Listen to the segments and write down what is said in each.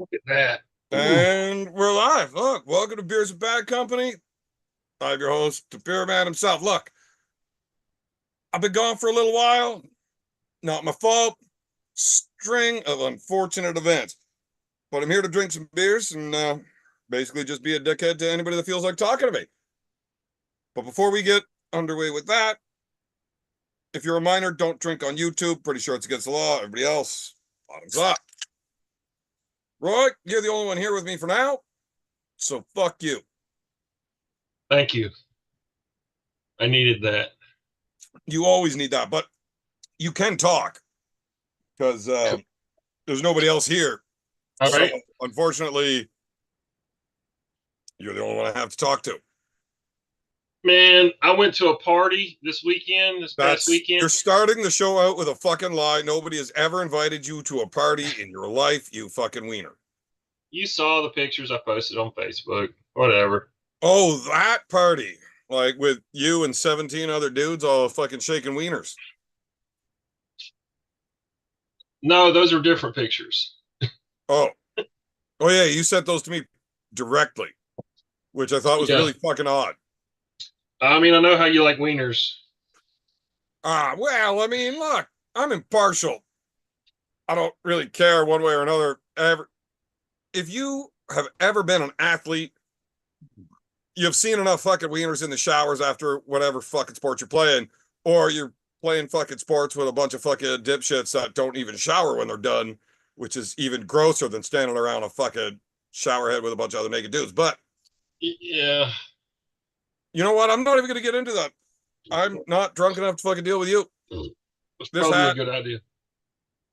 Look at that. Ooh. And we're live. Look, welcome to Beers and Bad Company. I'm your host, the Beer Man himself. Look, I've been gone for a little while. Not my fault. String of unfortunate events. But I'm here to drink some beers and basically just be a dickhead to anybody that feels like talking to me. But before we get underway with that, if you're a minor, don't drink on YouTube. Pretty sure it's against the law. Everybody else, bottoms up. Roy, you're the only one here with me for now. So fuck you. Thank you. I needed that. You always need that, but you can talk because there's nobody else here. All So right. unfortunately, you're the only one I have to talk to. Man, I went to a party this past That's weekend. you're starting the show out with a fucking lie. Nobody has ever invited you to a party in your life, you fucking wiener. You saw the pictures I posted on Facebook. Whatever. Oh, that party. Like with you and 17 other dudes all fucking shaking wieners. No, those are different pictures. Oh. Oh yeah, you sent those to me directly, which I thought was Yeah. really fucking odd. I mean, I know how you like wieners. Well, I mean, look, I'm impartial. I don't really care one way or another. Ever, if you have ever been an athlete, you've seen enough fucking wieners in the showers after whatever fucking sport you're playing, or you're playing fucking sports with a bunch of fucking dipshits that don't even shower when they're done, which is even grosser than standing around a fucking shower head with a bunch of other naked dudes. But Yeah. you know what? I'm not even going to get into that. I'm not drunk enough to fucking deal with you. It's This probably a hat, good idea.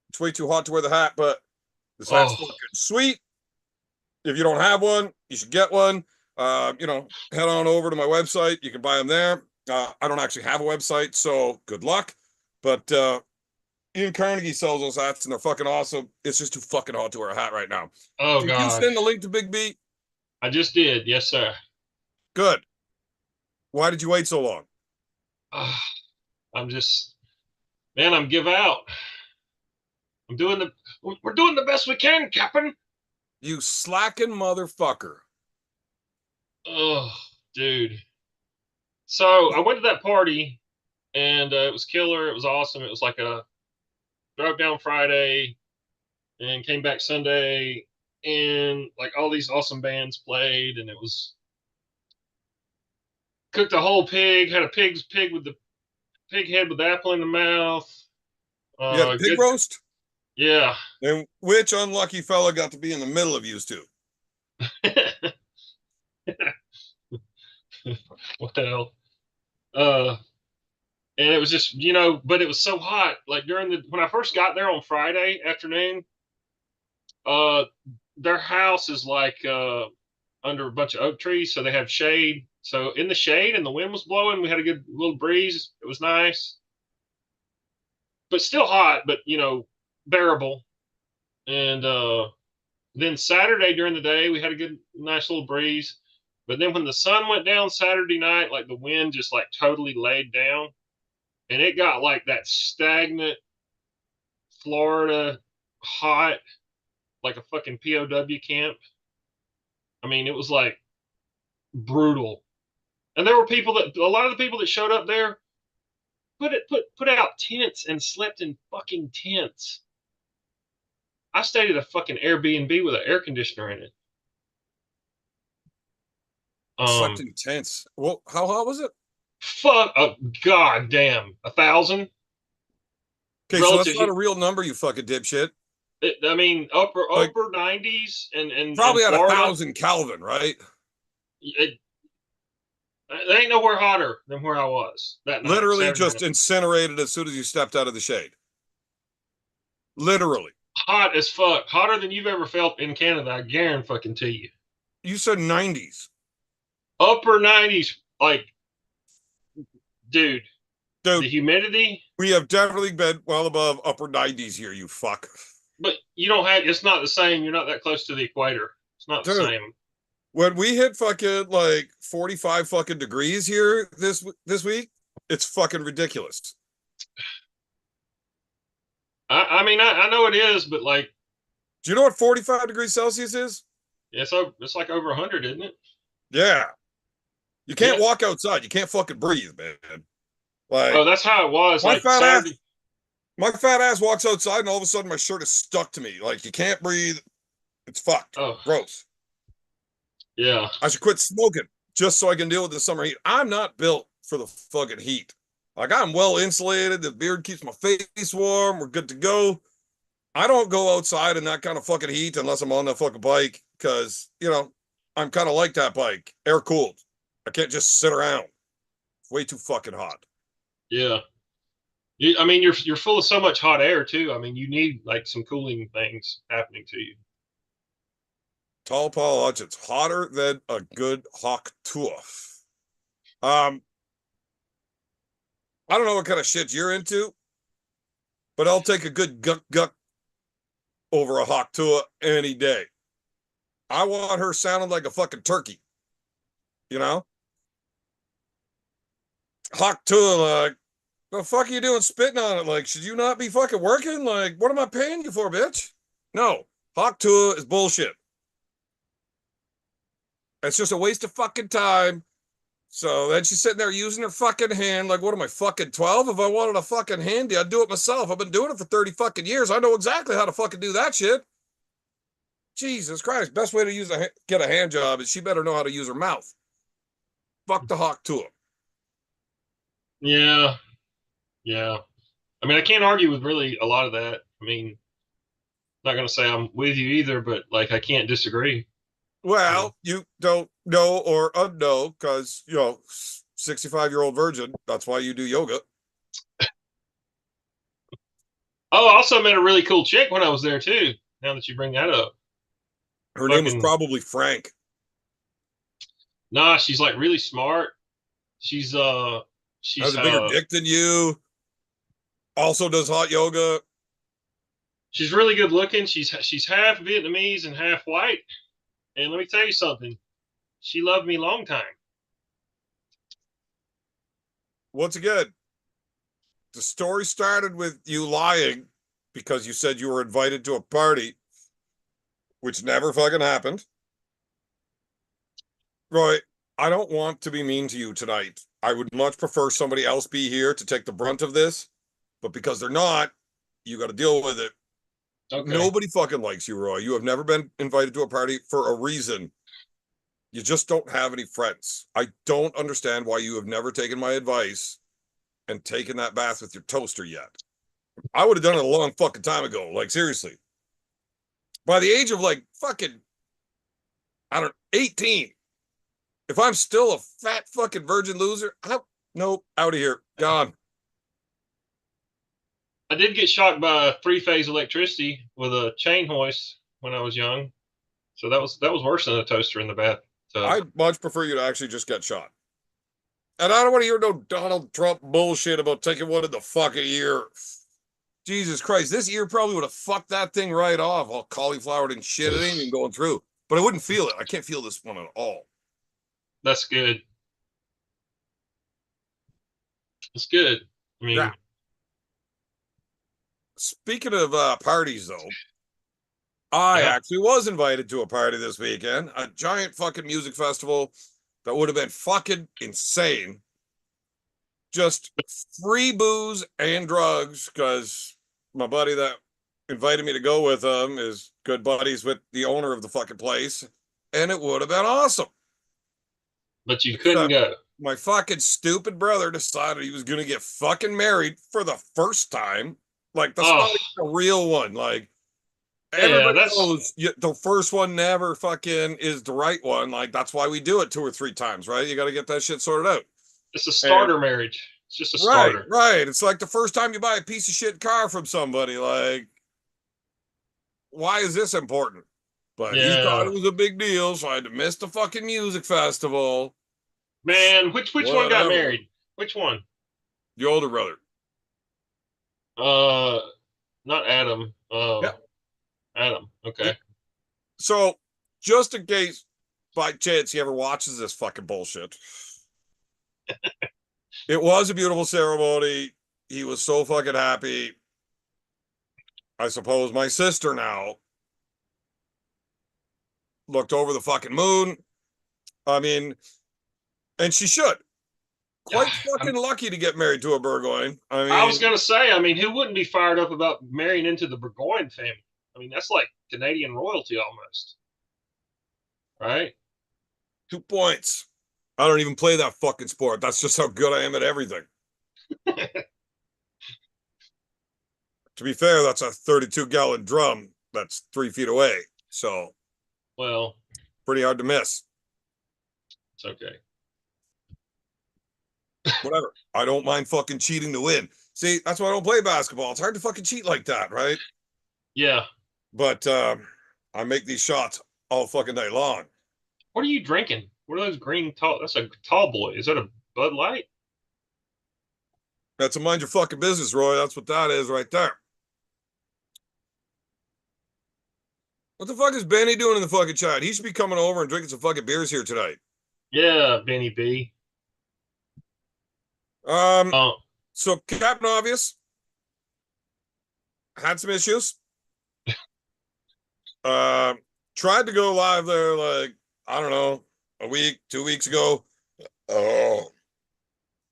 it's way too hot to wear the hat, but this hat's Oh, fucking sweet. If you don't have one, you should get one. Head on over to my website. You can buy them there. I don't actually have a website, so good luck. But Ian Carnegie sells those hats, and they're fucking awesome. It's just too fucking hot to wear a hat right now. oh Did you God. send the link to Big B? I just did. Yes, sir. Good. Why did you wait so long? Ah, I'm just, man, I'm give out. I'm doing the, we're doing the best we can, Captain. You slacking motherfucker. Oh, dude. So I went to that party and it was killer. It was awesome. It was like a drove down Friday and came back Sunday, and like all these awesome bands played, and it was cooked a whole pig, had a pig with the pig head with the apple in the mouth. You had a pig Good, roast? yeah. And which unlucky fella got to be in the middle of you two? Well, uh, and it was just but it was so hot. Like during the when I first got there on Friday afternoon, uh, their house is like under a bunch of oak trees, so they have shade. So in the shade, and the wind was blowing. We had a good little breeze. It was nice, but still hot, but bearable. And then Saturday during the day, we had a good, nice little breeze. But then when the sun went down Saturday night, like the wind just like totally laid down, and it got like that stagnant Florida hot, like a fucking POW camp. I mean, it was like brutal. And there were people that a lot of the people that showed up there put out tents and slept in fucking tents. I stayed at a fucking Airbnb with an air conditioner in it. Slept Um, in tents. Well, how hot was it? fuck, god damn, 1,000 Okay, so that's relative. not a real number, you fucking dipshit. I mean, upper Like upper 90s in probably at a Florida. thousand Kelvin, right? It ain't nowhere hotter than where I was that night, Literally Saturday just night. incinerated as soon as you stepped out of the shade. Literally. Hot as fuck, hotter than you've ever felt in Canada. I guarantee fucking to you. You said 90s. Upper 90s, like, dude, the Dude, humidity. we have definitely been well above upper 90s here, you fuck. But you don't have. It's not the same. You're not that close to the equator. It's not the Dude, same. when we hit fucking like 45 fucking degrees here this week, it's fucking ridiculous. I mean, I know it is, but like, Do you know what 45 degrees Celsius is? Yeah, so it's like over 100, isn't it? Yeah. You can't Yeah. walk outside. You can't fucking breathe, man. Like Oh, that's how it was. my Like fat ass, Saturday. my fat ass walks outside and all of a sudden my shirt is stuck to me. Like you can't breathe. It's fucked. Oh, Gross. yeah. I should quit smoking just so I can deal with the summer heat. I'm not built for the fucking heat. Like I'm well insulated. The beard keeps my face warm. We're good to go. I don't go outside in that kind of fucking heat unless I'm on that fucking bike because, I'm kind of like that bike, air cooled. I can't just sit around. It's way too fucking hot. Yeah. I mean, you're full of so much hot air too. I mean, you need like some cooling things happening to you. Tall Paul Hutch, it's hotter than a good hawk tuff. Um, I don't know what kind of shit you're into, but I'll take a good guck guck over a hawk tuah any day. I want her sounding like a fucking turkey, you know? Hawk tuah, like, the fuck are you doing spitting on it? Like, should you not be fucking working? Like, what am I paying you for, bitch? No, hawk tuah is bullshit. It's just a waste of fucking time. So then she's sitting there using her fucking hand. Like, what am I, fucking 12? If I wanted a fucking handy, I'd do it myself. I've been doing it for 30 fucking years. I know exactly how to fucking do that shit. Jesus Christ. Best way to get a hand job is she better know how to use her mouth. Fuck the hawk tuah. Yeah. Yeah. I mean, I can't argue with really a lot of that. I mean, not gonna say I'm with you either, but like I can't disagree. You know. Well, you don't know or unknow because, 65-year-old virgin. That's why you do yoga. Oh, I also met a really cool chick when I was there too. Now that you bring that up, Her name was fucking probably Frank. nah, she's like really smart. She's Has she's a bigger uh dick than you. Also does hot yoga. she's really good looking. She's half Vietnamese and half white. And let me tell you something. She loved me long time. Once again, the story started with you lying because you said you were invited to a party, which never fucking happened. Roy, I don't want to be mean to you tonight. I would much prefer somebody else be here to take the brunt of this, but because they're not, you got to deal with it. Okay. Nobody fucking likes you, Roy. You have never been invited to a party for a reason. You just don't have any friends. I don't understand why you have never taken my advice and taken that bath with your toaster yet. I would have done it a long fucking time ago. Like, seriously. By the age of like fucking, I don't 18, if I'm still a fat fucking virgin loser, nope, out of here. Gone. I did get shocked by three-phase electricity with a chain hoist when I was young. So that was worse than a toaster in the bathtub. I'd much prefer you to actually just get shot. And I don't want to hear no Donald Trump bullshit about taking one in the fucking ear. Jesus Christ, this ear probably would have fucked that thing right off, all cauliflowered and shit. It ain't even going through. But I wouldn't feel it. I can't feel this one at all. That's good. That's good. I Yeah. mean, Speaking of parties, though, I yeah. actually was invited to a party this weekend, a giant fucking music festival that would have been fucking insane. Just free booze and drugs because my buddy that invited me to go with him is good buddies with the owner of the fucking place, and it would have been awesome. But you couldn't Except go. my fucking stupid brother decided he was gonna get fucking married for the first time. Like that's Oh, not even a real one. Like yeah, everybody that's knows the first one never fucking is the right one. Like that's why we do it 2 or 3 times, right? You got to get that shit sorted out. it's a And starter marriage. It's just a right, starter. right. It's like the first time you buy a piece of shit car from somebody. Like, why is this important? But he thought Yeah. it was a big deal, so I had to miss the fucking music festival. Man, which one got Whatever. married? Which one? The older brother. Uh not Adam. Yeah. Adam. Okay. So, just in case by chance he ever watches this fucking bullshit, it was a beautiful ceremony. He was so fucking happy. I suppose my sister now looked over the fucking moon. I mean, and she should. Quite fucking lucky to get married to a Burgoyne. I I was mean, gonna say, I mean, who wouldn't be fired up about marrying into the Burgoyne family? I mean, that's like Canadian royalty almost, right? 2 points. I don't even play that fucking sport. That's just how good I am at everything. To be fair, that's a 32-gallon drum that's 3 feet away. So Well, pretty hard to miss. it's okay. Whatever. I don't mind fucking cheating to win. See, that's why I don't play basketball. It's hard to fucking cheat like that, right? Yeah. But I make these shots all fucking day long. What are you drinking? What are those green tall? That's a tall boy. Is that a Bud Light? That's a mind your fucking business, Roy. That's what that is right there. What the fuck is Benny doing in the fucking chat? He should be coming over and drinking some fucking beers here tonight. Yeah, Benny B. Um, Uh, so Captain Obvious had some issues. Uh, tried to go live there like, I don't know, a week, 2 weeks ago. Oh,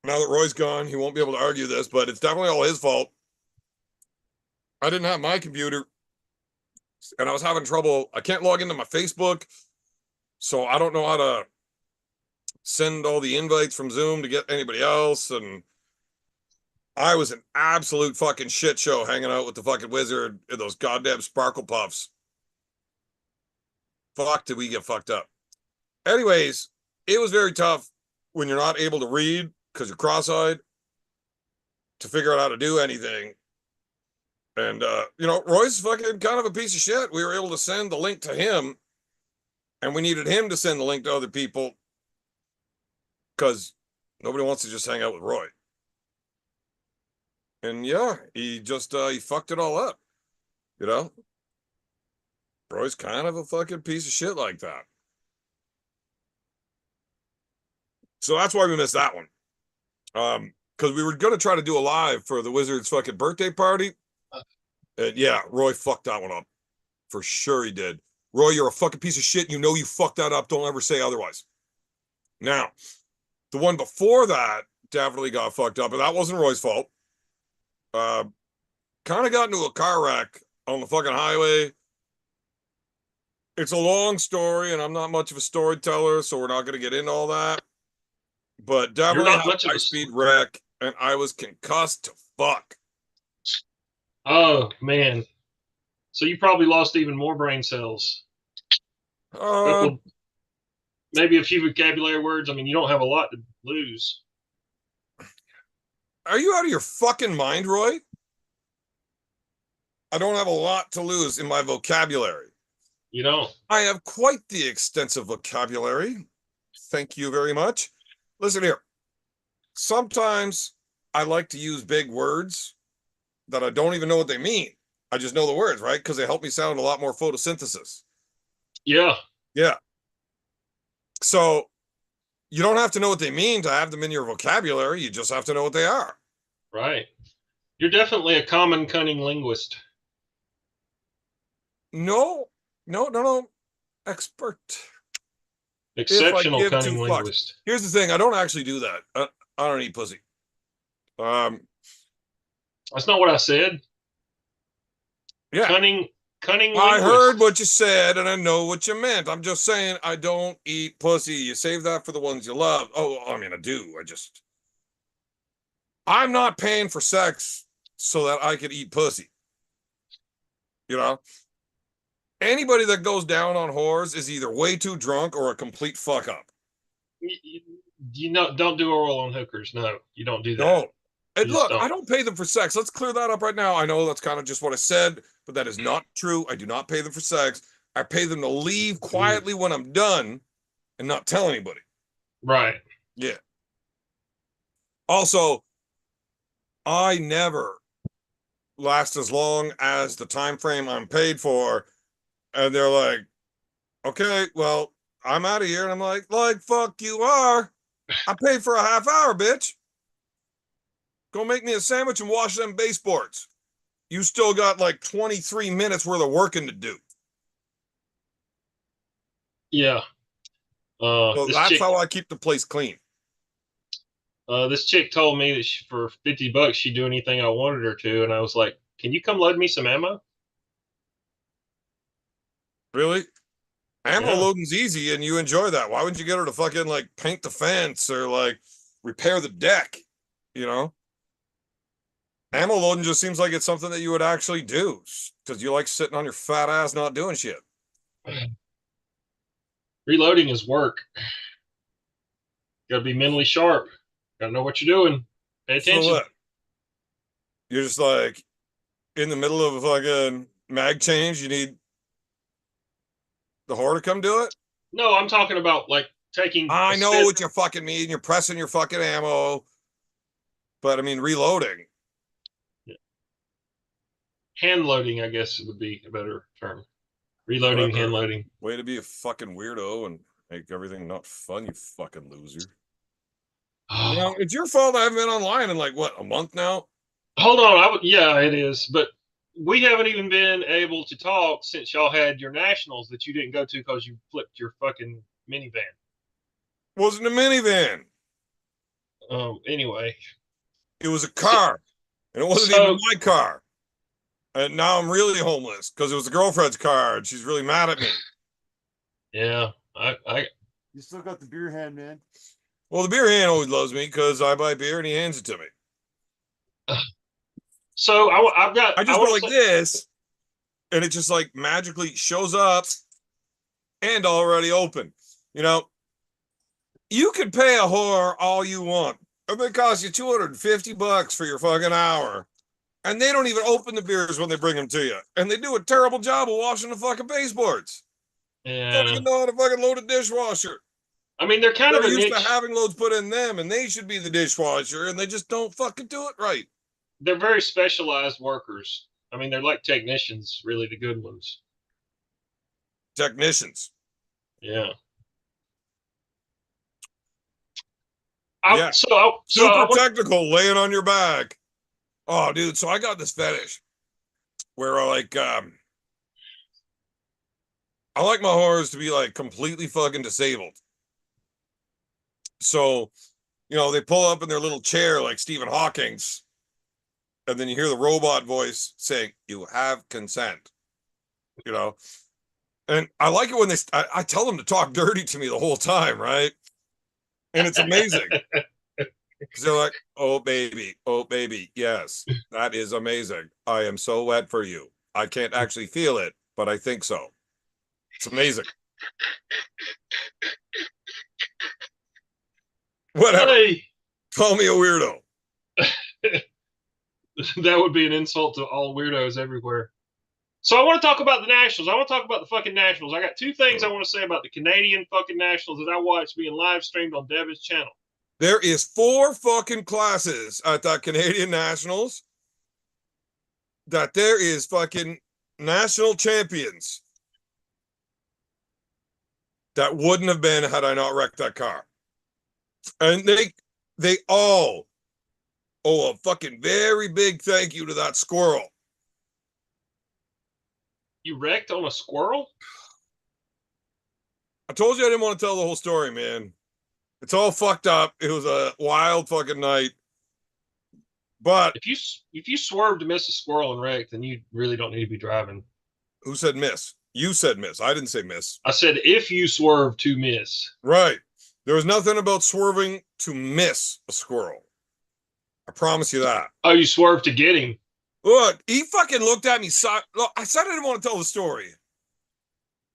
now that Roy's gone, he won't be able to argue this, but it's definitely all his fault. I didn't have my computer and I was having trouble. I can't log into my Facebook, so I don't know how to send all the invites from Zoom to get anybody else. And I was an absolute fucking shit show hanging out with the fucking wizard and those goddamn sparkle puffs. Fuck, did we get fucked up? Anyways, it was very tough when you're not able to read because you're cross-eyed to figure out how to do anything. And Roy's fucking kind of a piece of shit. We were able to send the link to him, and we needed him to send the link to other people because nobody wants to just hang out with Roy. And yeah, he just he fucked it all up. You know? Roy's kind of a fucking piece of shit like that. So that's why we missed that one. Because we were gonna try to do a live for the Wizards' fucking birthday party. And yeah, Roy fucked that one up. For sure he did. Roy, you're a fucking piece of shit. You know you fucked that up. Don't ever say otherwise. Now, the one before that definitely got fucked up, and that wasn't Roy's fault. Kind of got into a car wreck on the fucking highway. It's a long story, and I'm not much of a storyteller, so we're not going to get into all that. But you're definitely not had much a of a. high-speed wreck, and I was concussed to fuck. Oh man. So you probably lost even more brain cells. Uh, Well, maybe a few vocabulary words. I mean, you don't have a lot to lose. are you out of your fucking mind, Roy? I don't have a lot to lose in my vocabulary. You don't. I have quite the extensive vocabulary. Thank you very much. Listen here. Sometimes I like to use big words that I don't even know what they mean. I just know the words, right? Because they help me sound a lot more photosynthesis. Yeah. Yeah. So you don't have to know what they mean to have them in your vocabulary. You just have to know what they are. Right. You're definitely a common cunning linguist. No, no, no, no. Expert. If I Exceptional give two cunning fucks. linguist. Here's the thing. I don't actually do that. I don't eat pussy. Um, That's not what I said. yeah. Cunning I heard linguist. what you said and I know what you meant. I'm just saying I don't eat pussy. You save that for the ones you love. Oh, I mean, I do. I'm not paying for sex so that I could eat pussy. You know? Anybody that goes down on whores is either way too drunk or a complete fuck up. You know, don't do oral on hookers. No, you don't do that. No. And You just look, I don't. don't pay them for sex. Let's clear that up right now. I know that's kind of just what I said, but that is not true. I do not pay them for sex. I pay them to leave quietly when I'm done and not tell anybody. Right. Yeah. Also, I never last as long as the time frame I'm paid for. And they're like, okay, well, I'm out of here. And I'm like, fuck you are. I paid for a half hour, bitch. Go make me a sandwich and wash them baseboards. You still got like 23 minutes worth of working to do. Yeah. So This that's chick, how I keep the place clean. this chick told me that for $50 she'd do anything I wanted her to, and I was like, "Can you come load me some ammo?" Really? Ammo Yeah. loading's easy and you enjoy that. Why wouldn't you get her to fucking like paint the fence or like repair the deck? You know? Ammo loading just seems like it's something that you would actually do because you like sitting on your fat ass not doing shit. Reloading is work. Got to be mentally sharp. Got to know what you're doing. Pay So attention. what? You're just like in the middle of a fucking mag change. You need the whore to come do it. No, I'm talking about like taking a I know spit. what you fucking mean. You're pressing your fucking ammo, but I mean reloading. Hand loading, I guess would be a better term. Reloading, hand Whatever. loading. Way to be a fucking weirdo and make everything not fun, you fucking loser. You know, Oh, it's your fault I haven't been online in like what, a month now? hold on. Yeah, it is. But we haven't even been able to talk since y'all had your nationals that you didn't go to because you flipped your fucking minivan. Wasn't a minivan. Anyway, It was a so, car. And it wasn't even so my car. And now I'm really homeless because it was a girlfriend's car and she's really mad at me. yeah, You still got the beer hand, man. Well, the beer hand always loves me because I buy beer and he hands it to me. so I've got. I I just go want to like say this and it just like magically shows up and already open. You know, you can pay a whore all you want. If it costs you $250 for your fucking hour, and they don't even open the beers when they bring them to you, and they do a terrible job of washing the fucking baseboards. Don't yeah. even know how to fucking load a dishwasher. I mean, they're kind of They're a used to niche. having loads put in them, and they should be the dishwasher, and they just don't fucking do it right. They're very specialized workers. I mean, they're like technicians, really, the good ones. Technicians, Yeah. yeah, I super want. technical, laying on your back. Oh, dude, so I got this fetish where I like my horrors to be like completely fucking disabled. So, you know, they pull up in their little chair like Stephen Hawking's, and then you hear the robot voice saying, "You have consent," you know. And I like it when I tell them to talk dirty to me the whole time, right? And it's amazing because they're like, oh baby, yes, that is amazing. I am so wet for you. I can't actually feel it, but I think so. It's amazing. Whatever. Hey, Call me a weirdo. that would be an insult to all weirdos everywhere. So I want to talk about the Nationals. I want to talk about the fucking Nationals. I got two things I want to say about the Canadian fucking Nationals that I watched being live streamed on Devin's channel. There is 4 fucking classes at that Canadian Nationals that there is fucking national champions that wouldn't have been had I not wrecked that car. And they all owe a fucking very big thank you to that squirrel. You wrecked on a squirrel? I told you I didn't want to tell the whole story, man. It's all fucked up. It was a wild fucking night. But If you swerve to miss a squirrel and wreck, then you really don't need to be driving. who said miss? You said miss. I didn't say miss. I said if you swerve to miss. Right. There was nothing about swerving to miss a squirrel. I promise you that. Oh, you swerved to get him. Look, he fucking looked at me. Look, I said I didn't want to tell the story.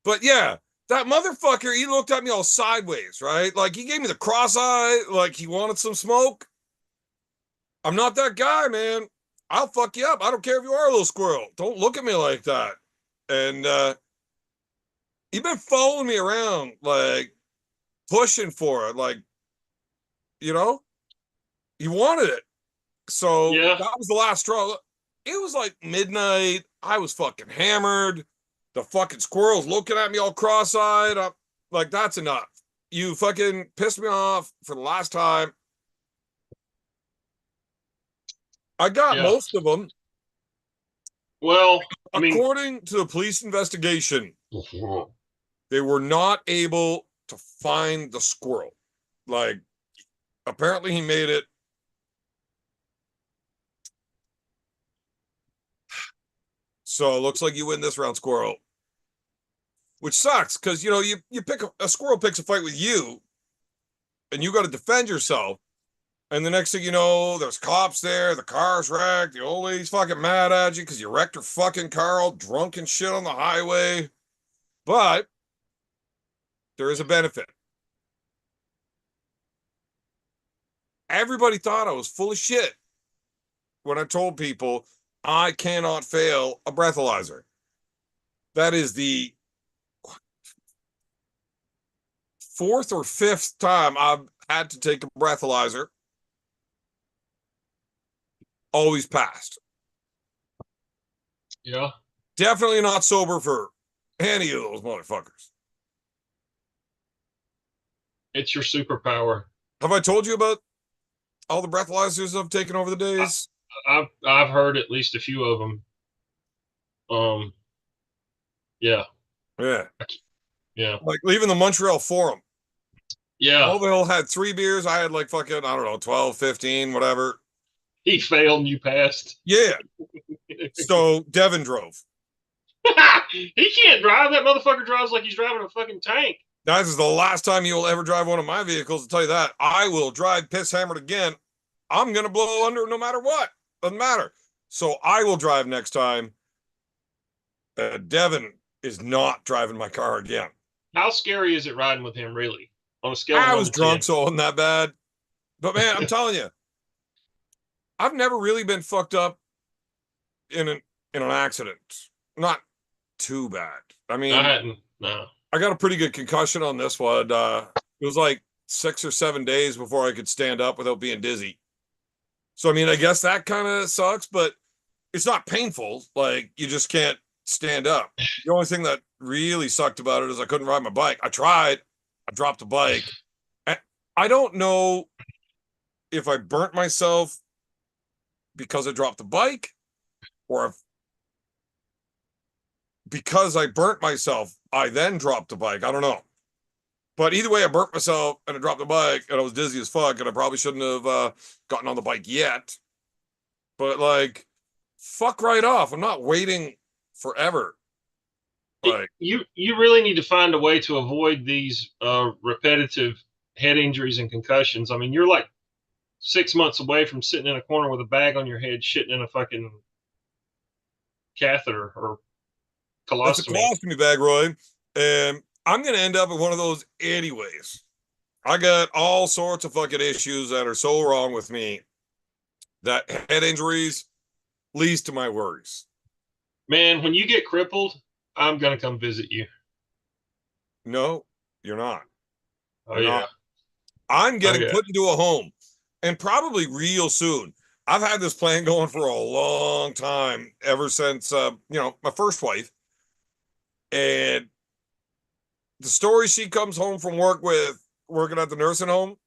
But yeah, that motherfucker, he looked at me all sideways, right? Like he gave me the cross eye, like he wanted some smoke. I'm not that guy, man. I'll fuck you up. I don't care if you are a little squirrel. Don't look at me like that. And he's been following me around, like pushing for it, like, you know, he wanted it. So Yeah, that was the last straw. It was like midnight. I was fucking hammered. The fucking squirrel's looking at me all cross-eyed. I'm like, that's enough. You fucking pissed me off for the last time. I got yeah. most of them. Well, I mean, According to the police investigation, They were not able to find the squirrel. Like, apparently he made it. So it looks like you win this round, squirrel. Which sucks, because you pick a squirrel picks a fight with you, and you got to defend yourself. And the next thing you know, there's cops there, the car's wrecked, the old lady's fucking mad at you because you wrecked her fucking car all drunk and shit on the highway. But there is a benefit. Everybody thought I was full of shit when I told people I cannot fail a breathalyzer. That is the fourth or fifth time I've had to take a breathalyzer. Always passed. Yeah. Definitely not sober for any of those motherfuckers. It's your superpower. Have I told you about all the breathalyzers I've taken over the days? I've heard at least a few of them. Yeah. Yeah. Yeah. Like leaving the Montreal Forum. Yeah. Melville had 3 beers. I had like fucking, I don't know, 12, 15, whatever. He failed and you passed. Yeah. So Devin drove. He can't drive. That motherfucker drives like he's driving a fucking tank. That is the last time you will ever drive one of my vehicles. I'll tell you that. I will drive piss hammered again. I'm going to blow under no matter what. Doesn't matter. So I will drive next time. Devin is not driving my car again. How scary is it riding with him, really? On a scale of I 1 was to drunk, 10? so it wasn't that bad. But man, I'm telling you, I've never really been fucked up in an accident. Not too bad. I mean, I hadn't. No. I got a pretty good concussion on this one. It was like 6 or 7 days before I could stand up without being dizzy. So, I mean, I guess that kind of sucks, but it's not painful. Like, you just can't stand up. The only thing that really sucked about it is I couldn't ride my bike. I tried. I dropped the bike. I don't know if I burnt myself because I dropped the bike or if because I burnt myself, I then dropped the bike. I don't know. But either way, I burnt myself and I dropped the bike and I was dizzy as fuck and I probably shouldn't have gotten on the bike yet. But like, fuck right off. I'm not waiting forever. Like, you really need to find a way to avoid these repetitive head injuries and concussions. I mean, you're like 6 months away from sitting in a corner with a bag on your head, shitting in a fucking catheter or it's a colostomy. colostomy bag, Roy. And I'm going to end up in one of those anyways. I got all sorts of fucking issues that are so wrong with me that head injuries leads to my worries. Man, when you get crippled, I'm gonna come visit you. No, you're not. Oh You're yeah. not. I'm getting Oh, yeah. put into a home and probably real soon. I've had this plan going for a long time, ever since my first wife. And the story she comes home from work with, working at the nursing home,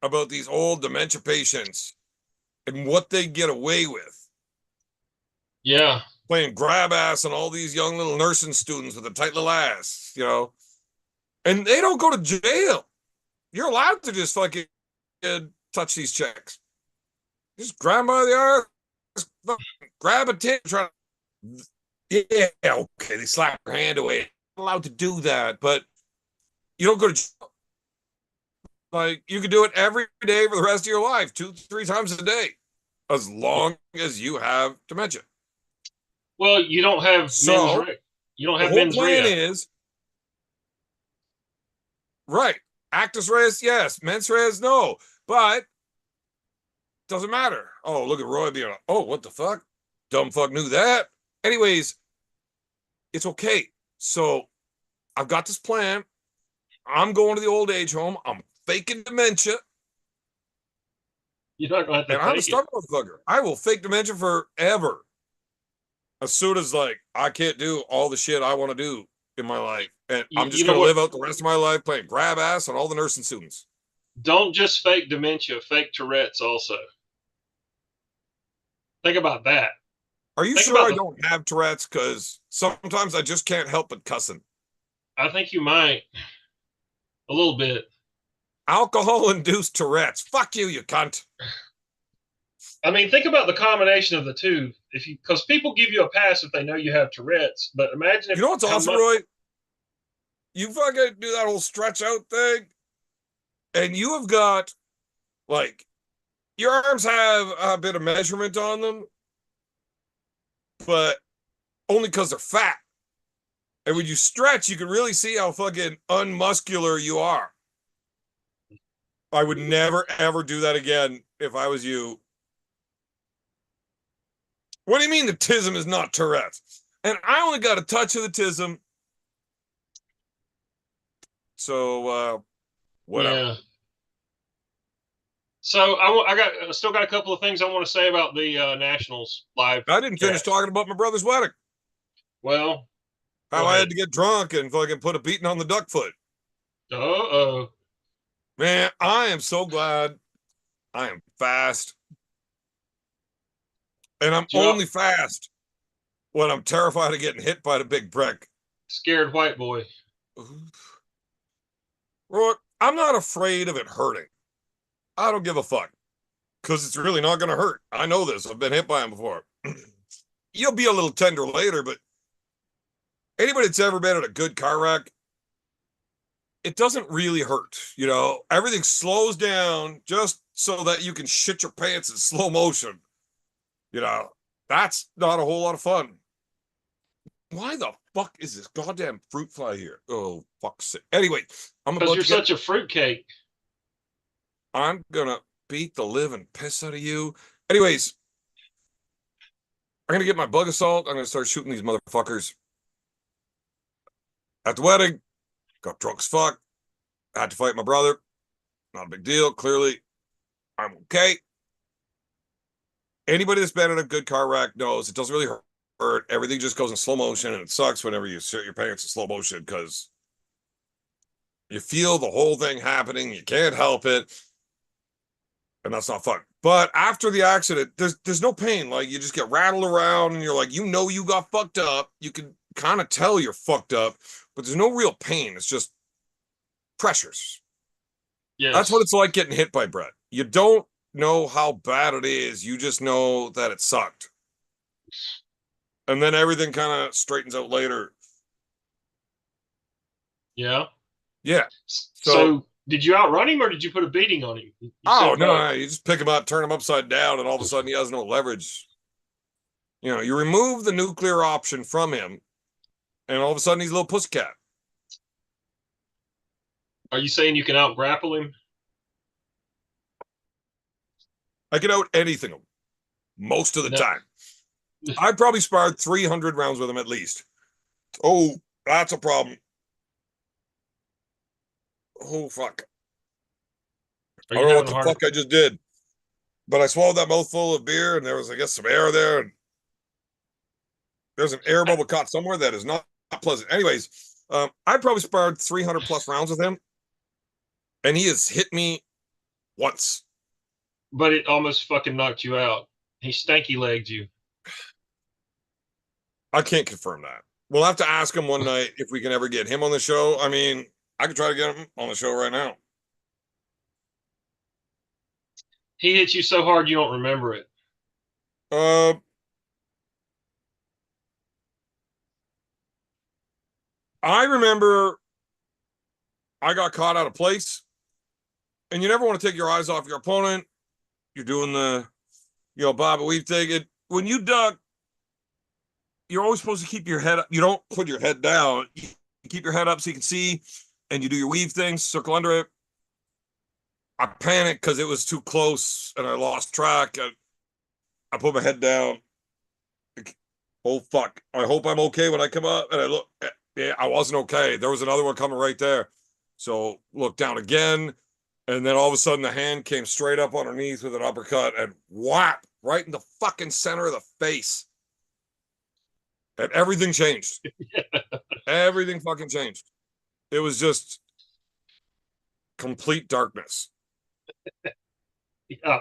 about these old dementia patients and what they get away with. Yeah. Playing grab ass on all these young little nursing students with a tight little ass, and they don't go to jail. You're allowed to just fucking touch these chicks. Just grab them by the arm, grab a tit, try to, yeah, okay, they slap your hand away. You're allowed to do that, but you don't go to jail. Like, you can do it every day for the rest of your life, 2-3 times a day, as long as you have dementia. Well, you don't have So, men's you don't the have whole men's plan rehab. is, right, actus reus, yes, mens res, no, but doesn't matter. Oh, look at Roy being, oh, what the fuck? Dumb fuck knew that. Anyways, it's okay. So, I've got this plan. I'm going to the old age home. I'm faking dementia. You're not gonna have to And I'm a fake it. stubborn motherfucker. I will fake dementia forever. As soon as I can't do all the shit I want to do in my life. And I'm just going to live out the rest of my life playing grab ass on all the nursing students. Don't just fake dementia, fake Tourette's also. Think about that. Are you sure I don't have Tourette's? Because sometimes I just can't help but cussing. I think you might a little bit. Alcohol-induced Tourette's. Fuck you, you cunt. I mean, think about the combination of the two. If you, because people give you a pass if they know you have Tourette's, but imagine if You know what's how awesome, much. Roy? You fucking do that whole stretch out thing, and you have got, like, your arms have a bit of measurement on them, but only because they're fat. And when you stretch, you can really see how fucking unmuscular you are. I would never, ever do that again if I was you. What do you mean the tism is not Tourette's? And I only got a touch of the tism. So, whatever. Yeah. So I still got a couple of things I want to say about the Nationals live. I didn't finish cast. talking about my brother's wedding. Well, How I had to get drunk and fucking put a beating on the duck foot. Uh-oh. Man, I am so glad I am fast. And I'm only fast when I'm terrified of getting hit by the big brick. Scared white boy. Roy, I'm not afraid of it hurting. I don't give a fuck. Because it's really not going to hurt. I know this. I've been hit by him before. You'll be a little tender later, but anybody that's ever been in a good car wreck, it doesn't really hurt. You know, everything slows down just so that you can shit your pants in slow motion. You know, that's not a whole lot of fun. Why the fuck is this goddamn fruit fly here? Oh, fuck's sake. Anyway, I'm about to Because you're such a fruitcake. I'm gonna beat the living piss out of you. Anyways, I'm gonna get my bug assault. I'm gonna start shooting these motherfuckers. At the wedding, got drunk as fuck. I had to fight my brother. Not a big deal. Clearly, I'm okay. Anybody that's been in a good car wreck knows it doesn't really hurt. Everything just goes in slow motion, and it sucks whenever you shit your pants in slow motion because you feel the whole thing happening. You can't help it, and that's not fun. But after the accident, there's no pain. Like you just get rattled around, and you're like, you know, you got fucked up. You can kind of tell you're fucked up, but there's no real pain. It's just pressures. Yes. That's what it's like getting hit by Brett. You don't know how bad it is. You just know that it sucked. And then everything kind of straightens out later. Yeah. Yeah. So did you outrun him or did you put a beating on him? No, you just pick him up, turn him upside down, and all of a sudden he has no leverage. You know, you remove the nuclear option from him, and all of a sudden he's a little pussycat. Are you saying you can out grapple him? I can out anything him most of the time. I probably sparred 300 rounds with him at least. Oh, that's a problem. Oh, fuck. I don't know what the fuck I just did. But I swallowed that mouthful of beer, and there was, I guess, some air there. And there's an air bubble caught somewhere that is not pleasant. Anyways, I probably sparred 300 plus rounds with him, and he has hit me once. But it almost fucking knocked you out. He stanky legged you. I can't confirm that. We'll have to ask him one night if we can ever get him on the show. I mean, I could try to get him on the show right now. He hit you so hard you don't remember it. I remember I got caught out of place, and you never want to take your eyes off your opponent. You're doing the, bob and weave thing. When you duck, you're always supposed to keep your head up. You don't put your head down. You keep your head up so you can see, and you do your weave thing, circle under it. I panicked because it was too close, and I lost track. I put my head down. Oh, fuck. I hope I'm okay when I come up, and I look. Yeah, I wasn't okay. There was another one coming right there. So look down again, and then all of a sudden the hand came straight up underneath with an uppercut and whap right in the fucking center of the face. And everything changed. Everything fucking changed. It was just complete darkness. Yeah.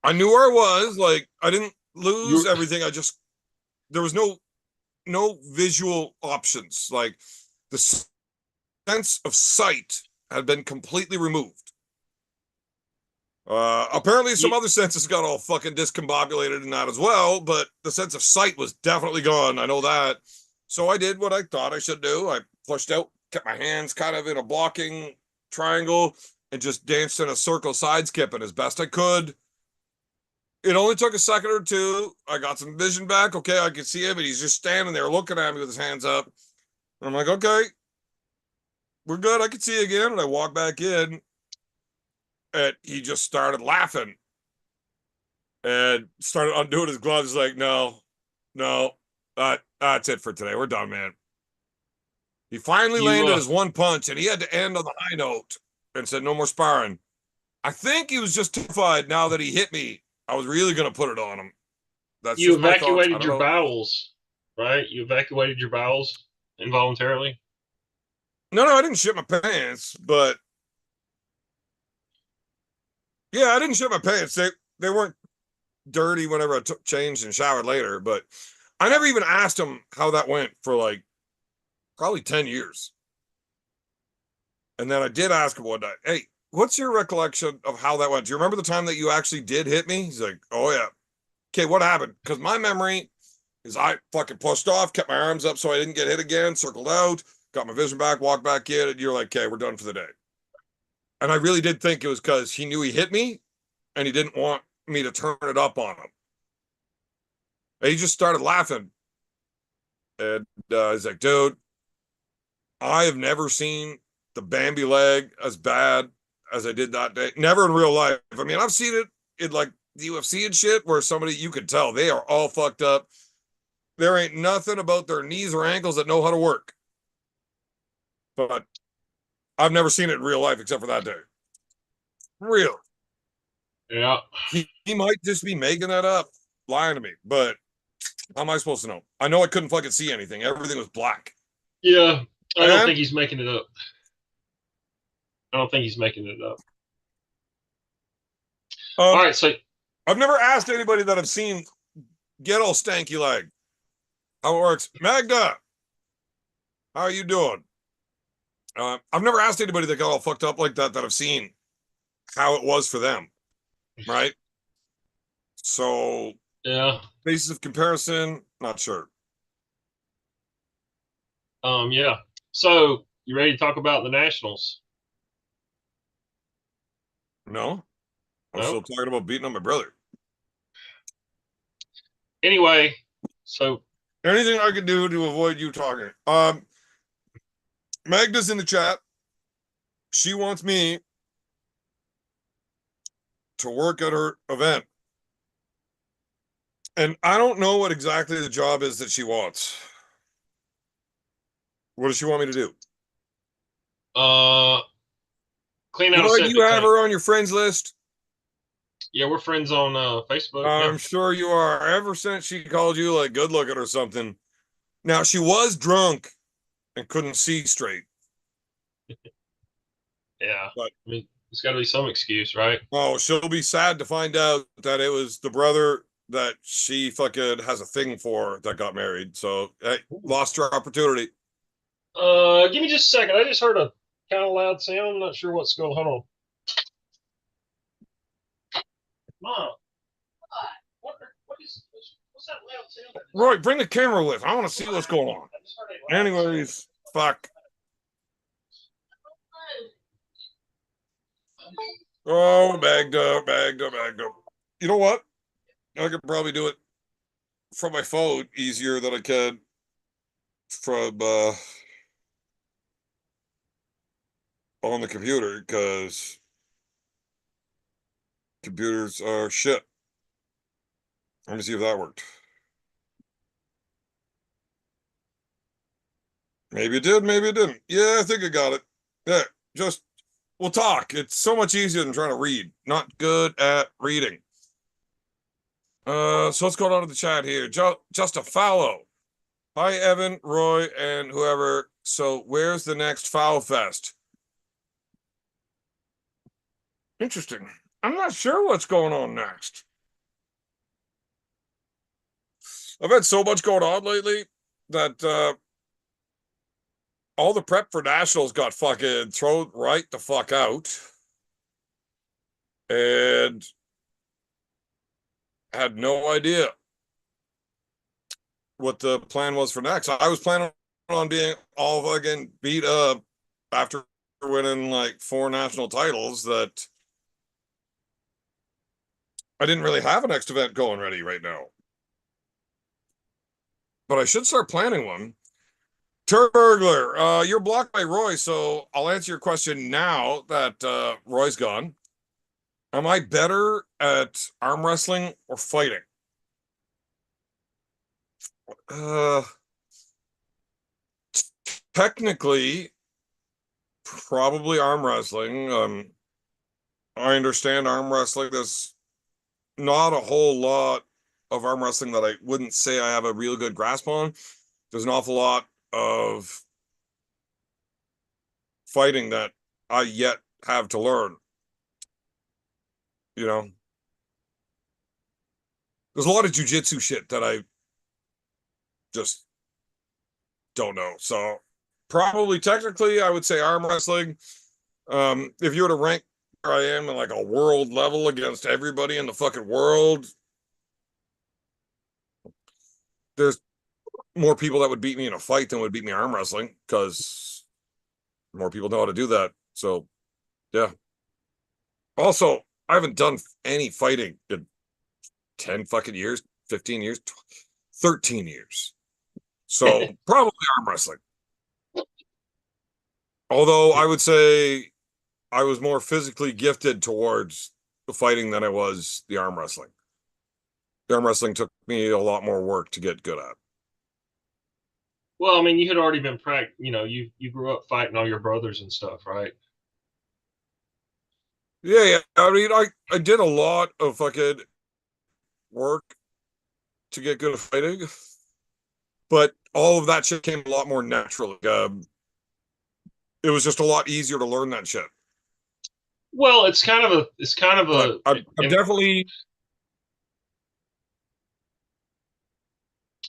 I knew where I was. Like, I didn't lose everything. There was no visual options. Like, the sense of sight had been completely removed. Apparently some other senses got all fucking discombobulated in that as well, but the sense of sight was definitely gone. I know that. So I did what I thought I should do. I pushed out, kept my hands kind of in a blocking triangle, and just danced in a circle side skipping as best I could. It only took a second or two. I got some vision back. Okay, I could see him, and he's just standing there looking at me with his hands up. And I'm like, okay, we're good. I can see you again. And I walk back in, and he just started laughing and started undoing his gloves. He's like, no, that's it for today. We're done, man. He finally landed his one punch, and he had to end on the high note and said, no more sparring. I think he was just terrified now that he hit me. I was really going to put it on him. That's you just my thoughts. evacuated your bowels, right? You evacuated your bowels involuntarily. No, I didn't shit my pants, but yeah, I didn't shit my pants. They weren't dirty whenever I took changed and showered later, but I never even asked him how that went for like probably 10 years. And then I did ask him one day, hey, what's your recollection of how that went? Do you remember the time that you actually did hit me? He's like, oh yeah. Okay, what happened? Because my memory is I fucking pushed off, kept my arms up so I didn't get hit again, circled out, got my vision back, walked back in, and you're like, okay, we're done for the day. And I really did think it was because he knew he hit me and he didn't want me to turn it up on him. And he just started laughing. And he's like, dude, I have never seen the Bambi leg as bad as I did that day. Never in real life. I mean, I've seen it in like the UFC and shit where somebody, you could tell they are all fucked up. There ain't nothing about their knees or ankles that know how to work. But I've never seen it in real life except for that day. Real. Yeah. He might just be making that up, lying to me, but how am I supposed to know? I know I couldn't fucking see anything. Everything was black. Yeah. I don't think he's making it up. I don't think he's making it up. All right, so I've never asked anybody that I've seen get all stanky leg how it works. Magda, how are you doing? I've never asked anybody that got all fucked up like that I've seen how it was for them, right? So yeah, basis of comparison, not sure. Yeah. So you ready to talk about the Nationals? No, I'm No? still talking about beating up my brother. Anyway, so anything I can do to avoid you talking. Magda's in the chat. She wants me to work at her event. And I don't know what exactly the job is that she wants. What does she want me to do? Clean out a septic you have tank. her on your friends list? Yeah, we're friends on Facebook. I'm sure you are. Ever since she called you like good looking or something. Now she was drunk and couldn't see straight. Yeah, but I mean, there's got to be some excuse, right? Oh, she'll be sad to find out that it was the brother that she fucking has a thing for that got married. So hey, lost her opportunity. Give me just a second. I just heard a kind of loud sound. I'm not sure what's going. Hold on. Mom, what's that loud sound? Roy, bring the camera with. I want to see what's going on. Anyways, fuck. Oh, Magda. You know what? I could probably do it from my phone easier than I can from on the computer because computers are shit. Let me see if that worked. Maybe it did, maybe it didn't. Yeah, I think I got it. Yeah, just we'll talk. It's so much easier than trying to read. Not good at reading. So let's go down to the chat here. Just a follow. Hi, Evan, Roy, and whoever. So where's the next Foul Fest? Interesting. I'm not sure what's going on next. I've had so much going on lately that all the prep for nationals got fucking thrown right the fuck out. And had no idea what the plan was for next. I was planning on being all fucking beat up after winning like 4 national titles that I didn't really have a next event going ready right now. But I should start planning one. Turgler, you're blocked by Roy, so I'll answer your question now that Roy's gone. Am I better at arm wrestling or fighting? Uh, Technically, probably arm wrestling. I understand arm wrestling. There's not a whole lot of arm wrestling that I wouldn't say I have a real good grasp on. There's an awful lot of fighting that I yet have to learn. You know, there's a lot of jujitsu shit that I just don't know. So probably technically, I would say arm wrestling. If you were to rank where I am in like a world level against everybody in the fucking world, there's more people that would beat me in a fight than would beat me arm wrestling because more people know how to do that. So, yeah. Also, I haven't done any fighting in 10 fucking years, 15 years, 13 years. So, probably arm wrestling. Although I would say I was more physically gifted towards the fighting than I was the arm wrestling. The arm wrestling took me a lot more work to get good at. Well, I mean, you had already been you grew up fighting all your brothers and stuff, right? Yeah. I mean, I did a lot of fucking work to get good at fighting, but all of that shit came a lot more naturally. It was just a lot easier to learn that shit. Well, it's kind of But I'm an, definitely.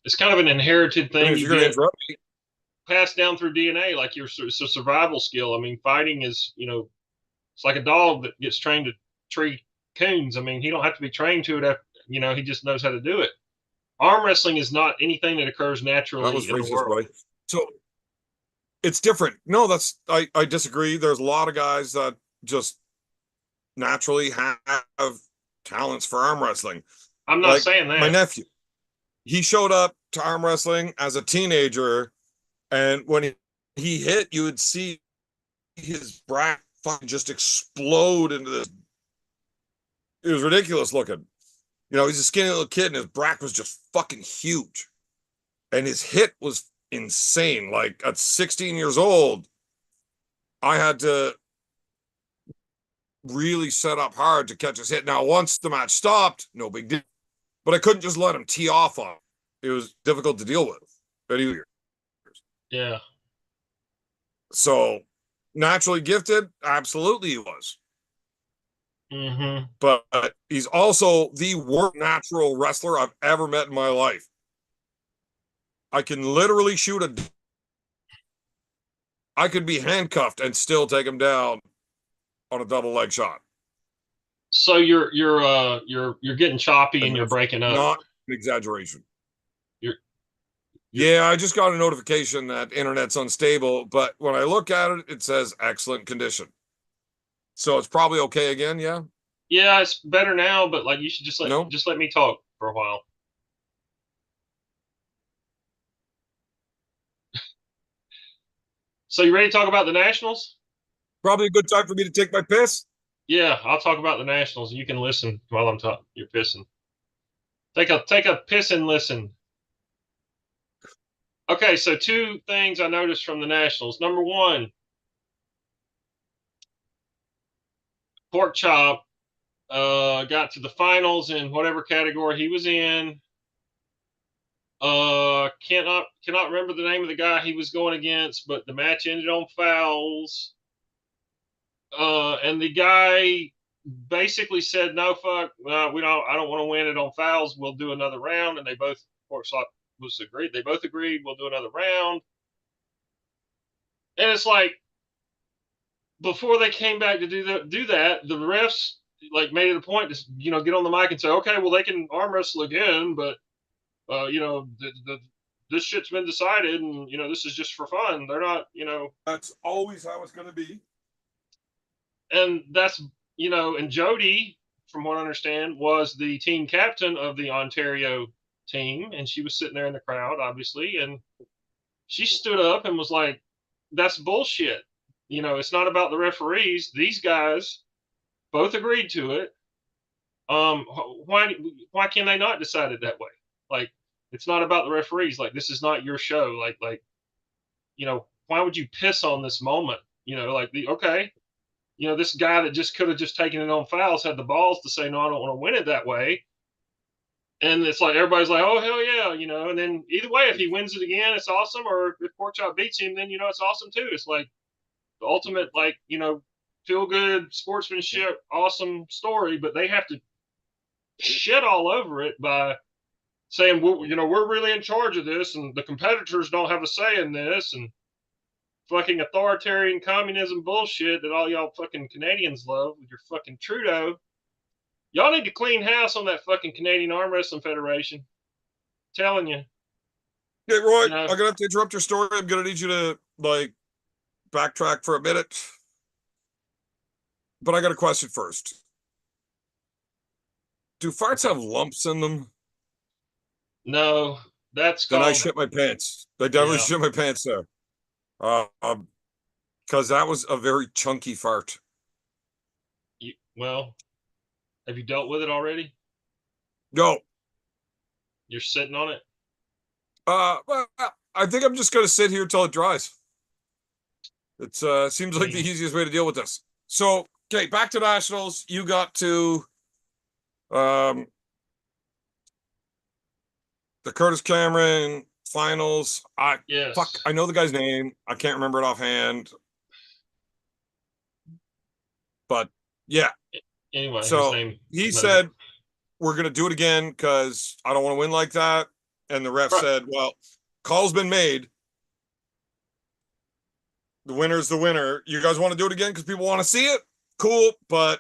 it's kind of an inherited I mean, thing if you you're going to get interrupt me, passed down through DNA, like it's a survival skill. I mean, fighting is, it's like a dog that gets trained to tree coons. I mean, he don't have to be trained to it. He just knows how to do it. Arm wrestling is not anything that occurs I naturally was in the raised this world. way. So it's different. No, I disagree. There's a lot of guys that just naturally have talents for arm wrestling. I'm not Like saying my that. nephew, he showed up to arm wrestling as a teenager, and when he hit, you would see his brain fucking just explode into this. It was ridiculous looking. He's a skinny little kid, and his brack was just fucking huge, and his hit was insane. Like at 16 years old, I had to really set up hard to catch his hit. Now, once the match stopped, no big deal, but I couldn't just let him tee off on him. It was difficult to deal with. Anyway, Yeah. so naturally gifted, absolutely he was. Mm-hmm. But he's also the worst natural wrestler I've ever met in my life. I can literally I could be handcuffed and still take him down on a double leg shot. So you're getting choppy and And you're that's breaking up. not an exaggeration. You're, you're Yeah, I just got a notification that internet's unstable, but when I look at it, it says excellent condition. So it's probably okay again, yeah? yeah, it's better now, but like you should just let No? just let me talk for a while. So you ready to talk about the Nationals? Probably a good time for me to take my piss. Yeah, I'll talk about the Nationals. You can listen while I'm talking. You're pissing. Take a piss and listen. Okay, so two things I noticed from the Nationals. Number one, Pork Chop got to the finals in whatever category he was in. Cannot remember the name of the guy he was going against, but the match ended on fouls. And the guy basically said, "No, fuck, we don't. I don't want to win it on fouls. We'll do another round." And they both, Pork Chop was agreed. They both agreed. We'll do another round. And it's like before they came back to do that, the refs like made it a point to get on the mic and say, okay, well they can arm wrestle again, but this shit's been decided, and this is just for fun. They're not, That's always how it's going to be. and that's and Jody, from what I understand, was the team captain of the Ontario team, and she was sitting there in the crowd, obviously, and she stood up and was like, "That's bullshit. It's not about the referees. These guys both agreed to it. Why can they not decide it that way? Like, it's not about the referees. Like, this is not your show. Why would you piss on this moment? Okay, this guy that just could have just taken it on fouls had the balls to say, no, I don't want to win it that way. And it's like everybody's like, oh hell yeah, and then either way, if he wins it again, it's awesome. Or if Porkchop beats him, then it's awesome too. It's like the ultimate, feel good sportsmanship, awesome story, but they have to shit all over it by saying, well, we're really in charge of this, and the competitors don't have a say in this, and fucking authoritarian communism bullshit that all y'all fucking Canadians love with your fucking Trudeau. Y'all need to clean house on that fucking Canadian Arm Wrestling Federation. I'm telling you. Hey, Roy, I'm going to have to interrupt your story. I'm going to need you to, backtrack for a minute. But I got a question first. Do farts have lumps in them? No, that's Then called... I shit my pants. I definitely shit my pants there. Because that was a very chunky fart. Well, have you dealt with it already? No. You're sitting on it? Well, I think I'm just going to sit here till it dries. It seems like the easiest way to deal with this. So, okay, back to nationals. You got to the Curtis Cameron finals. Yes. Fuck, I know the guy's name. I can't remember it offhand. But yeah. Anyway, so his name he said, we're going to do it again because I don't want to win like that. And the ref said, well, call's been made. The winner's the winner. You guys want to do it again because people want to see it? Cool, but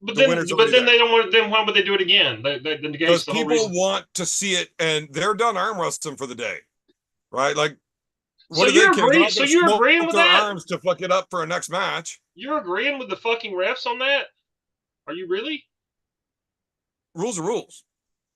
then they don't want it. Then why would they do it again? Because people want to see it, and they're done arm wrestling for the day, right? Like, what do they care? So you're agreeing with their that? Arms to fuck it up for a next match. You're agreeing with the fucking refs on that? Are you really? Rules are rules.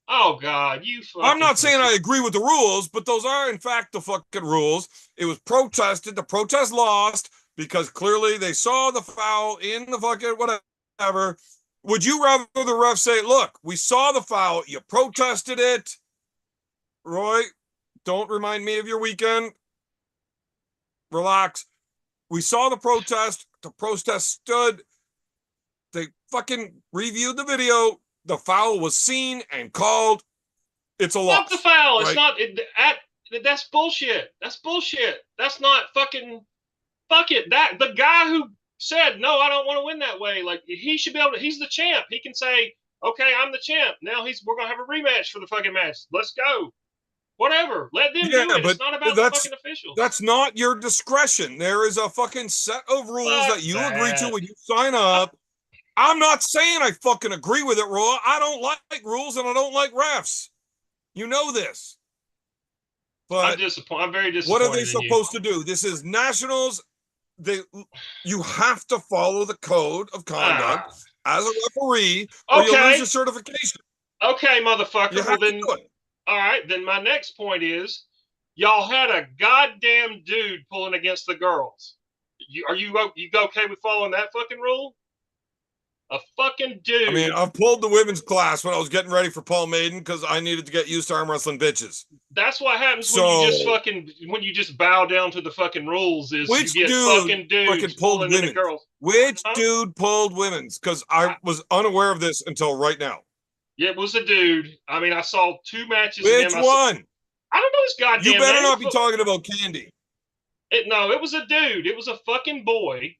Oh God, you fucking... I'm not saying I agree with the rules, but those are in fact the fucking rules. It was protested. The protest lost because clearly they saw the foul in the fucking whatever. Would you rather the ref say, look, we saw the foul, you protested it? Roy, don't remind me of your weekend. Relax. We saw the protest stood. They fucking reviewed the video. The foul was seen and called. It's a loss. Not the foul. Right? It's not. That's bullshit. That's bullshit. That's not fucking... Fuck it. The guy who said, no, I don't want to win that way. Like, he should be able to... He's the champ. He can say, okay, I'm the champ. Now we're going to have a rematch for the fucking match. Let's go. Whatever. Let them do it. It's not about the fucking officials. That's not your discretion. There is a fucking set of rules that you agree to when you sign up. I'm not saying I fucking agree with it, Roy. I don't like rules and I don't like refs. You know this. But I'm very disappointed. What are they supposed to do? This is nationals. You have to follow the code of conduct as a referee, or you'll lose your certification. Okay, motherfucker. Well, then, all right. Then my next point is, y'all had a goddamn dude pulling against the girls. Are you okay with following that fucking rule? A fucking dude. I mean, I've pulled the women's class when I was getting ready for Paul Maiden because I needed to get used to arm wrestling bitches. That's what happens when you just bow down to the fucking rules. Is which you get fucking dudes pulling into girls. Which dude pulled women's? Because I was unaware of this until right now. It was a dude. I mean, I saw 2 matches. Which one? I don't know his goddamn You better name. not be talking about Candy. No, it was a dude. It was a fucking boy.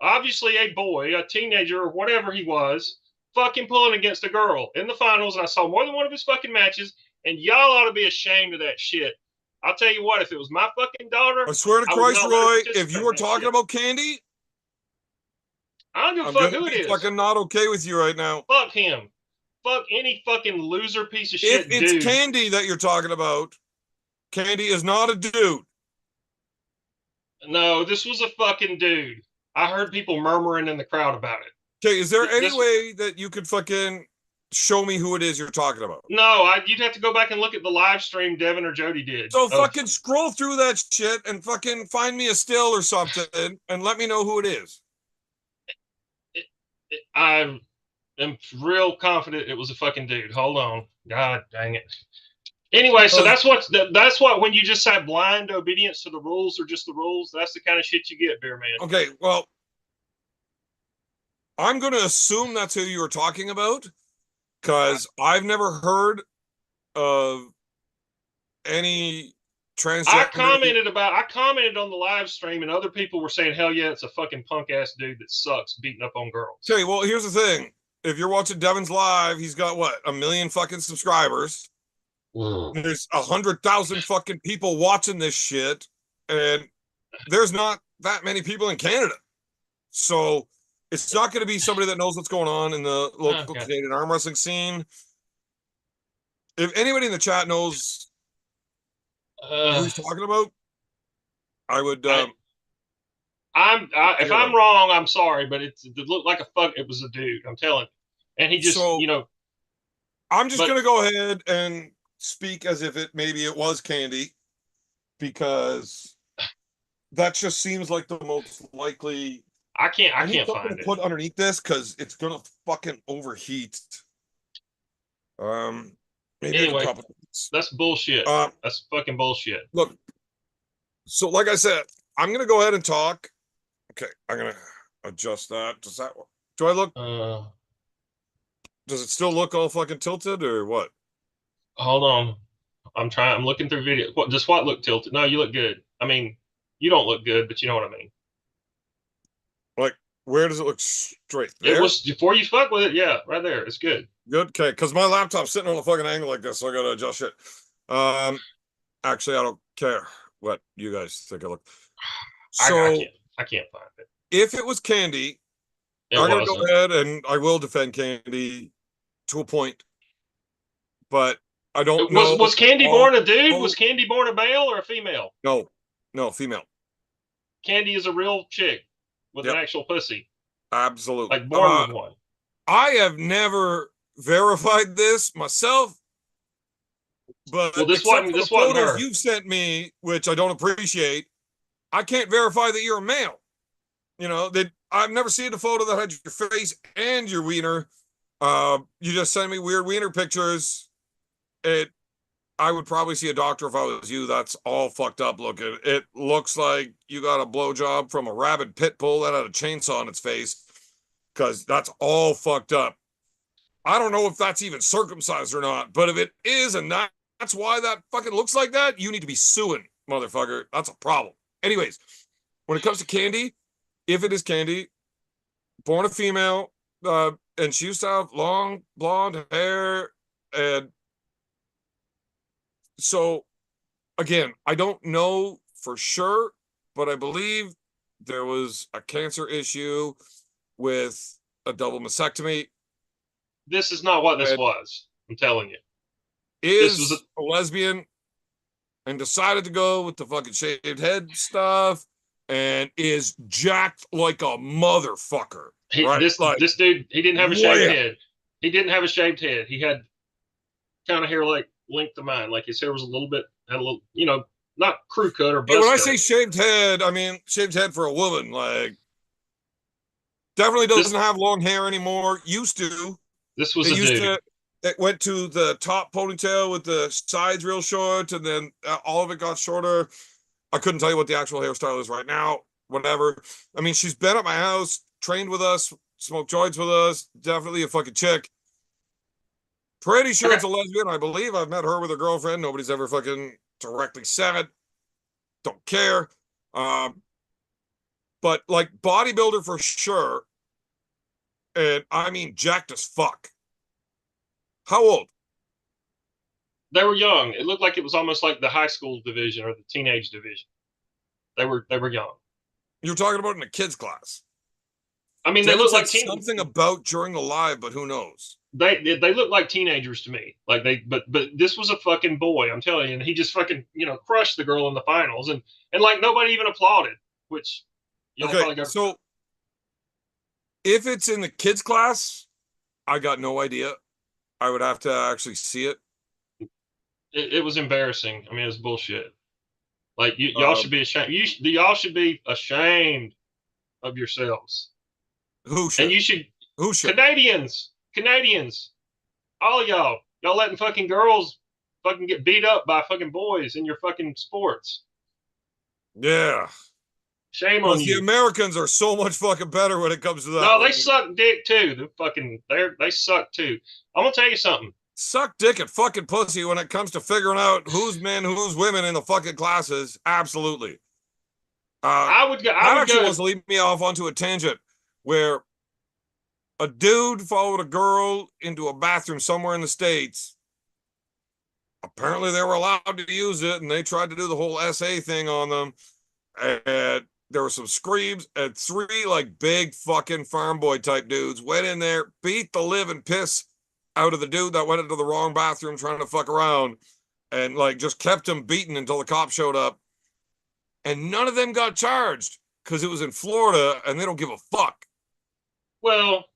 Obviously a boy, a teenager, or whatever he was, fucking pulling against a girl in the finals. And I saw more than one of his fucking matches. And y'all ought to be ashamed of that shit. I'll tell you what, if it was my fucking daughter, I swear to I would Christ, not let her Roy, if participate you in were that talking shit. about candy, I don't give a I'm fuck gonna who it be is. fucking not okay with you right now. Fuck him. Fuck any fucking loser piece of If shit it's dude. candy that you're talking about, candy is not a dude. No, this was a fucking dude. I heard people murmuring in the crowd about it. Okay, is there any This way that you could fucking show me who it is you're talking about? no, you'd have to go back and look at the live stream Devin or Jody did. So fucking scroll through that shit and fucking find me a still or something and let me know who it is. I am real confident it was a fucking dude. Hold on. God dang it. Anyway, so that's what when you just say blind obedience to the rules or just the rules, that's the kind of shit you get, Beer Man. Okay, well, I'm going to assume that's who you were talking about because I've never heard of any transgender. I commented on the live stream, and other people were saying, "Hell yeah, it's a fucking punk ass dude that sucks beating up on girls." Okay, well, here's the thing: if you're watching Devin's live, he's got what, 1 million fucking subscribers. There's 100,000 fucking people watching this shit, and there's not that many people in Canada, so it's not going to be somebody that knows what's going on in the local Canadian arm wrestling scene. If anybody in the chat knows who he's talking about, I would. If I'm wrong, I'm sorry, but it looked like a fuck. It was a dude. I'm telling you, and he just, I'm just gonna go ahead and speak as if maybe it was candy, because that just seems like the most likely. I can't find it. Put underneath this because it's gonna fucking overheat. Maybe anyway, that's bullshit. That's fucking bullshit. Look, so like I said, I'm gonna go ahead and talk. Okay, I'm gonna adjust that. Do I look? Does it still look all fucking tilted or what? Hold on, I'm looking through video. What look tilted? No, you look good. I mean, you don't look good, but you know what I mean. Like, where does it look straight? There? It was before you fuck with it. Yeah, right there. It's good. Good. Okay, because my laptop's sitting on a fucking angle like this, so I gotta adjust it. Actually, I don't care what you guys think I look. So I can't find it. If it was candy, I'm gonna go ahead and I will defend candy to a point, but I don't know. Was Candy born a dude? Was Candy born a male or a female? No, female. Candy is a real chick with an actual pussy. Absolutely. Like born with one. I have never verified this myself, but this wasn't her. You've sent me, which I don't appreciate, I can't verify that you're a male. You know, that I've never seen a photo that had your face and your wiener. You just send me weird wiener pictures. I would probably see a doctor if I was you. That's all fucked up looking. It looks like you got a blowjob from a rabid pit bull that had a chainsaw on its face, because that's all fucked up. I don't know if that's even circumcised or not, but if it is, and that's why that fucking looks like that, you need to be suing, motherfucker. That's a problem. Anyways, when it comes to candy, if it is candy, born a female, and she used to have long blonde hair, and so again, I don't know for sure, but I believe there was a cancer issue with a double mastectomy. This is not what this was. I'm telling you. This was a lesbian and decided to go with the fucking shaved head stuff and is jacked like a motherfucker. This dude, he didn't have a shaved head. He didn't have a shaved head. He had kind of hair like length to mine. Like his hair was had a little, not crew cut or buzz cut. When I say shaved head, I mean shaved head for a woman. Like, definitely doesn't have long hair anymore. Used to. This was a dude. It went to the top ponytail with the sides real short, and then all of it got shorter. I couldn't tell you what the actual hairstyle is right now. Whatever. I mean, she's been at my house, trained with us, smoked joints with us. Definitely a fucking chick. Pretty sure it's a lesbian. I believe I've met her with her girlfriend. Nobody's ever fucking directly said. Don't care. But like bodybuilder for sure. And I mean jacked as fuck. How old? They were young. It looked like it was almost like the high school division or the teenage division. They were young. You're talking about in a kids class. I mean, they Devin look said like something about during the live, but who knows? they look like teenagers to me. Like but this was a fucking boy. I'm telling you, and he just fucking crushed the girl in the finals, and like nobody even applauded. Which y'all Okay, probably got. so if it's in the kids class, I got no idea. I would have to actually see it. It was embarrassing. I mean, it was bullshit. Like y'all Um, should be ashamed. Y'all should be ashamed of yourselves. Who And should? you should Who should? Canadians, all of y'all letting fucking girls fucking get beat up by fucking boys in your fucking sports. Yeah. Shame on Because the you. Americans are so much fucking better when it comes to that. No, they suck dick too. They suck too. I'm gonna tell you something. Suck dick and fucking pussy when it comes to figuring out who's men, who's women in the fucking classes. Absolutely. I would That actually go. wants to lead me off onto a tangent where a dude followed a girl into a bathroom somewhere in the States. Apparently they were allowed to use it, and they tried to do the whole SA thing on them. And there were some screams, and three like big fucking farm boy type dudes went in there, beat the living piss out of the dude that went into the wrong bathroom trying to fuck around, and like just kept him beaten until the cops showed up. And none of them got charged because it was in Florida and they don't give a fuck. Well,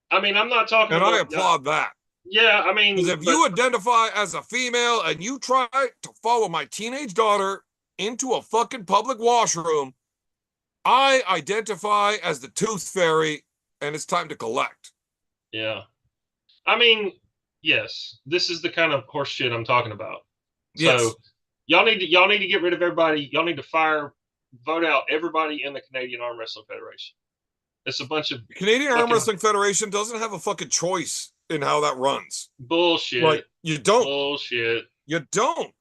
I mean, I'm not talking And about. I applaud that. Yeah, I mean, because if you identify as a female and you try to follow my teenage daughter into a fucking public washroom, I identify as the tooth fairy and it's time to collect. Yeah. I mean, yes, this is the kind of horse shit I'm talking about. Yes. So y'all need to get rid of everybody. Y'all need to vote out everybody in the Canadian Arm Wrestling Federation. It's a bunch of Canadian Arm Wrestling Federation doesn't have a fucking choice in how that runs. Bullshit. Like, you don't. Bullshit. You don't.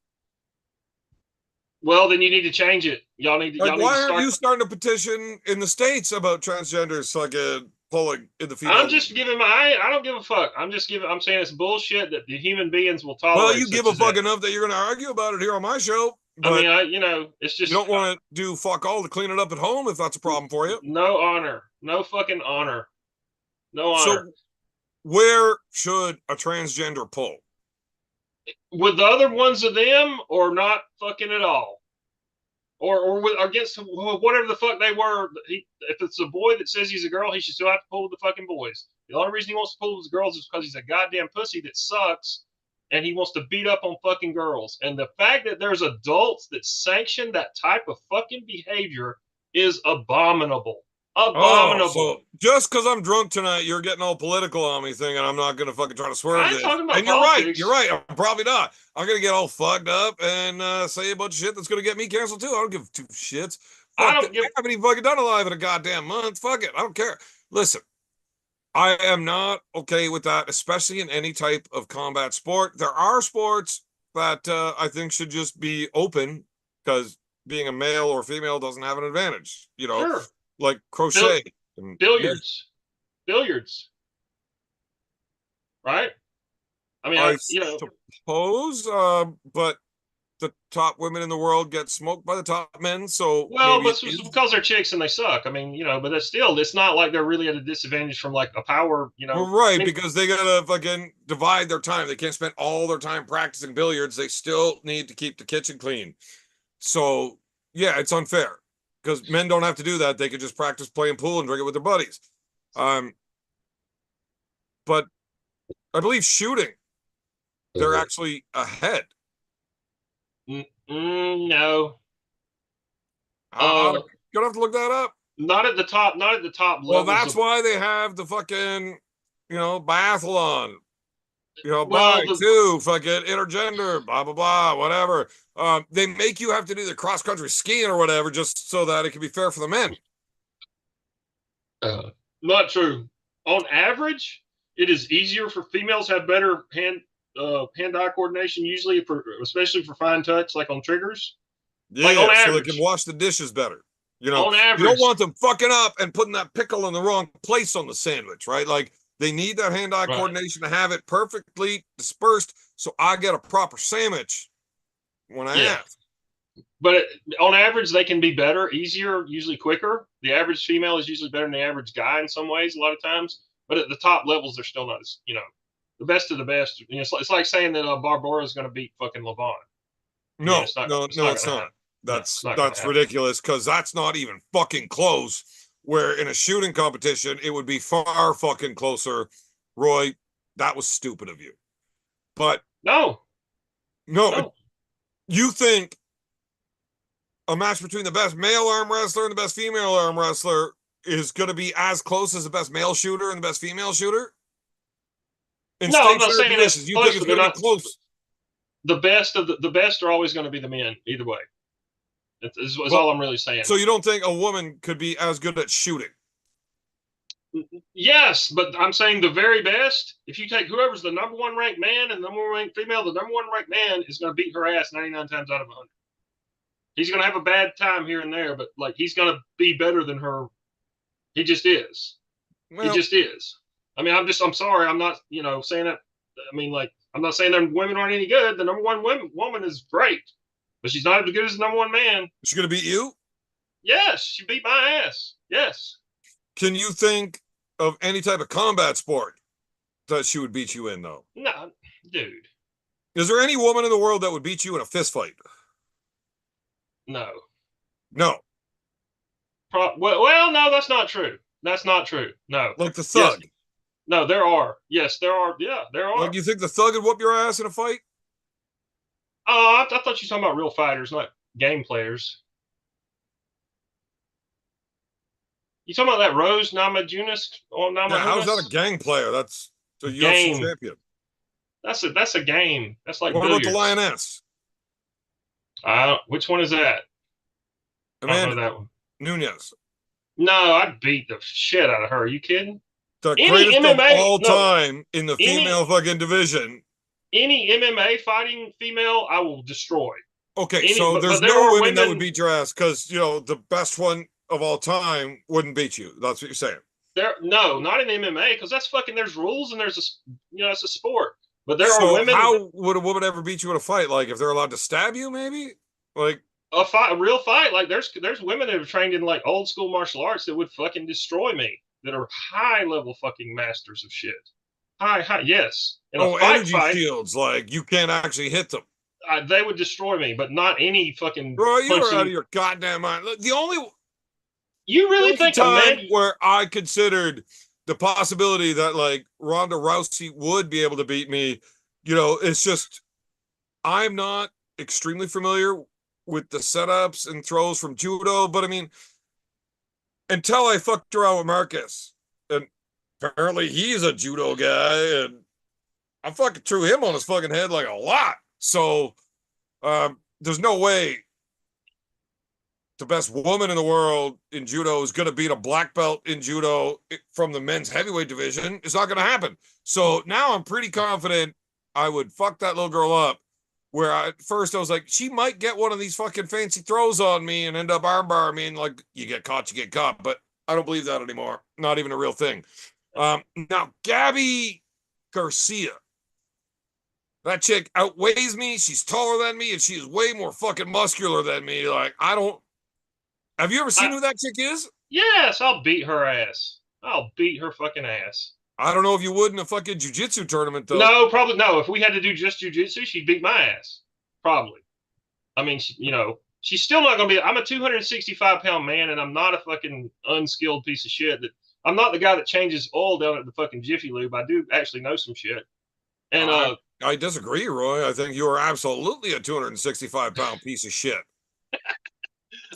Well, then you need to change it. Y'all need to. Like, y'all need why to start. aren't you starting a petition in the States about transgenders fucking pulling in the female? I'm just giving my. I don't give a fuck. I'm saying it's bullshit that the human beings will tolerate. Well, you give a fuck enough that you're going to argue about it here on my show. But I mean, it's just. You don't want to do fuck all to clean it up at home if that's a problem for you. No honor. No fucking honor. No honor. So, where should a transgender pull? With the other ones of them, or not fucking at all, or against whatever the fuck they were. If it's a boy that says he's a girl, he should still have to pull with the fucking boys. The only reason he wants to pull with the girls is because he's a goddamn pussy that sucks, and he wants to beat up on fucking girls. And the fact that there's adults that sanction that type of fucking behavior is abominable. Abominable. So just because I'm drunk tonight, you're getting all political on me, thinking I'm not gonna fucking try to swerve this. Talking about and politics. You're right. I'm probably not. I'm gonna get all fucked up and say a bunch of shit that's gonna get me canceled too. I don't give two shits. I haven't even fucking done a live in a goddamn month. Fuck it. I don't care. Listen, I am not okay with that, especially in any type of combat sport. There are sports that I think should just be open because being a male or female doesn't have an advantage. You know. Sure. Like crochet, billiards, right? I mean, I suppose, but the top women in the world get smoked by the top men. So but it's because they're chicks and they suck. I mean, but it's not like they're really at a disadvantage from like a power, Right, because they gotta fucking divide their time. They can't spend all their time practicing billiards. They still need to keep the kitchen clean. So yeah, it's unfair. Because men don't have to do that. They could just practice playing pool and drink it with their buddies. But I believe shooting, they're actually ahead. No. You're gonna have to look that up. Not at the top level. Well, that's why they have the fucking, biathlon. Fucking intergender, blah blah blah, whatever. They make you have to do the cross country skiing or whatever just so that it can be fair for the men. Not true. On average, it is easier for females to have better hand-eye coordination, usually especially for fine touch, like on triggers. Yeah, like on average, so they can wash the dishes better. On average, you don't want them fucking up and putting that pickle in the wrong place on the sandwich, right? Like they need that hand-eye coordination to have it perfectly dispersed so I get a proper sandwich when I ask. But on average, they can be better, easier, usually quicker. The average female is usually better than the average guy in some ways, a lot of times. But at the top levels, they're still not as, the best of the best. It's like saying that Barbara is going to beat fucking Levon. No, it's not. no, It's no, not it's gonna not. happen. That's No, it's not gonna that's happen. ridiculous because that's not even fucking close. Where in a shooting competition, it would be far fucking closer. Roy, that was stupid of you. But No, you think a match between the best male arm wrestler and the best female arm wrestler is going to be as close as the best male shooter and the best female shooter? In No, I'm not state fair saying that's positions, you close, think it's but they're going to not. be close? The best of the best are always going to be the men, either way. Is all I'm really saying. So you don't think a woman could be as good at shooting? Yes, but I'm saying the very best. If you take whoever's the number one ranked man and the number one ranked female, the number one ranked man is going to beat her ass 99 times out of 100. He's going to have a bad time here and there, but like he's going to be better than her. He just is. Well, he just is. I mean, I'm sorry. I'm not, saying that. I mean, like, I'm not saying that women aren't any good. The number one woman is great, but she's not as good as the number one man. She's going to beat you? Yes, she beat my ass. Yes. Can you think of any type of combat sport that she would beat you in, though? No, dude. Is there any woman in the world that would beat you in a fist fight? No. No. Well, no, that's not true. That's not true. No. Like the Thug? Yes. No, there are. Yes, there are. Yeah, there are. Like, you think the Thug would whoop your ass in a fight? Oh, I thought you were talking about real fighters, not game players. You talking about that Rose Namajunas? Yeah, how's that a gang player? That's a game. UFC champion. That's a game. That's like what billiards. About the Lioness? Which one is that? Amanda I don't know that one. Nunez. No, I'd beat the shit out of her. Are you kidding? The greatest MMA, of all time in the female fucking division. Any MMA fighting female, I will destroy. Okay, so there's no women that would beat your ass because, the best one of all time wouldn't beat you. That's what you're saying. No, not in MMA because that's fucking. There's rules and there's it's a sport. But there are women. How would a woman ever beat you in a fight? Like if they're allowed to stab you, maybe? Like a real fight. Like there's women that have trained in like old school martial arts that would fucking destroy me. That are high level fucking masters of shit. High, yes. In a energy fields, like you can't actually hit them. They would destroy me, but not any fucking. Bro, you're out of your goddamn mind. The only. You really think time where I considered the possibility that like Ronda Rousey would be able to beat me, it's just I'm not extremely familiar with the setups and throws from judo, but I mean, until I fucked around with Marcus, and apparently he's a judo guy, and I fucking threw him on his fucking head like a lot. So there's no way the best woman in the world in judo is going to beat a black belt in judo from the men's heavyweight division. It's not going to happen. So now I'm pretty confident I would fuck that little girl up. Where at first I was like, she might get one of these fucking fancy throws on me and end up armbar me, and like, you get caught, you get caught. But I don't believe that anymore. Not even a real thing. Now, Gabby Garcia. That chick outweighs me. She's taller than me, and she is way more fucking muscular than me. Like, have you ever seen who that chick is? Yes, I'll beat her ass. I'll beat her fucking ass. I don't know if you would in a fucking jiu-jitsu tournament, though. No, probably no. If we had to do just jiu-jitsu, she'd beat my ass. Probably. I mean, she's still not going to be. I'm a 265-pound man, and I'm not a fucking unskilled piece of shit. I'm not the guy that changes oil down at the fucking Jiffy Lube. I do actually know some shit. And I disagree, Roy. I think you are absolutely a 265-pound piece of shit.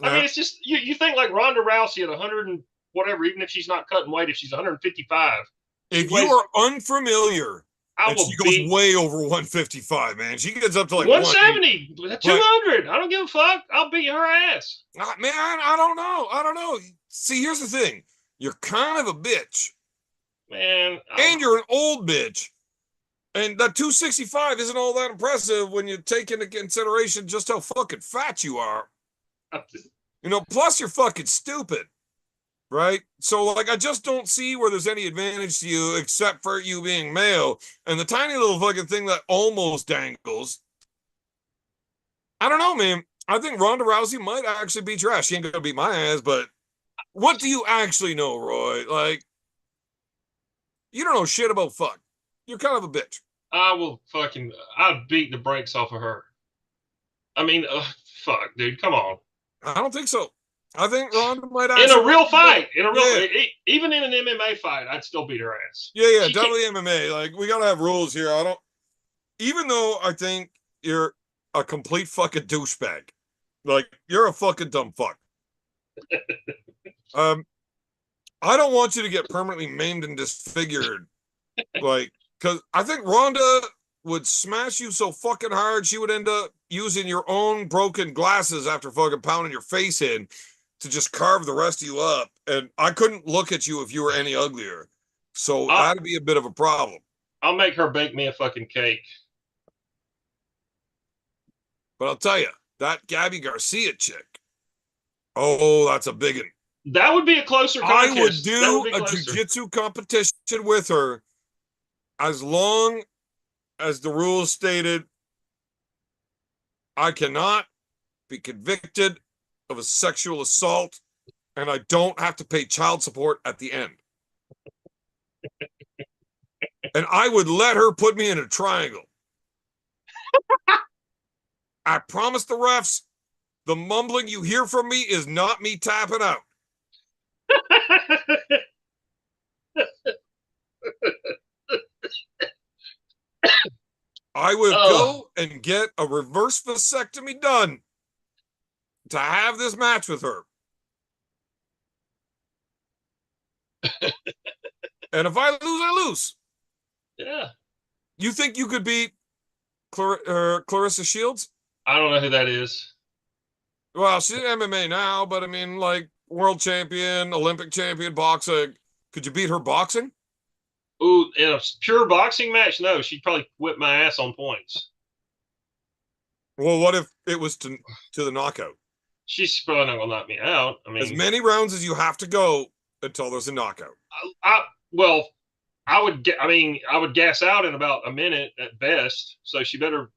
I mean, it's just you think like Ronda Rousey at 100 and whatever, even if she's not cutting weight, if she's 155. If you are unfamiliar, she goes way over 155, man. She gets up to like 170, 200. I don't give a fuck. I'll beat her ass. Man, I don't know. See, here's the thing. You're kind of a bitch. Man. And you're an old bitch. And that 265 isn't all that impressive when you take into consideration just how fucking fat you are. Plus you're fucking stupid. right? So, like, I just don't see where there's any advantage to you except for you being male. And the tiny little fucking thing that almost dangles. I don't know, man. I think Ronda Rousey might actually beat your ass. She ain't gonna beat my ass, but what do you actually know, Roy? Like, you don't know shit about fuck. You're kind of a bitch. I'd beat the brakes off of her. I mean, fuck, dude, come on. I don't think so. I think Ronda might In a actually real fight, in a real, yeah. even in an MMA fight, I'd still beat her ass. Yeah, She can't. definitely MMA. Like, we gotta have rules here. I don't, even though I think you're a complete fucking douchebag. Like, you're a fucking dumb fuck. Um, I don't want you to get permanently maimed and disfigured. Like, because I think Ronda would smash you so fucking hard she would end up using your own broken glasses after fucking pounding your face in to just carve the rest of you up. And I couldn't look at you if you were any uglier. So I'll, that'd be a bit of a problem. I'll make her bake me a fucking cake. But I'll tell you, that Gabby Garcia chick, oh, that's a big one. That would be a closer I would contest. That would do be a closer. jiu-jitsu competition with her as long as the rules stated I cannot be convicted of a sexual assault and I don't have to pay child support at the end. And I would let her put me in a triangle. I promise the refs, the mumbling you hear from me is not me tapping out. I would go and get a reverse vasectomy done to have this match with her. And if I lose, I lose. Yeah. You think you could beat Clarissa Shields? I don't know who that is. Well, she's MMA now, but I mean, like, world champion, Olympic champion, boxing. Could you beat her boxing? Ooh, in a pure boxing match, no. She'd probably whip my ass on points. Well, what if it was to the knockout? She's probably not gonna knock me out. I mean, as many rounds as you have to go until there's a knockout. Well, I would gas out in about a minute at best. So she better,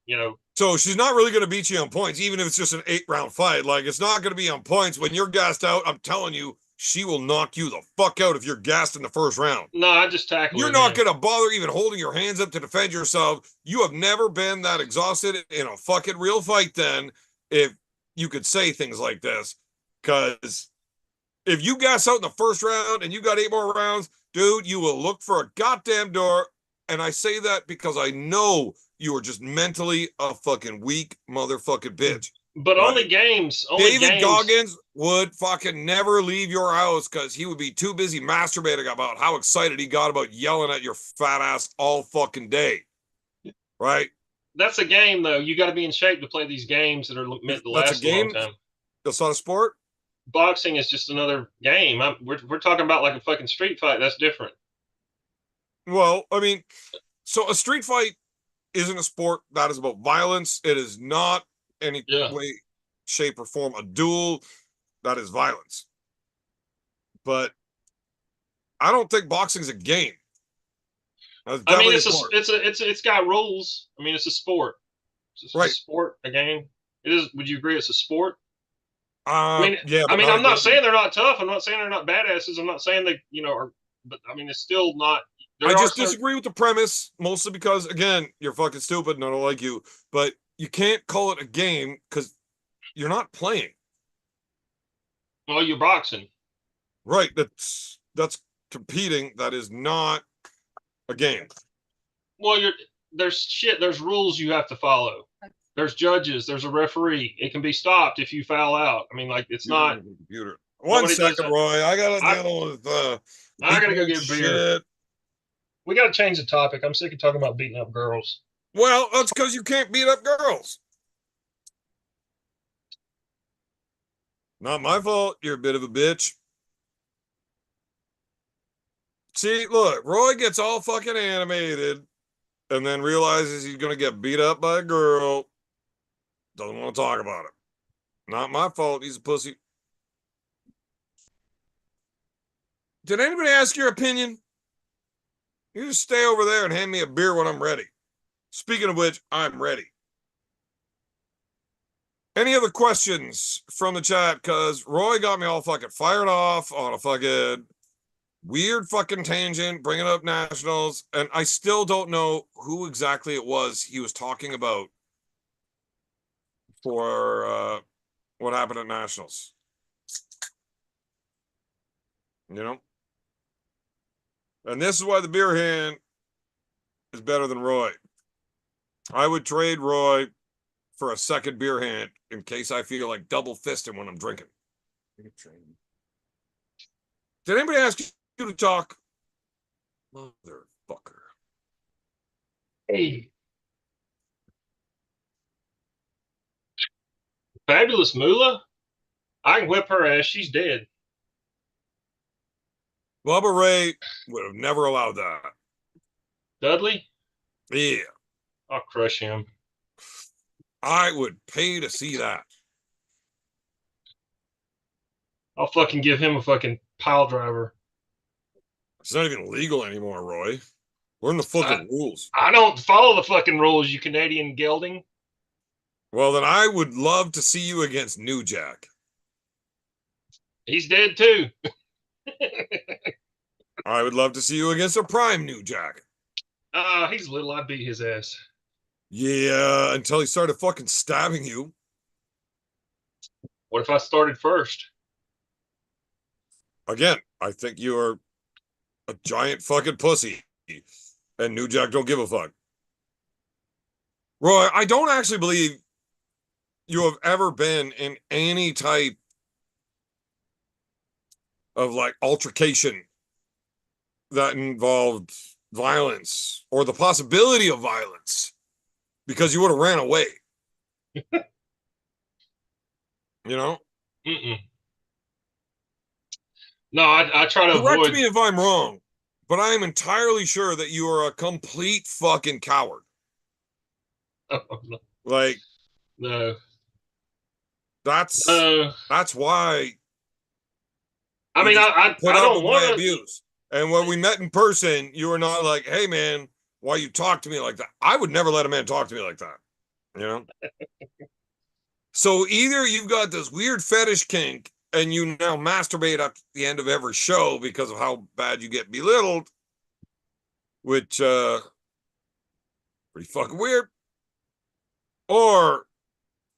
So she's not really going to beat you on points, even if it's just an 8-round fight. Like, it's not going to be on points. When you're gassed out, I'm telling you, she will knock you the fuck out if you're gassed in the first round. No, I just tackle her. You're not going to bother even holding your hands up to defend yourself. You have never been that exhausted in a fucking real fight then, if you could say things like this. Because if you gas out in the first round and you got 8 more rounds, dude, you will look for a goddamn door. And I say that because I know you are just mentally a fucking weak motherfucking bitch. But right? David Goggins would fucking never leave your house because he would be too busy masturbating about how excited he got about yelling at your fat ass all fucking day. Right? That's a game, though. You got to be in shape to play these games that are meant to last a long time. That's not a sport? Boxing is just another game. We're talking about like a fucking street fight. That's different. Well, I mean, so a street fight isn't a sport. That is about violence. It is not any way, shape, or form a duel. That is violence. But I don't think boxing's a game. I mean, it's got rules. I mean, it's a sport. It's a sport, a game. It is. Would you agree it's a sport? Yeah. I'm not saying they're not tough. I'm not saying they're not badasses. I'm not saying they, but I mean, it's still not. I just disagree with the premise, mostly because, again, you're fucking stupid and I don't like you. But you can't call it a game because you're not playing. Well, you're boxing. Right. That's competing. That is not a game. Well, there's rules you have to follow. There's judges. There's a referee. It can be stopped if you foul out. I mean, like, it's not. Computer. One second, Roy. I gotta deal with. I gotta go get beer. We gotta change the topic. I'm sick of talking about beating up girls. Well, that's because you can't beat up girls. Not my fault. You're a bit of a bitch. See, look, Roy gets all fucking animated and then realizes he's going to get beat up by a girl. Doesn't want to talk about it. Not my fault. He's a pussy. Did anybody ask your opinion? You just stay over there and hand me a beer when I'm ready. Speaking of which, I'm ready. Any other questions from the chat? Because Roy got me all fucking fired off on a fucking weird fucking tangent, bringing up nationals, and I still don't know who exactly it was he was talking about for what happened at nationals. You know? And this is why the beer hand is better than Roy. I would trade Roy for a second beer hand in case I feel like double fisting when I'm drinking. Did anybody ask you to talk? Motherfucker. Hey. Fabulous Moolah? I can whip her ass. She's dead. Bubba Ray would have never allowed that. Dudley? Yeah. I'll crush him. I would pay to see that. I'll fucking give him a fucking pile driver. It's not even legal anymore, Roy. Learn the fucking rules. I don't follow the fucking rules, you Canadian gelding. Well, then I would love to see you against New Jack. He's dead too. I would love to see you against a prime New Jack. He's little. I'd beat his ass. Yeah, until he started fucking stabbing you. What if I started first? Again, I think you are a giant fucking pussy. And New Jack don't give a fuck. Roy, I don't actually believe you have ever been in any type of like altercation that involved violence or the possibility of violence because you would have ran away. You know? Mm-mm. No, I try to Correct avoid. me if I'm wrong, but I am entirely sure that you are a complete fucking coward. Like, No. that's why. I mean, I don't want to abuse. And when we met in person, you were not like, "Hey, man, why you talk to me like that?" I would never let a man talk to me like that. You know. So either you've got this weird fetish kink, and you now masturbate at the end of every show because of how bad you get belittled, which pretty fucking weird, or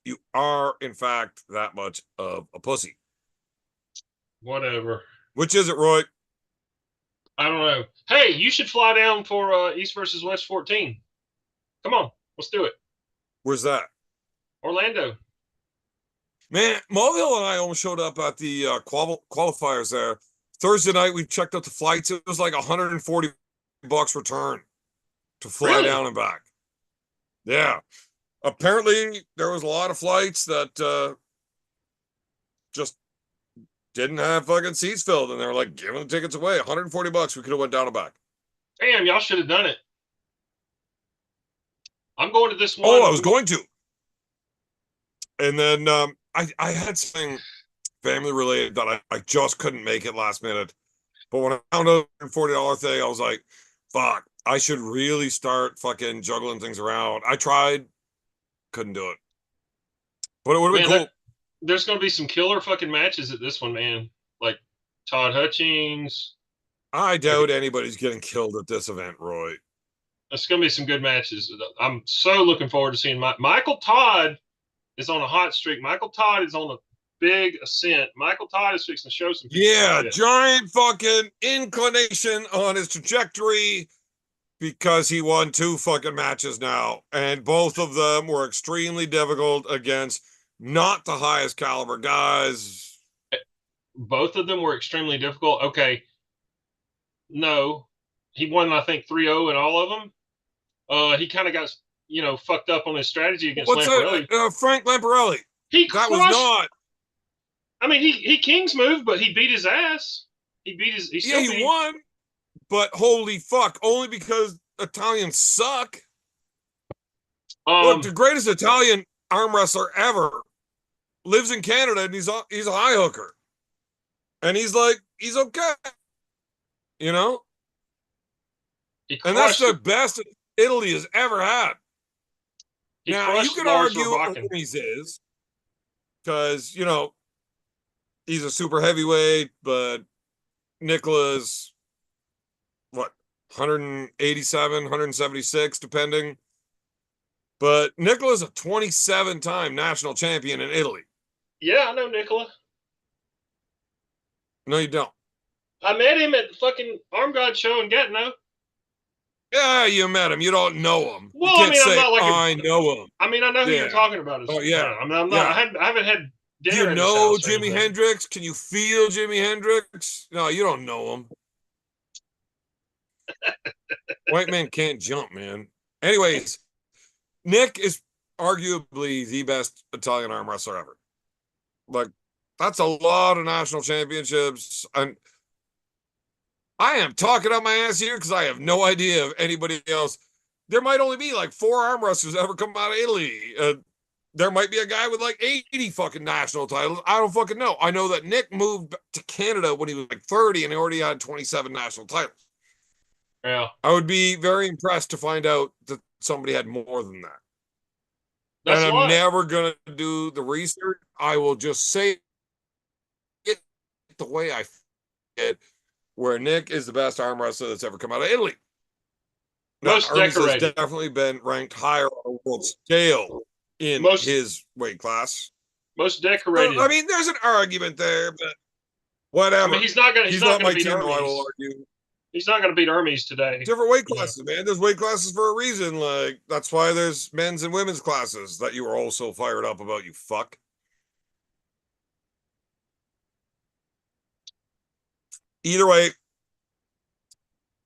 you are in fact that much of a pussy. Whatever. Which is it, Roy? I don't know. Hey, you should fly down for East versus West 14. Come on, let's do it. Where's that? Orlando. Man, Mulvihill and I almost showed up at the qualifiers there. Thursday night, we checked out the flights. It was like $140 return to fly down and back. Yeah. Apparently, there was a lot of flights that just didn't have fucking seats filled, and they were like giving the tickets away. $140. We could have went down and back. Damn, y'all should have done it. I'm going to this one. Oh, I was going to. And then I had something family related that I just couldn't make it last minute. But when I found out the $40 thing, I was like, fuck, I should really start fucking juggling things around. I tried, couldn't do it. But it would have been cool. There's going to be some killer fucking matches at this one, man. Like Todd Hutchings. I doubt anybody's getting killed at this event, Roy. It's going to be some good matches. I'm so looking forward to seeing Michael Todd is on a hot streak. Michael Todd is on a big ascent. Michael Todd is fixing to show some people. Yeah, giant fucking inclination on his trajectory because he won 2 fucking matches now. And both of them were extremely difficult against not the highest caliber guys. Both of them were extremely difficult. Okay. No. He won, I think, 3-0 in all of them. He kind of got, fucked up on his strategy against Lamparelli. Frank Lamparelli. That was not. I mean, he King's moved, but he beat his ass. He won. But holy fuck, only because Italians suck. Look, the greatest Italian arm wrestler ever lives in Canada, and he's a high hooker. And he's like, he's okay. You know, He and that's crushed. the best Italy has ever had. He Now you crushed could Lars argue Verbakken. Hermes is because he's a super heavyweight, but Nicola's what 187, 176, depending. But Nicola's a 27-time national champion in Italy. Yeah, I know Nicola. No, you don't. I met him at the fucking Arm God show in Gatineau. Yeah, you met him. You don't know him. You Well, I can't mean, I'm say not like I know him. I mean, I know who you're Yeah. talking about. Oh yeah. I mean, I'm not. Yeah. I haven't had Do dinner you at his know house or Jimi anything. Hendrix? Can you feel Jimi Hendrix? No, you don't know him. White man can't jump, man. Anyways, Nick is arguably the best Italian arm wrestler ever. Like, that's a lot of national championships. And I am talking up my ass here because I have no idea of anybody else. There might only be like 4 arm wrestlers ever come out of Italy. There might be a guy with like 80 fucking national titles. I don't fucking know. I know that Nick moved to Canada when he was like 30 and he already had 27 national titles. Yeah, I would be very impressed to find out that somebody had more than that. that's And a I'm lot. never going to do the research. I will just say it the way I it, where Nick is the best arm wrestler that's ever come out of Italy. Now, Most Hermes has decorated. definitely been ranked higher on a world scale in Most his weight class. most So, decorated. I mean, there's an argument there, but I whatever. mean, he's not He's not gonna my beat team, I will Hermes. argue. He's not gonna beat Hermes today. Different weight You know. classes, man. There's weight classes for a reason. Like, that's why there's men's and women's classes that you were all so fired up about, you fuck. Either way,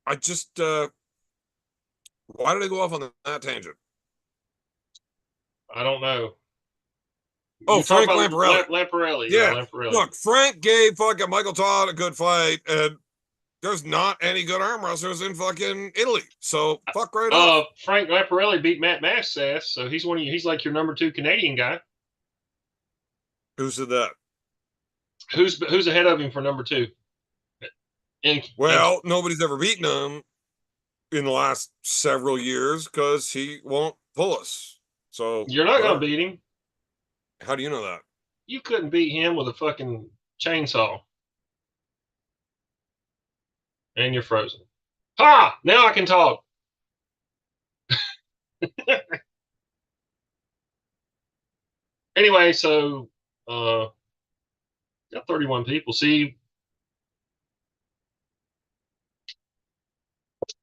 I just why did I go off on that tangent? I don't know. Oh, You're talking Frank about Lamparelli. Lamparelli. Yeah, Yeah. Lamparelli. Look, Frank gave fucking Michael Todd a good fight, and there's not any good arm wrestlers in fucking Italy. So fuck right off. Frank Lamparelli beat Matt Mask's ass, so he's one of you. He's like your number 2 Canadian guy. Who said that? Who's ahead of him for number 2? Well, nobody's ever beaten him in the last several years because he won't pull us. So you're not gonna beat him. How do you know that? You couldn't beat him with a fucking chainsaw. And you're frozen. Ha! Now I can talk. Anyway, so got 31 people. See,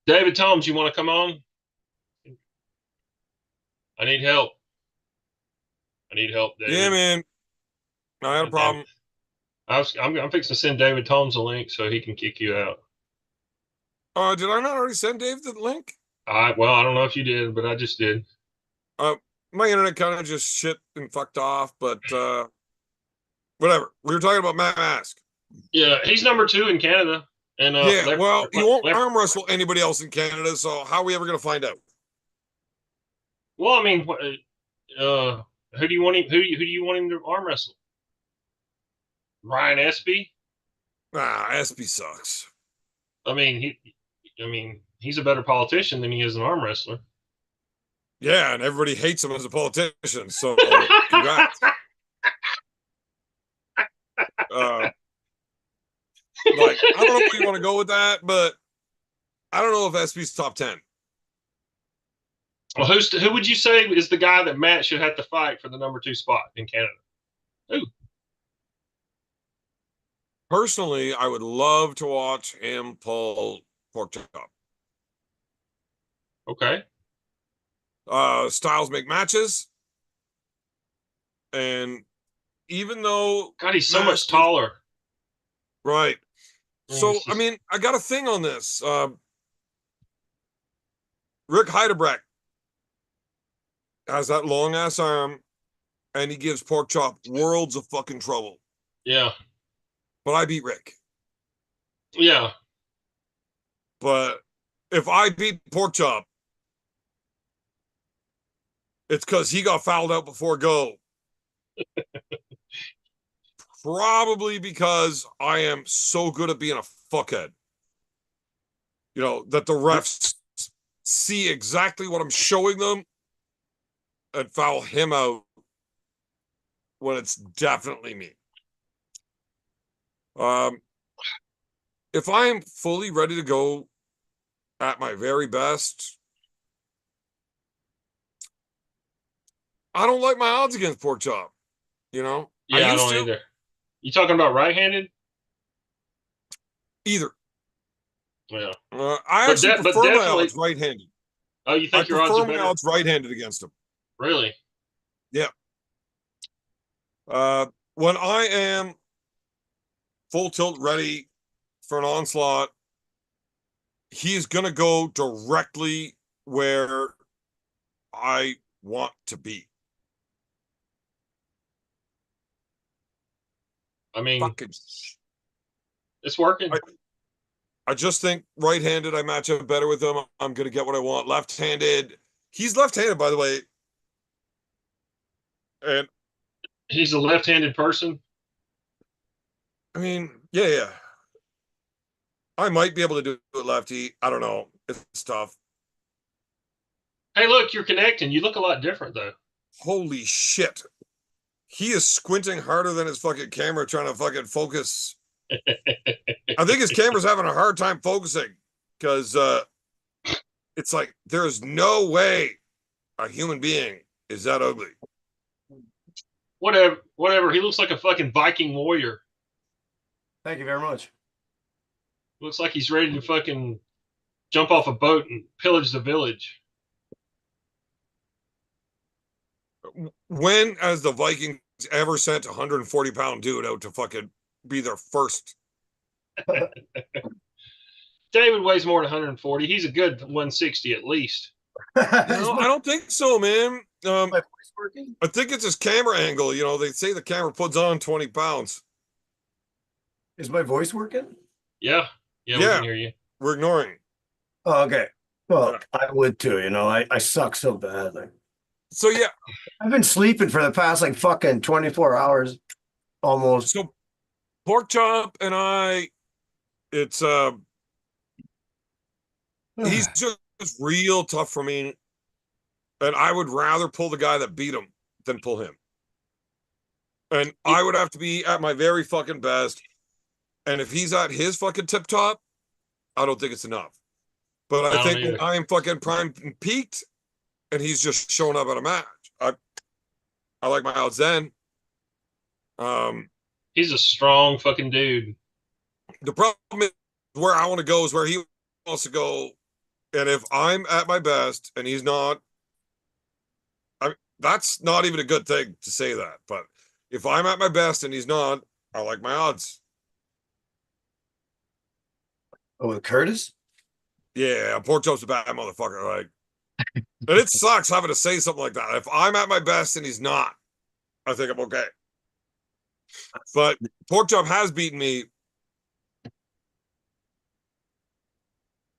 David Tomes, you want to come on? I need help. I need help, David. Yeah, man. I had a problem. I'm fixing to send David Tomes a link so he can kick you out. Did I not already send Dave the link? Well, I don't know if you did, but I just did. My internet kind of just shit and fucked off, but whatever. We were talking about Matt Mask. Yeah, he's number 2 in Canada. And yeah, well, you won't arm wrestle anybody else in Canada, so how are we ever going to find out? Well, I mean, who do you want him? Who do you want him to arm wrestle? Ryan Espy? Espy sucks. I mean, he's a better politician than he is an arm wrestler. Yeah, and everybody hates him as a politician. So congrats. Like, I don't know where you want to go with that, but I don't know if SP's top 10. Well, who would you say is the guy that Matt should have to fight for the number 2 spot in Canada? Who? Personally, I would love to watch him pull pork chop. Okay. Styles make matches. And even though God, he's so much taller. Right. So, I mean, I got a thing on this. Rick Heidebrecht has that long ass arm, and he gives pork chop worlds of fucking trouble. Yeah. But I beat Rick. Yeah. But if I beat pork chop, it's because he got fouled out before go. Probably because I am so good at being a fuckhead. that the refs see exactly what I'm showing them and foul him out when it's definitely me. If I'm fully ready to go at my very best, I don't like my odds against pork chop. I Yeah, I used don't to either. You talking about right-handed? either. Yeah, I actually but prefer my definitely. odds right-handed. Oh, you I think your odds are prefer my better? odds right-handed against him. Really? Yeah. When I am full tilt ready for an onslaught, he's going to go directly where I want to be. I mean, Fucking. it's working. I just think right-handed, I match up better with him. I'm going to get what I want. Left-handed, he's left-handed, by the way. And He's a left-handed person. I mean, yeah. I might be able to do it lefty. I don't know. It's tough. Hey, look, you're connecting. You look a lot different though. Holy shit. He is squinting harder than his fucking camera trying to fucking focus. I think his camera's having a hard time focusing because it's like there's no way a human being is that ugly. Whatever. He looks like a fucking Viking warrior. Thank you very much. Looks like he's ready to fucking jump off a boat and pillage the village. When has the Vikings ever sent a 140-pound dude out to fucking be their first? David weighs more than 140. He's a good 160 at least. I don't think so, man. My voice working? I think it's his camera angle. They say the camera puts on 20 pounds. Is my voice working? Yeah, we can hear you. We're ignoring. Oh, okay. Well, I would too. I suck so badly. So yeah, I've been sleeping for the past like fucking 24 hours almost. so pork chop and it's he's just real tough for me, and I would rather pull the guy that beat him than pull him. And I would have to be at my very fucking best. And if he's at his fucking tip top, I don't think it's enough. But I think when I am fucking primed and peaked, and he's just showing up at a match, I like my odds then. He's a strong fucking dude. The problem is where I want to go is where he wants to go. And if I'm at my best and he's not, that's not even a good thing to say that. But if I'm at my best and he's not, I like my odds. Oh, with Curtis? Yeah, pork chop's a bad motherfucker. Like, and it sucks having to say something like that. If I'm at my best and he's not, I think I'm okay. But pork chop has beaten me.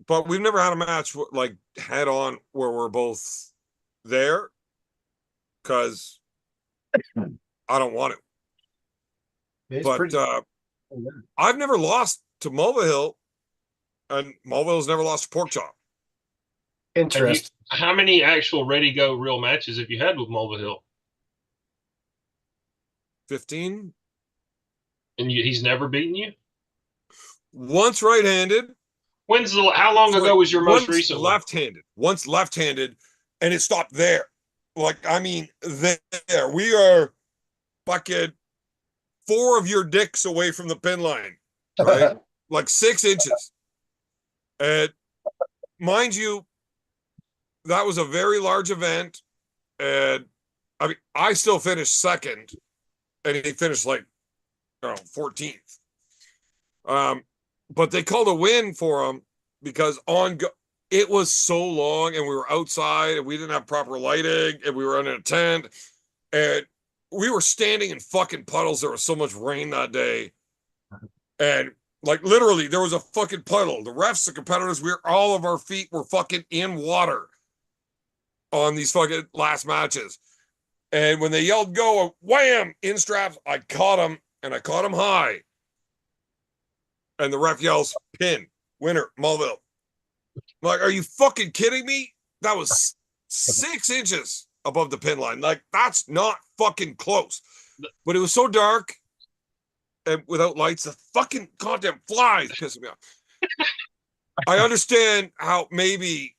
But we've never had a match like head on where we're both there because I don't want it. But I've never lost to Mulvihill, and Mulvihill's never lost to pork chop. Interesting. How many actual ready go real matches have you had with Mulvihill? 15. And he's never beaten you? Once right-handed. How long ago was your most recent left-handed? Once left-handed, and it stopped there. Like, I mean, there. We are fucking 4 of your dicks away from the pin line, right? Like 6 inches. And mind you, that was a very large event. And I mean, I still finished second, and he finished like, 14th. But they called a win for him because it was so long, and we were outside, and we didn't have proper lighting, and we were in a tent, and we were standing in fucking puddles. There was so much rain that day, and like literally, there was a fucking puddle. The refs, the competitors, all of our feet were fucking in water on these fucking last matches. And when they yelled go, wham, in straps, I caught him, and I caught him high. And the ref yells, pin, winner, Mulvihill. Like, are you fucking kidding me? That was 6 inches above the pin line. Like, that's not fucking close. But it was so dark and without lights, the fucking goddamn flies pissing me off. I understand how maybe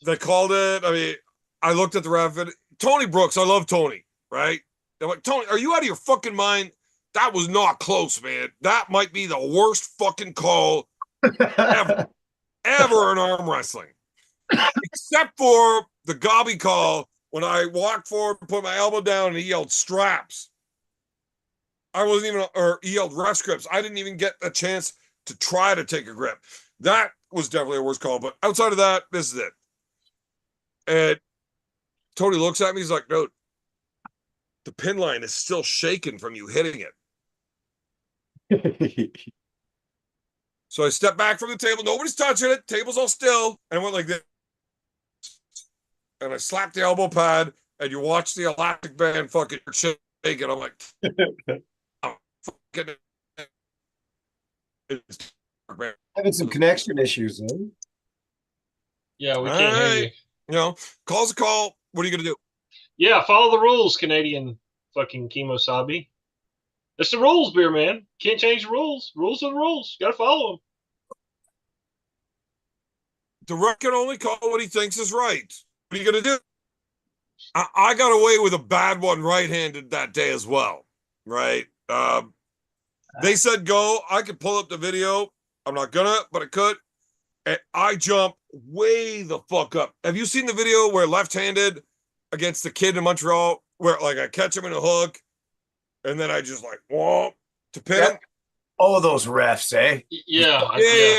they called it. I mean, I looked at the ref and Tony Brooks, I love Tony, right? I'm like, Tony, are you out of your fucking mind? That was not close, man. That might be the worst fucking call ever in arm wrestling. Except for the gobby call when I walked forward, put my elbow down, and he yelled straps. I wasn't even, or he yelled rest grips. I didn't even get a chance to try to take a grip. That was definitely a worse call. But outside of that, this is it. And Tony looks at me. He's like, dude, the pin line is still shaking from you hitting it. So I stepped back from the table. Nobody's touching it. Table's all still. And I went like this. And I slapped the elbow pad. And you watch the elastic band fucking shake. And I'm like, I'm fucking. Having some connection issues, huh? Yeah, we can't hear you. You know, call's a call. What are you going to do? Yeah, follow the rules, Canadian fucking Kimosabi. It's the rules, beer man. Can't change the rules. Rules are the rules. Got to follow them. The ref can only call what he thinks is right. What are you going to do? I got away with a bad one right-handed that day as well, right? They said go. I could pull up the video. I'm not gonna, but I could. And I jump way the fuck up. Have you seen the video where left-handed against the kid in Montreal, where like I catch him in a hook, and then I just like whoa to pin him? Oh, those refs, eh? Yeah.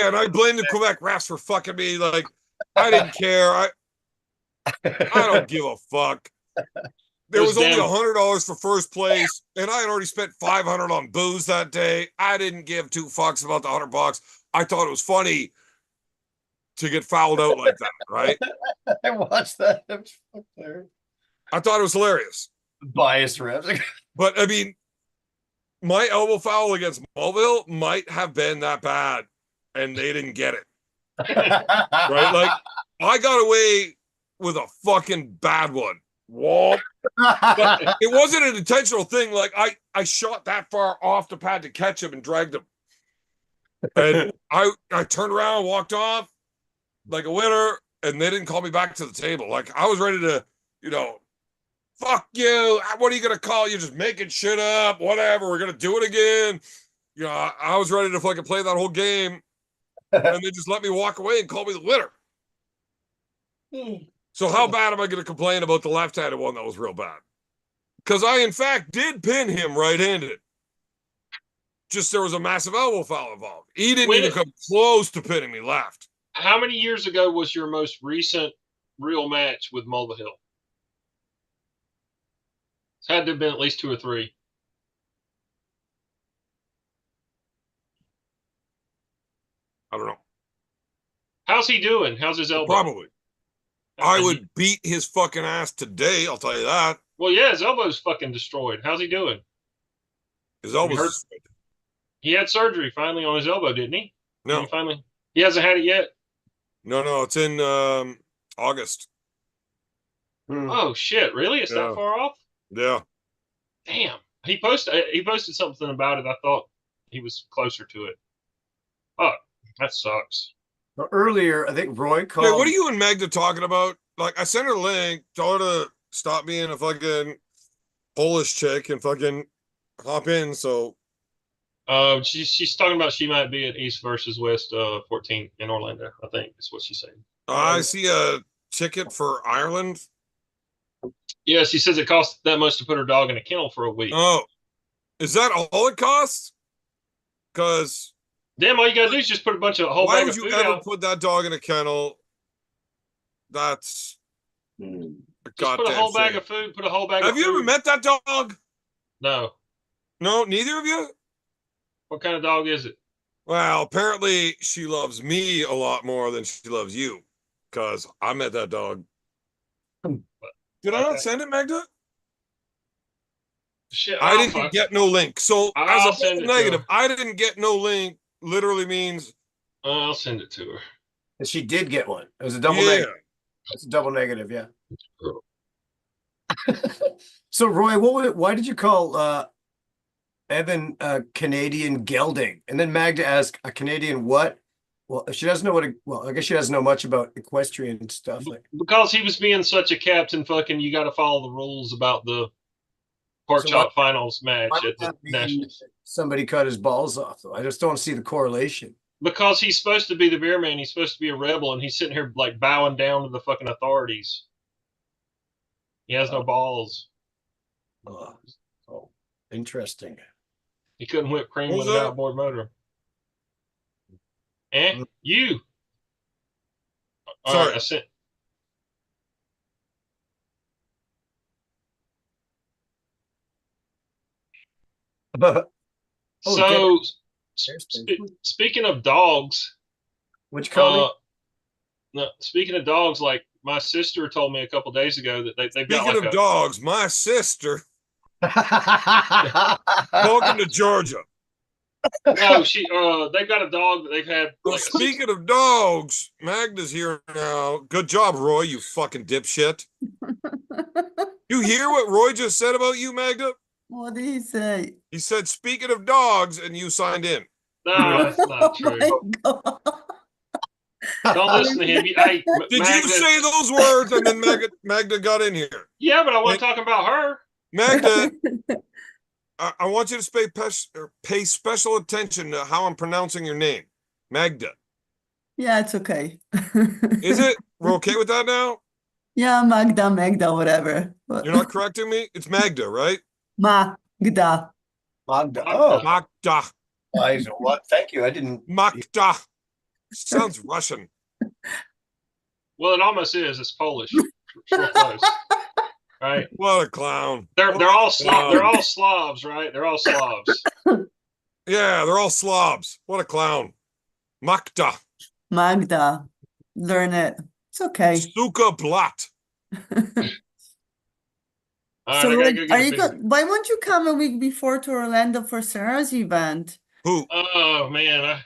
And I blame the Quebec refs for fucking me. Like I didn't care. I don't give a fuck. There was only $100 for first place, and I had already spent $500 on booze that day. I didn't give 2 fucks about the $100. I thought it was funny to get fouled out like that, right? I watched that. I thought it was hilarious. Biased refs. But I mean, my elbow foul against Mulville might have been that bad, and they didn't get it. Right? Like, I got away with a fucking bad one. Whoa. But it wasn't an intentional thing. Like I shot that far off the pad to catch him and dragged him. And I turned around, walked off like a winner, and they didn't call me back to the table. Like I was ready to, you know, fuck you. What are you gonna call? You're just making shit up. Whatever. We're gonna do it again. You know, I was ready to fucking play that whole game, and they just let me walk away and call me the winner. So how bad am I going to complain about the left-handed one that was real bad? Because I, in fact, did pin him right-handed. Just there was a massive elbow foul involved. He didn't even come close to pinning me left. How many years ago was your most recent real match with Mulvihill? It's had to have been at least 2 or 3. I don't know. How's he doing? How's his elbow? Probably. I would beat his fucking ass today, I'll tell you that. Well, yeah, his elbow's fucking destroyed. How's he doing? His elbow's destroyed. He had surgery finally on his elbow, didn't he? No. He hasn't had it yet? No, it's in August. Oh, shit, really? It's that far off? Yeah. Damn. He posted something about it. I thought he was closer to it. Oh, that sucks. Earlier, I think Roy called. Hey, what are you and Magda talking about? Like, I sent her a link, told her to stop being a fucking Polish chick and fucking hop in. So, she's talking about she might be at East versus West 14 in Orlando. I think is what she's saying. I see a ticket for Ireland. Yeah, she says it costs that much to put her dog in a kennel for a week. Oh, is that all it costs? Because damn, all you gotta do is just put a bunch of whole bag of food out. Why would you ever put that dog in a kennel? That's just put a whole bag of food. Put a whole bag. Have you ever met that dog? No. No, neither of you. What kind of dog is it? Well, apparently she loves me a lot more than she loves you, because I met that dog. Did I not send it, Magda? Shit, I didn't get no link. So I'll as a negative, I didn't get no link literally means I'll send it to her. And she did get one. It was a double Yeah. negative. It's a double negative, yeah. So Roy, why did you call Evan Canadian gelding? And then Magda asked, a Canadian what? Well, she doesn't know I guess she doesn't know much about equestrian stuff. Because he was being such a captain, fucking, you got to follow the rules about the pork So chop finals match why at would the that mean Nationals. somebody cut his balls off, though? I just don't see the correlation. Because he's supposed to be the beer man, he's supposed to be a rebel, and he's sitting here like bowing down to the fucking authorities. He has no balls. Oh, interesting. He couldn't whip cream What with was an that? outboard motor. You. All Sorry. right, I sent. Oh, So, Damn. speaking of dogs, Which call no, speaking of dogs, like my sister told me a couple days ago that they've got Speaking like of dogs, my sister me? welcome to Georgia. no, they've got a dog that they've had So like speaking of dogs, Magda's here now. Good job, Roy, you fucking dipshit. You hear what Roy just said about you, Magda? What did he say? He said, speaking of dogs, and you signed in. no, that's not true. Oh my God. Don't listen to him. Hey, Did Magda, you say those words and then Magda got in here? yeah, but I wasn't talking about her. Magda, I want you to pay special attention to how I'm pronouncing your name. Magda. Yeah, it's okay. Is it? We're okay with that now? Yeah, Magda, whatever. You're not correcting me? It's Magda, right? Magda. Magda. Oh, Magda. what? Thank you. I didn't. Magda. Sounds Russian. Well, it almost is. It's Polish. It's real close. Right? What a clown. They're all Slavs, right? They're all Slavs. Yeah, they're all Slavs. What a clown. Magda. Magda. Learn it. It's okay. Suka Blat. All So right, I gotta go are get you a go why won't you come a week before to Orlando for Sarah's event? Who? Oh man,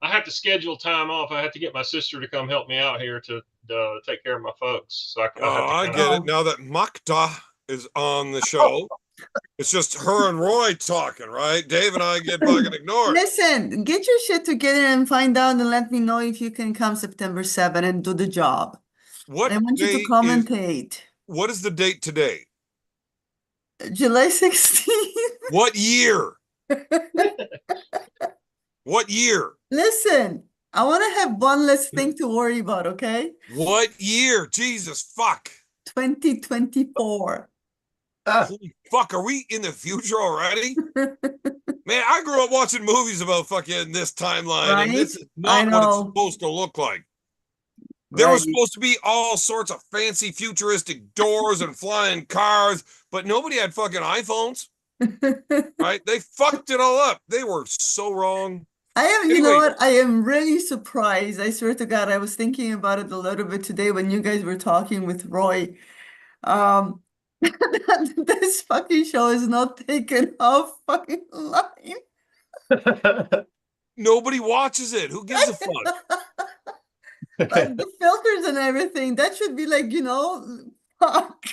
I have to schedule time off. I have to get my sister to come help me out here to take care of my folks. So I get it. Now that Magda is on the show, it's just her and Roy talking, right? Dave and I get fucking ignored. Listen, get your shit together and find out and let me know if you can come September 7 and do the job. What I want you to commentate. What is the date today? July 16th. What year? What year? Listen, I want to have one less thing to worry about, okay? What year? Jesus fuck. 2024. Holy fuck, are we in the future already? Man, I grew up watching movies about fucking this timeline, Right? and this is not what it's supposed to look like. There was supposed to be all sorts of fancy futuristic doors and flying cars, but nobody had fucking iPhones, right? They fucked it all up. They were so wrong. You know what? I am really surprised. I swear to God, I was thinking about it a little bit today when you guys were talking with Roy. This fucking show is not taken off fucking line. Nobody watches it. Who gives a fuck? Like the filters and everything, that should be like, fuck.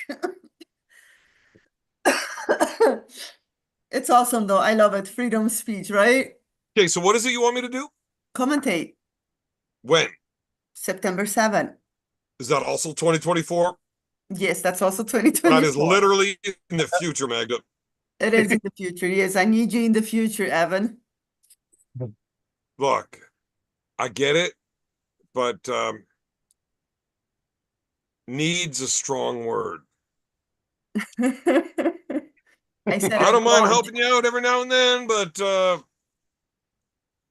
It's awesome though. I love it. Freedom of speech, right? Okay, so what is it you want me to do? Commentate. When? September 7th. Is that also 2024? Yes, that's also 2024. That is literally in the future, Magda. It is in the future. Yes, I need you in the future, Evan. Look, I get it, but needs a strong word. I said I don't mind helping you out every now and then, but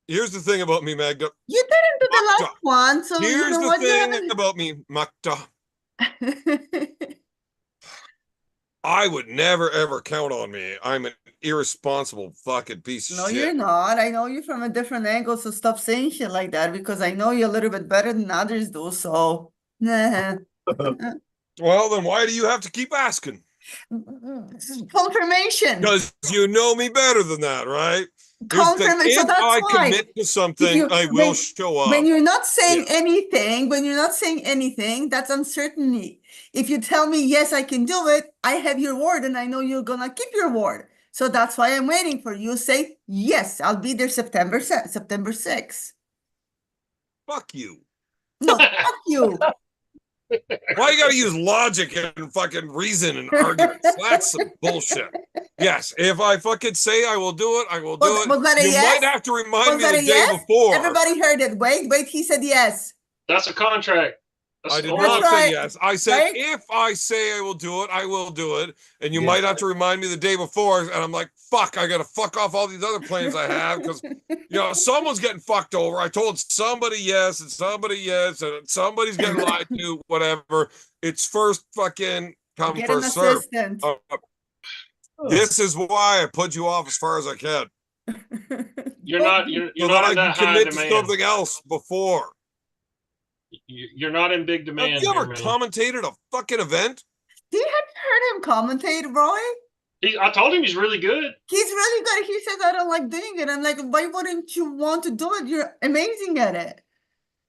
here's the thing about me, Magda. You didn't do the last one, so here's the thing about me, Magda. I would never ever count on me. I'm an irresponsible fucking piece of shit. No, you're not. I know you from a different angle, so stop saying shit like that because I know you a little bit better than others do. So, well, then why do you have to keep asking? Confirmation. Because you know me better than that, right? Here's the thing. Confirmation. So If that's I why. commit to something, I will show up. When you're not saying Yeah. anything, that's uncertainty. If you tell me, yes, I can do it, I have your word and I know you're gonna keep your word. So that's why I'm waiting for you. Say, yes, I'll be there September 6th. Fuck you. No, fuck you. Why you gotta use logic and fucking reason and arguments? That's some bullshit. Yes, if I fucking say I will do it, I will do it. Was that a You yes? might have to remind Was me that the a day yes? before. Everybody heard it. Wait, he said yes. That's a contract. I did hold not on. say yes. I said Right? if I say I will do it, I will do it. And you Yeah. might have to remind me the day before. And I'm like, fuck, I gotta fuck off all these other plans I have because someone's getting fucked over. I told somebody yes, and somebody's getting lied to, whatever. It's first fucking come, Get an first serve. assistant. This is why I put you off as far as I can. You're not So that not I in can that high commit to demand. something else before. You're not in big Have demand you here, ever man. commentated a fucking event? You had heard him commentate, Roy? I told him he's really good. He's really good. He says, I don't like doing it. I'm like, why wouldn't you want to do it? You're amazing at it.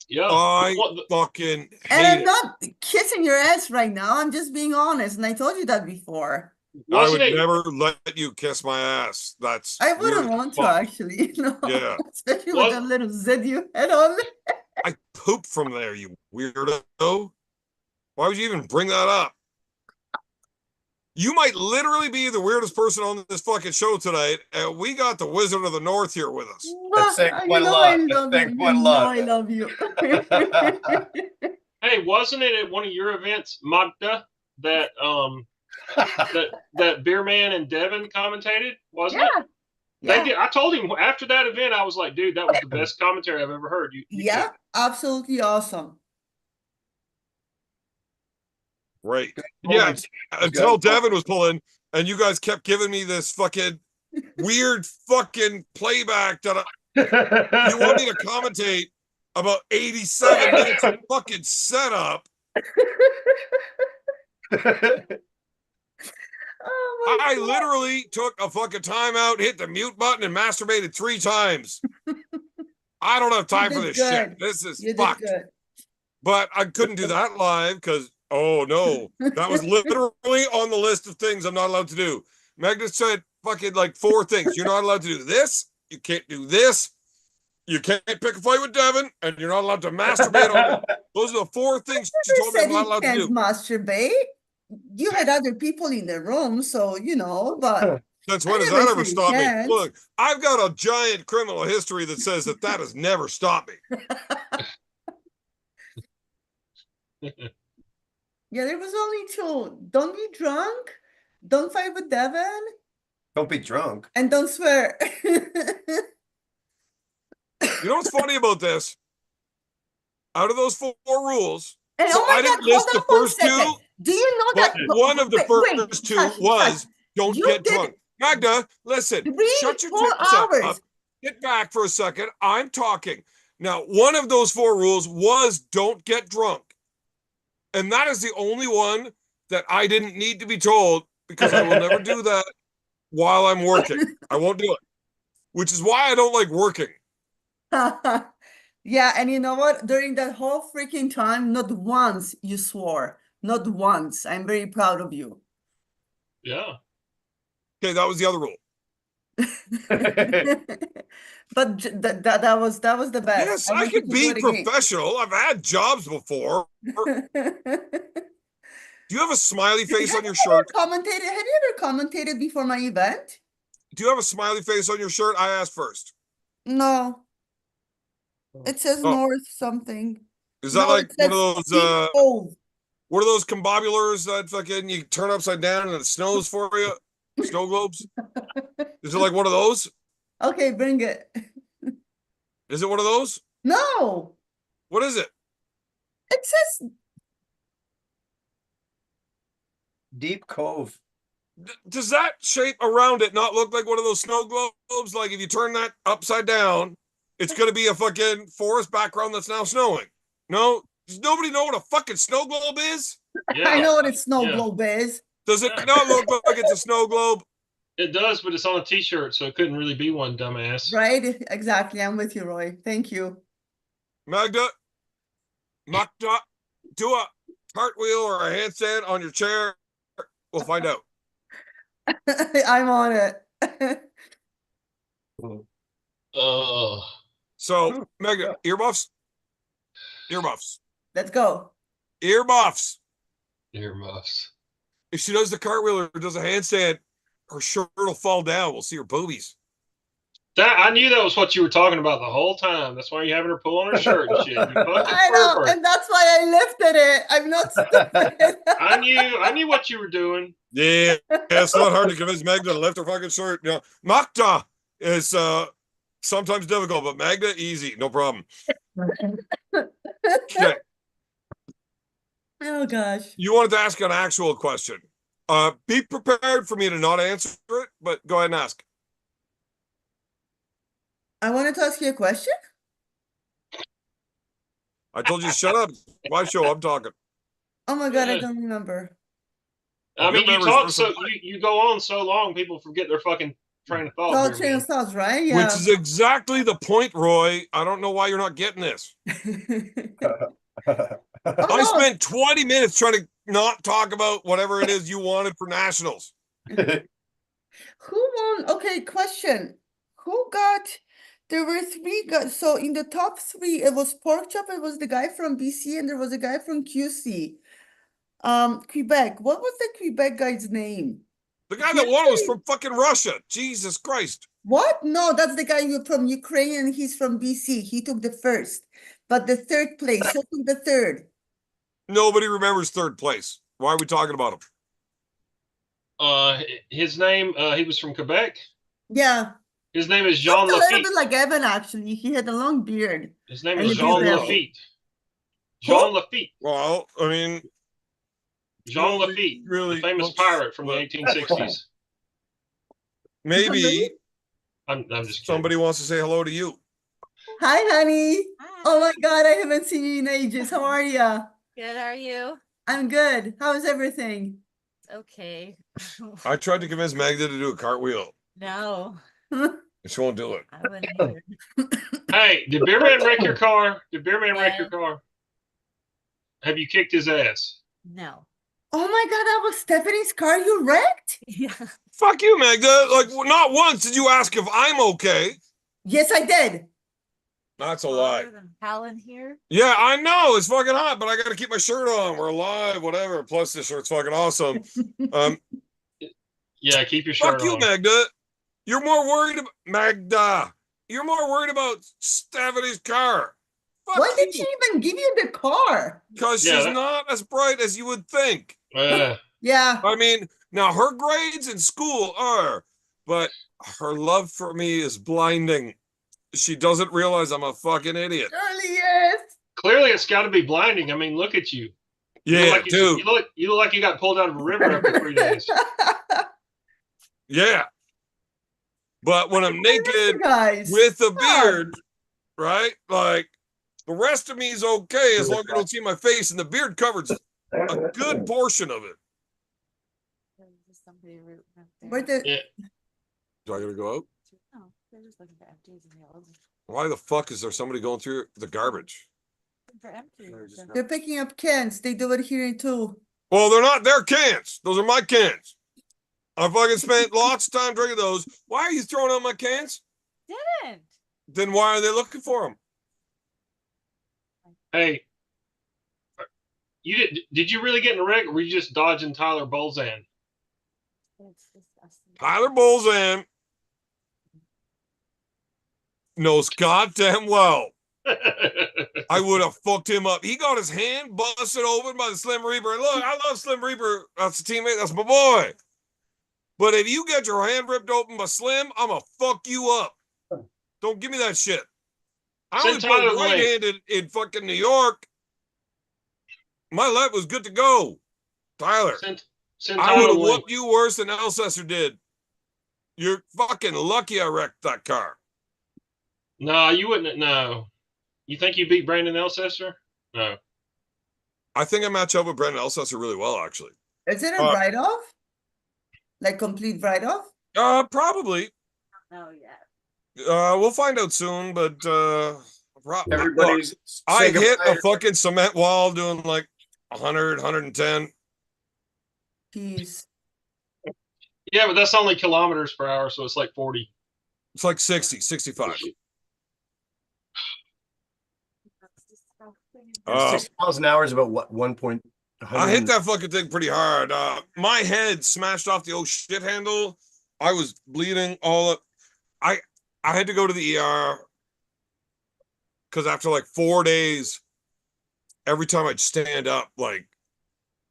Yeah. I fucking And hate I'm it. not kissing your ass right now. I'm just being honest. And I told you that before. I would Wasn't it? never let you kiss my ass. That's I weird wouldn't as want to, fuck. actually. No. Yeah. Especially with that little zit you had on. I poop from there, you weirdo. Why would you even bring that up? You might literally be the weirdest person on this fucking show tonight, and we got the Wizard of the North here with us. That's saying quite a lot. I love you. You know I love you. Hey, wasn't it at one of your events, Magda, that that Beer Man and Devin commentated? Wasn't it? They did. I told him after that event, I was like, dude, that was the best commentary I've ever heard. You Yeah, absolutely awesome. Great. Yeah, until Devin was pulling, and you guys kept giving me this fucking weird fucking playback that you want me to commentate about 87 minutes of fucking setup. Oh I literally took a fucking timeout, hit the mute button, and masturbated 3 times. I don't have time for this shit. This is fucked. But I couldn't do that live because, oh no, that was literally on the list of things I'm not allowed to do. Magda said fucking like 4 things. You're not allowed to do this. You can't do this. You can't pick a fight with Devin, and you're not allowed to masturbate on it. Those are the 4 things she told me I'm not allowed to do. Masturbate. You had other people in the room, so but since when has that ever stopped me? Look, I've got a giant criminal history that says that has never stopped me. Yeah, there was only 2. Don't be drunk. Don't fight with Devin. Don't be drunk. And don't swear. You know what's funny about this? Out of those 4 rules, and so I didn't list the first 2. Do you know that one of the first 2 was don't get drunk? Magda, listen, shut your tits up. Get back for a second. I'm talking. Now, one of those 4 rules was don't get drunk. And that is the only one that I didn't need to be told because I will never do that while I'm working. I won't do it, which is why I don't like working. Yeah, and you know what? During that whole freaking time, not once you swore. Not once. I'm very proud of you. Yeah. Okay, that was the other rule. But that was the best. Yes, I can be professional. I've had jobs before. Do you have a smiley face on your shirt? Have you ever commentated before my event? Do you have a smiley face on your shirt? I asked first. No. It says North something. Is that like one of those what are those combobulars that fucking you turn upside down and it snows for you? Snow globes? Is it like one of those? Okay, bring it. Is it one of those? No. What is it? It says Deep Cove. Does that shape around it not look like one of those snow globes? Like if you turn that upside down, it's going to be a fucking forest background that's now snowing. No? Does nobody know what a fucking snow globe is? Yeah. I know what a snow globe is. Does it not look like it's a snow globe? It does, but it's on a t-shirt, so it couldn't really be one, dumbass. Right? Exactly. I'm with you, Roy. Thank you. Magda, do a cartwheel or a handstand on your chair. We'll find out. I'm on it. So, Magda, earmuffs? Earmuffs. Let's go. Earmuffs. Earmuffs. If she does the cartwheel or does a handstand, her shirt will fall down. We'll see her boobies. I knew that was what you were talking about the whole time. That's why you're having her pull on her shirt and shit. You fucking I know, pervert. and that's why I lifted it. I'm not stupid. I knew what you were doing. Yeah, it's not hard to convince Magda to lift her fucking shirt. You know, Magda is sometimes difficult, but Magda, easy, no problem. Okay. Oh gosh. You wanted to ask an actual question. Be prepared for me to not answer it, but go ahead and ask. I wanted to ask you a question. I told you to shut up. My show, I'm talking. Oh my god, I don't remember. I mean, you memory's talk worse so than mine. you go on so long, people forget their fucking train of thought. Oh, here, train man. of thoughts, right? Which Yeah. is exactly the point, Roy. I don't know why you're not getting this. Oh, I no. spent 20 minutes trying to not talk about whatever it is you wanted for nationals. Who won? Okay, question. Who got? There were three guys. So in the top three, it was Pork Chop. It was the guy from BC, and there was a guy from QC. Quebec. What was the Quebec guy's name? The guy that won was from fucking Russia. Jesus Christ. What? No, that's the guy from Ukraine, and he's from BC. He took the first, but the third place. Who took the third? Nobody remembers third place. Why are we talking about him? His name, he was from Quebec. Yeah. His name is Looks Jean a little Lafitte. bit like Evan, actually. He had a long beard. His name and is a Jean beard. Lafitte. Who? Jean Lafitte. Well, I mean, Jean nobody Lafitte, really the famous looks- pirate from the 1860s. maybe I'm just kidding. somebody wants to say hello to you. Hi, honey. Hi. Oh my God, I haven't seen you in ages. How are you? Good, how are you? I'm good. How's everything? Okay. I tried to convince Magda to do a cartwheel. No, And she won't do it. I wouldn't either. Hey, did Beerman wreck your car? Did Beerman wreck your Yeah. car? Have you kicked his ass? No. Oh my God, that was Stephanie's car you wrecked? Yeah. Fuck you, Magda. Like, not once did you ask if I'm okay. Yes, I did. That's a lie. Hotter than Helen here. Yeah, I know. It's fucking hot, but I got to keep my shirt on. We're alive, whatever. Plus, this shirt's fucking awesome. Yeah, keep your shirt Fuck you, on. Magda. You're more worried about Magda. You're more worried about Stephanie's car. Fuck Why did you. she even give you the car? Because Yeah, she's that- not as bright as you would think. Yeah. I mean, now her grades in school are, but her love for me is blinding. She doesn't realize I'm a fucking idiot. Surely yes. Clearly, it's got to be blinding. I mean, look at you. You Yeah, look like dude. You look like you got pulled out of a river after 3 days. Yeah. But when I'm naked guys. with a beard, right? Like the rest of me is okay as long as you don't see my face, and the beard covers a good portion of it. There's somebody rooting up there. Where the Yeah. Do I gotta go out? No, they're just looking for empties and yellows. Why the fuck is there somebody going through the garbage? For empties. they're picking up cans. They do it here too. Well, they're not their cans. Those are my cans. I fucking spent lots of time drinking those. Why are you throwing out my cans? Didn't. Then why are they looking for them? Hey, did you really get in a wreck, or were you just dodging Tyler Bolzan? It's disgusting. Tyler Bolzan knows goddamn well I would have fucked him up. He got his hand busted open by the Slim Reaper. And look, I love Slim Reaper. That's a teammate. That's my boy. But if you get your hand ripped open by Slim, I'm going to fuck you up. Don't give me that shit. I only Send Tyler played the link. right-handed in fucking New York. My left was good to go. Tyler, Send I Tyler would the have link. whooped you worse than Alcester did. You're fucking lucky I wrecked that car. No, you wouldn't. No. You think you beat Brandon Elcester? No. I think I match up with Brendan Alcester really well, actually. Is it a Uh, write-off? Like complete write-off? Probably. Oh, yeah. We'll find out soon, but look, Everybody I say hit a goodbye. fucking cement wall doing like 100, 110. Jeez. Yeah, but that's only kilometers per hour, so it's like 40. It's like 60, 65. That's disgusting. And 60 miles an hour is about what, 1 I hit that fucking thing pretty hard. My head smashed off the oh shit handle. I was bleeding all up. I had to go to the ER because after like 4 days, every time I'd stand up, like,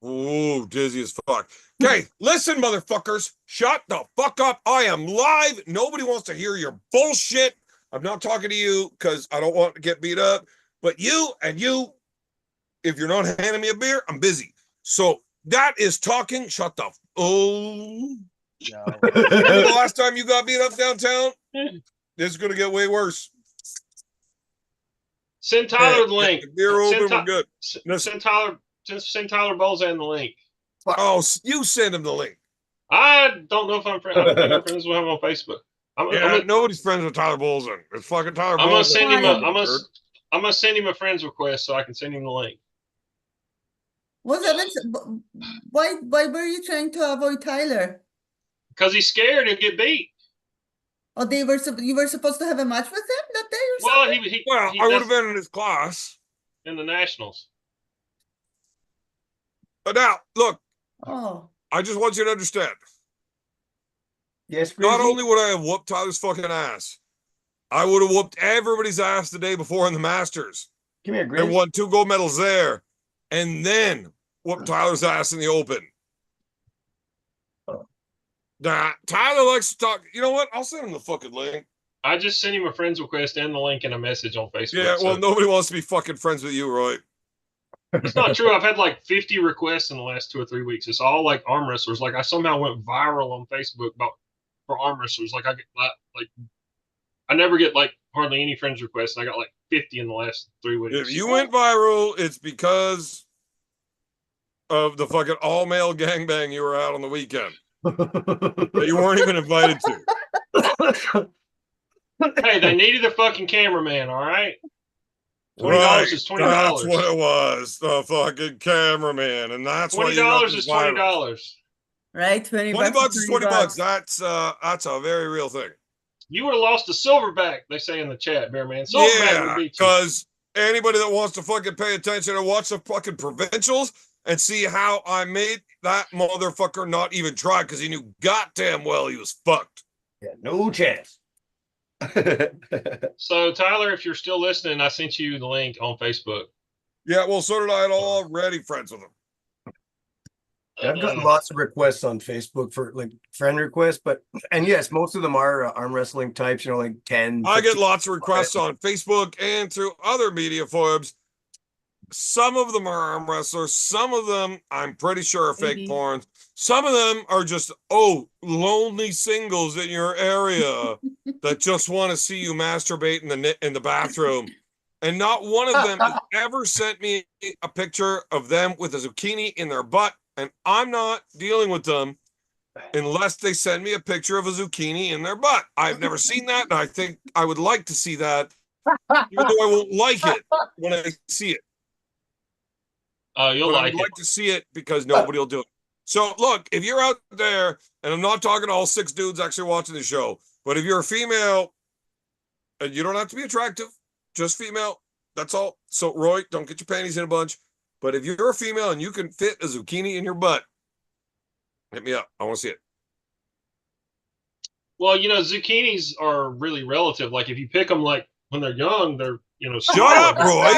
ooh, dizzy as fuck. Okay, listen, motherfuckers, shut the fuck up. I am live. Nobody wants to hear your bullshit. I'm not talking to you because I don't want to get beat up. But you and you, if you're not handing me a beer, I'm busy. So that is talking. Shut the. Oh. No. Remember the last time you got beat up downtown? This is going to get way worse. Send Tyler the link. Get the beer open, we're good. Send Tyler Bolzan the link. Oh, you send him the link. I don't know if I'm friends with him on Facebook. Nobody's friends with Tyler Bolzan. It's fucking Tyler Bolzan. I'm gonna send him I'm gonna send him a friends request so I can send him the link. What's that? Why were you trying to avoid Tyler? Because he's scared he'll get beat. Oh, you were supposed to have a match with him that day or Well, something? I would have been in his class. In the Nationals. But now, look, Oh. I just want you to understand. Yes, not only would I have whooped Tyler's fucking ass, I would have whooped everybody's ass the day before in the Masters. Give me a and won 2 gold medals there, and then whooped Tyler's ass in the Open. Nah, Tyler likes to talk. You know what? I'll send him the fucking link. I just sent him a friends request and the link in a message on Facebook. Yeah, well, nobody wants to be fucking friends with you, Roy. It's not true. I've had like 50 requests in the last 2 or 3 weeks. It's all like arm wrestlers. Like I somehow went viral on Facebook for arm wrestlers. Like I never get like hardly any friends requests, and I got like 50 in the last 3 weeks. If you went viral, it's because of the fucking all-male gangbang you were out on the weekend that you weren't even invited to. Hey, they needed a fucking cameraman, all right? $20 is $20. That's what it was. The fucking cameraman, and that's why you got $20 is $20. Right, 20 bucks is 20 bucks. That's a very real thing. You would have lost a silverback, they say in the chat, Bear Man. Silverback would beat you. Because anybody that wants to fucking pay attention and watch the fucking provincials and see how I made that motherfucker not even try because he knew goddamn well he was fucked. Yeah, no chance. So, Tyler, if you're still listening, I sent you the link on Facebook. Yeah, well, so did I. Already friends with him. I've gotten lots of requests on Facebook for like friend requests, and yes, most of them are arm wrestling types, like 10. I get lots of requests on Facebook and through other media forums. Some of them are arm wrestlers. Some of them, I'm pretty sure, are fake porn. Some of them are just, lonely singles in your area that just want to see you masturbate in the bathroom. And not one of them has ever sent me a picture of them with a zucchini in their butt. And I'm not dealing with them unless they send me a picture of a zucchini in their butt. I've never seen that, and I think I would like to see that, even though I won't like it when I see it. You'll but I'd like to see it because nobody will do it. So, look, if you're out there, and I'm not talking to all 6 dudes actually watching the show, but if you're a female, and you don't have to be attractive, just female, that's all. So, Roy, don't get your panties in a bunch. But if you're a female and you can fit a zucchini in your butt, hit me up. I want to see it. Well, zucchinis are really relative. Like if you pick them like when they're young, they're Shut up, Roy.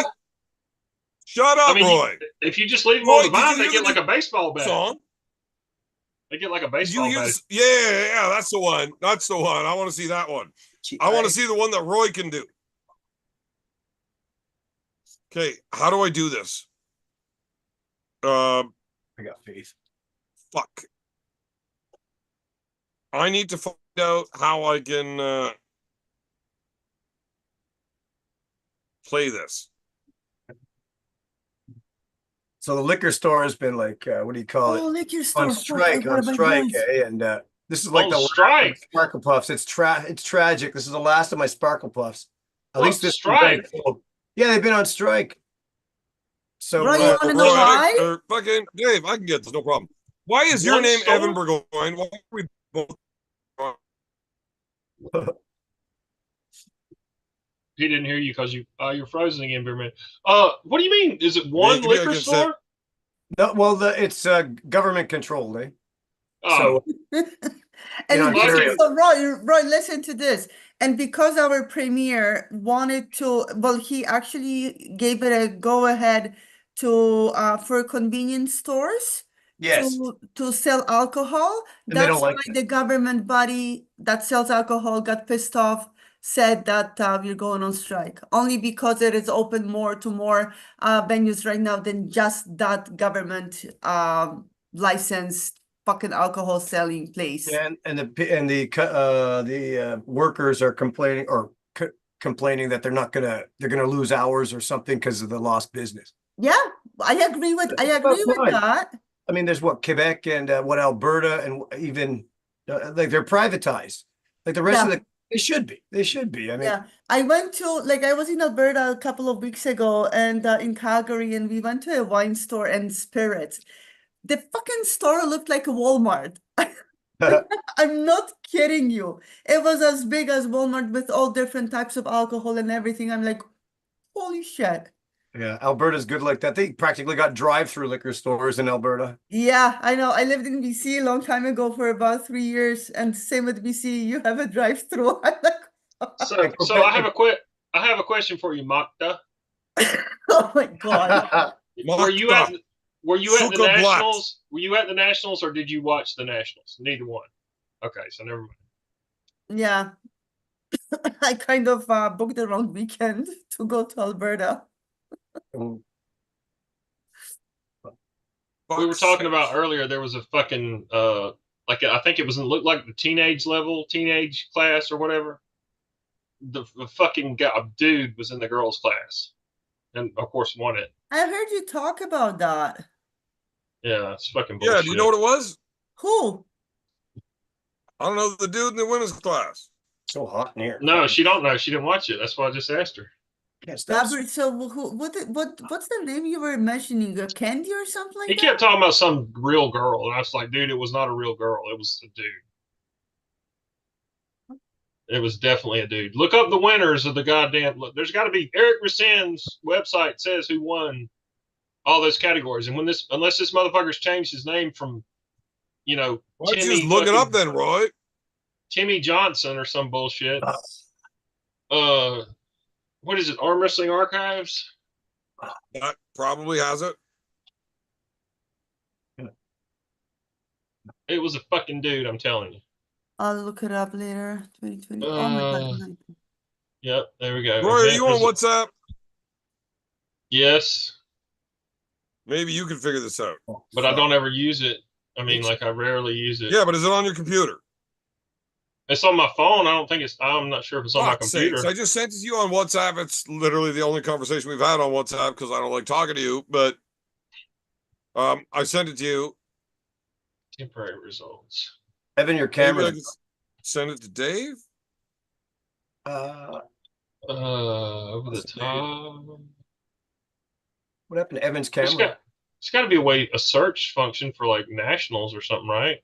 Shut up, Roy. If you just leave them on the vine, they get like a baseball bat. Song? They get like a baseball bat. Yeah, that's the one. That's the one. I want to see that one. I want to see the one that Roy can do. Okay, how do I do this? I got faith. Fuck. I need to find out how I can play this. So the liquor store has been like, what do you call it? Oh, liquor store. On Fuck, I strike, got my voice. And this is like On the last of my strike. Sparkle Puffs. It's tragic. This is the last of my Sparkle Puffs. At What least this one's been strike? full. Yeah, they've been on strike. So Bro, you wanna know why? Or fucking Dave, I can get this, no problem. Why is your One name store? Evan Burgoyne? Why are we both? He didn't hear you because you're frozen again, Beerman. What do you mean? Is it one Maybe I liquor can say- store? no, well, it's government controlled, eh? Oh, So And in Ontario. so Roy, listen to this. And because our premier wanted to, well, he actually gave it a go ahead to for convenience stores Yes, to sell alcohol. and they don't That's why like that. the government body that sells alcohol got pissed off, said that we're going on strike. Only because it is open more to more venues right now than just that government licensed fucking alcohol selling place. And the workers are complaining that they're gonna lose hours or something because of the lost business. Yeah, I agree with Fine. that. I mean, there's what Quebec and what Alberta and even like they're privatized. Like the rest of Yeah. they should be. They should be. I mean, Yeah, I went to I was in Alberta a couple of weeks ago and in Calgary, and we went to a wine store and spirits. The fucking store looked like a Walmart. I'm not kidding you. It was as big as Walmart with all different types of alcohol and everything. I'm like, holy shit. yeah, Alberta's good like that. They practically got drive-through liquor stores in Alberta. Yeah, I know. I lived in BC a long time ago for about 3 years, and same with BC. You have a drive-through. I'm like, so I have a question for you, Magda. oh my God. Were you at Magda. Were you at the Suka Blatt. Nationals? Were you at the Nationals or did you watch the Nationals? Neither one. Okay, so never mind. Yeah. I kind of booked the wrong weekend to go to Alberta. We were talking about earlier. There was a fucking like I think it was looked like the teenage class or whatever. The fucking dude was in the girls' class, and of course won it. I heard you talk about that. Yeah, it's fucking bullshit. Yeah, do you know what it was? Who? I don't know, the dude in the women's class. So hot in here. No, she don't know. She didn't watch it. That's why I just asked her. Yes, that's Robert, so what's the name you were mentioning? Candy or something He like kept that? talking about some real girl, and I was like, dude, it was not a real girl. It was a dude. It was definitely a dude. Look up the winners of the goddamn. Look, there's got to be Eric Racin's website says who won all those categories, and unless this motherfucker's changed his name from, Why don't you Timmy just look it up fucking- then, Roy? Timmy Johnson or some bullshit. What is it? Arm Wrestling Archives. That probably has it. It was a fucking dude. I'm telling you. I'll look it up later. 2020. Oh my God. no. Yep. There we go. Roy, are Event you on result- WhatsApp? Yes, Maybe you can figure this out. but I don't ever use it. I mean, like I rarely use it. Yeah, but is it on your computer? It's on my phone. I don't think it's. I'm not sure if it's on my Fuck's computer. sakes, I just sent it to you on WhatsApp. It's literally the only conversation we've had on WhatsApp because I don't like talking to you. But I sent it to you. Temporary results. Evan, your Maybe camera. I can send it to Dave. Over the That's top. What happened to Evan's There's camera? got to be a search function for like nationals or something, right?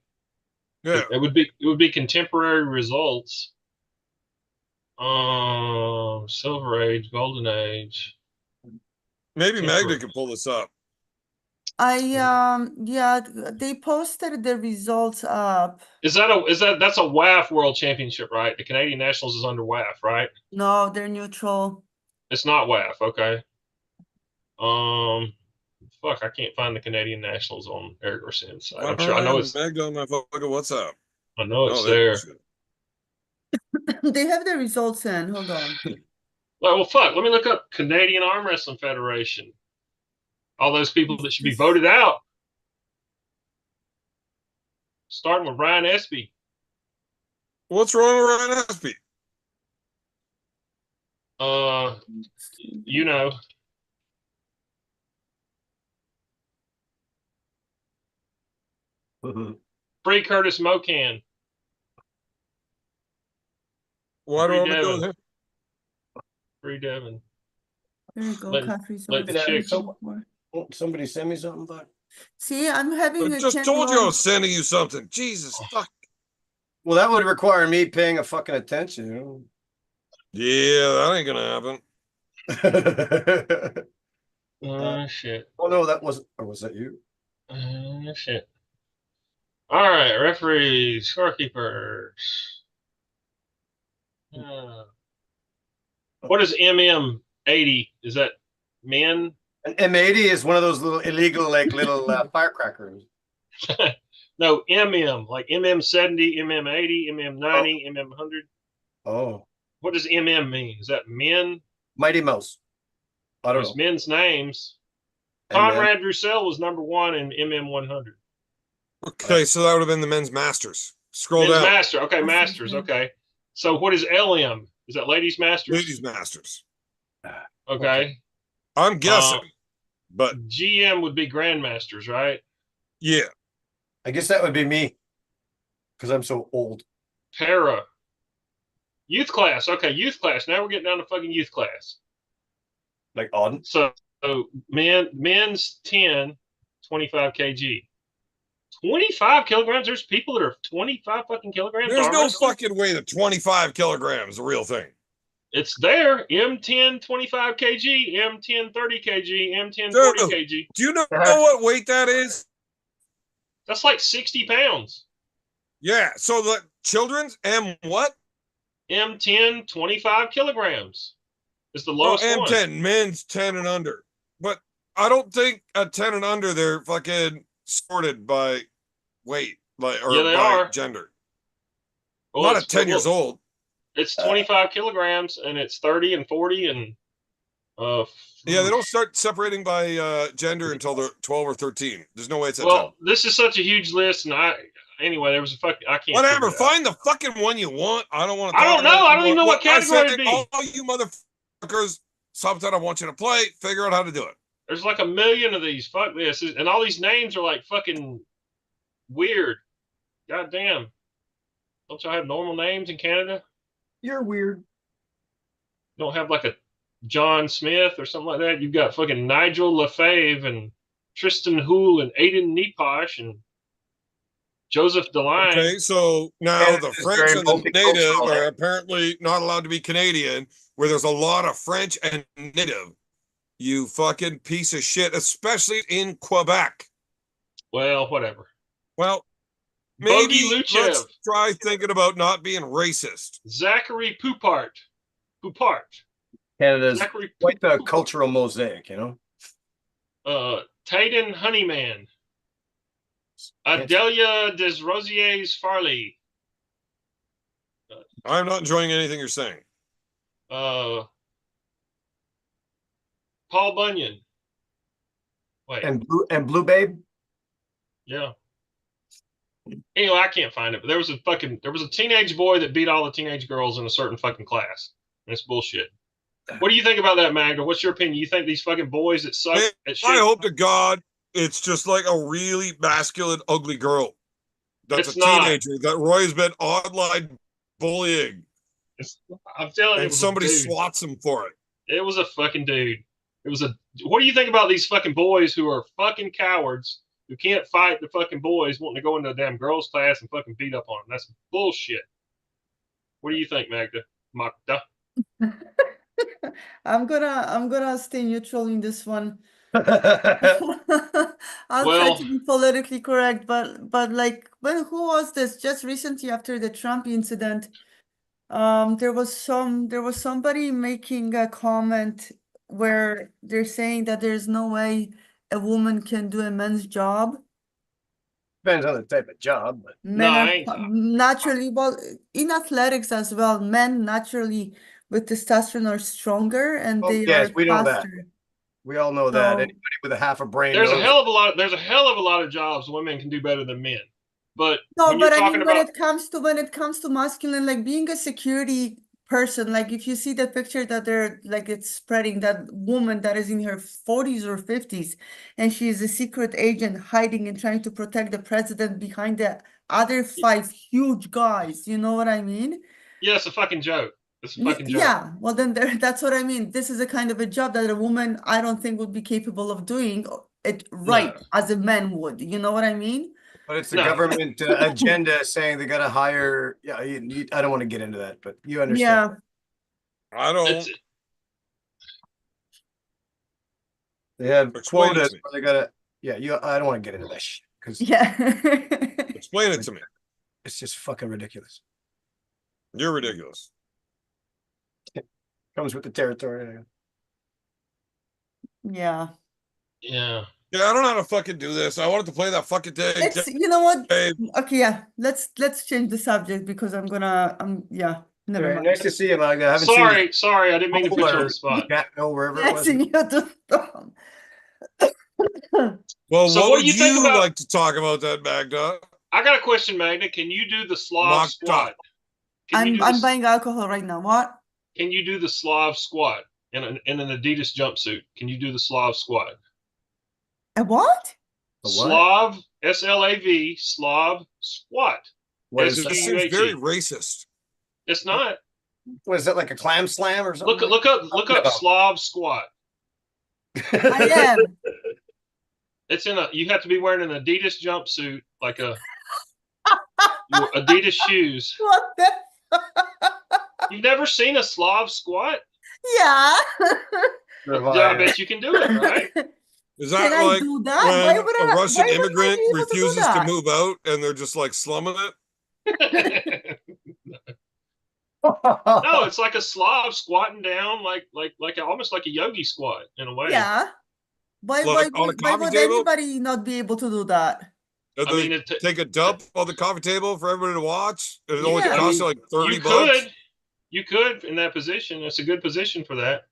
Yeah, It would be contemporary results. Silver Age, Golden Age. maybe Temporary. Magda can pull this up. Yeah, they posted the results up. That's a WAF World Championship, right? The Canadian Nationals is under WAF, right? No, they're neutral. It's not WAF, okay. Fuck, I can't find the Canadian Nationals on Eric Garcia's site. I'm sure I know it's Magda on my fucking WhatsApp. I know it's Oh, there. They have the results in. Hold on. Well, fuck. Let me look up Canadian Arm Wrestling Federation. All those people that should be voted out. Starting with Ryan Espy. What's wrong with Ryan Espy? You know. Free Curtis Mocan. Why do I Free want to go with Devin. him? Free Devin. There you go, Let- countries. let the chicks. Somebody send me something, but See, I'm having I a just told you I Kenlon. was sending you something. Jesus fuck. well, that would require me paying a fucking attention. You Yeah, that ain't gonna happen. know? Shit. Oh no, that wasn't. Or was that you? Shit. All right, referees, scorekeepers. What is MM80? Is that men? An M80 is one of those little illegal, like little firecrackers. No, MM, like MM70, MM80, MM90, MM100. Oh, What does MM mean? Is that men? Mighty Mouse. I don't There's know. men's names. MM. Conrad Roussel was number 1 in MM100. Okay, so that would have been the men's masters. Scroll Men's down. master. Okay, masters. Okay. So what is LM? Is that ladies masters? Ladies masters. Okay. I'm guessing, but GM would be grandmasters, right? yeah. I guess that would be me, because I'm so old. Para. Youth class. Okay, youth class. Now we're getting down to fucking youth class. Like Auden. So men's 10, 25 kg. 25 kilograms? There's people that are 25 fucking kilograms. There's no wrestling? fucking way that 25 kilograms is a real thing. It's there. M10 25 kg, M10 30 kg, M10 40 Dude. kg. Do you know what weight that is? That's like 60 pounds. Yeah. So the children's M what? M10 25 kilograms is the Oh, lowest one. M10, men's 10 and under. But I don't think at 10 and under they're fucking sorted by weight, like, or Yeah, they by are. gender. Well, Not it's- at 10 years well, old. It's 25 kilograms, and it's 30 and 40, and Yeah, they don't start separating by gender until they're 12 or 13. There's no way it's at 10. well, this is such a huge list, and anyway, there was a fucking I can't. Whatever, figure it out. find the fucking one you want. I don't want to. I don't know. I don't even know what I category said, it'd be. all you motherfuckers, something I want you to play. Figure out how to do it. There's like a million of these. Fuck this, and all these names are like fucking weird. God damn! Don't y'all have normal names in Canada? You're weird. You don't have like a John Smith or something like that. You've got fucking Nigel Lefebvre and Tristan Houle and Aiden Neposh and Joseph Deline. Okay, so now Canada the is French very and the native multicultural. are apparently not allowed to be Canadian, where there's a lot of French and native. You fucking piece of shit, especially in Quebec. Well, whatever. Well, Bogey maybe Luchev. let's try thinking about not being racist. Zachary Poupart. Canada's Zachary quite the Poupart. cultural mosaic, you know. Tayden Honeyman. Adelia Desrosiers Farley. I'm not enjoying anything you're saying. Paul Bunyan. Wait. And Blue Babe. Yeah. Anyway, I can't find it, but there was a teenage boy that beat all the teenage girls in a certain fucking class. That's bullshit. What do you think about that, Magda? What's your opinion? You think these fucking boys that suck at shit? I hope to God it's just like a really masculine, ugly girl. That's It's a not. teenager that Roy's been online bullying. I'm telling you, And somebody swats him for it. It was a fucking dude. What do you think about these fucking boys who are fucking cowards who can't fight the fucking boys wanting to go into a damn girls' class and fucking beat up on them? That's bullshit. What do you think, Magda? I'm gonna stay neutral in this one. I'll try Well- to be politically correct, but like who was this? Just recently after the Trump incident, there was somebody making a comment where they're saying that there's no way a woman can do a man's job. Depends on the type of job, but No, Men I are ain't naturally, well, in athletics as well, men naturally with testosterone are stronger and Oh, they yes, are we know that. faster. we all know that. So- Anybody with a half a brain There's a knows. hell of a lot of jobs women can do better than men. But No, when you're but I talking mean, when about it comes to masculine, like being a security person, like if you see the picture that they're like it's spreading, that woman that is in her 40s or 50s, and she is a secret agent hiding and trying to protect the president behind the other 5 huge guys. You know what I mean? Yeah, it's a fucking joke. It's a fucking joke. Yeah, well then that's what I mean. This is a kind of a job that a woman I don't think would be capable of doing it right No. as a man would. You know what I mean? But it's the No. government agenda saying they got to hire. Yeah, I don't want to get into that, but you understand. Yeah. I don't. It's, They have Explain it quotas to me. where they got to. Yeah, I don't want to get into that shit because Yeah. Explain it to me. it's just fucking ridiculous. You're ridiculous. Comes with the territory. Yeah. yeah. Yeah, I don't know how to fucking do this. I wanted to play that fucking thing. It's, you know what? Dave. Okay, yeah. Let's change the subject because yeah, never Right, mind. nice to see you, Magda. I haven't seen you. Sorry, I didn't mean to put you on the spot. Catmill, wherever it was. Next thing you do. Well, So what what would do you think you about- like to talk about that, Magda? I got a question, Magda. Can you do the Slav Magda. squat? Can you do I'm the- buying alcohol right now. What? Can you do the Slav squat in an Adidas jumpsuit? Can you do the Slav squat? A what? A what? Slav, SLAV, Slav squat. What Is is it- This that? seems very racist. It's not. What is that, like a clam slam or something? Look up No. Slav squat. I am. It's you have to be wearing an Adidas jumpsuit, like your Adidas shoes. What the? You've never seen a Slav squat? Yeah. Yeah, I bet you can do it, right? Is Can that I like do that? Why when would a I? Russian why would I immigrant be able to do refuses to that? move out and they're just like slumming it? No, it's like a Slav squatting down, like almost like a yogi squat in a way. Yeah. Why Like on a why coffee would table? anybody not be able to do that? And I they mean, take a dump on the coffee table for everybody to watch, and it only Yeah. costs you like you $30. you could in that position. It's a good position for that.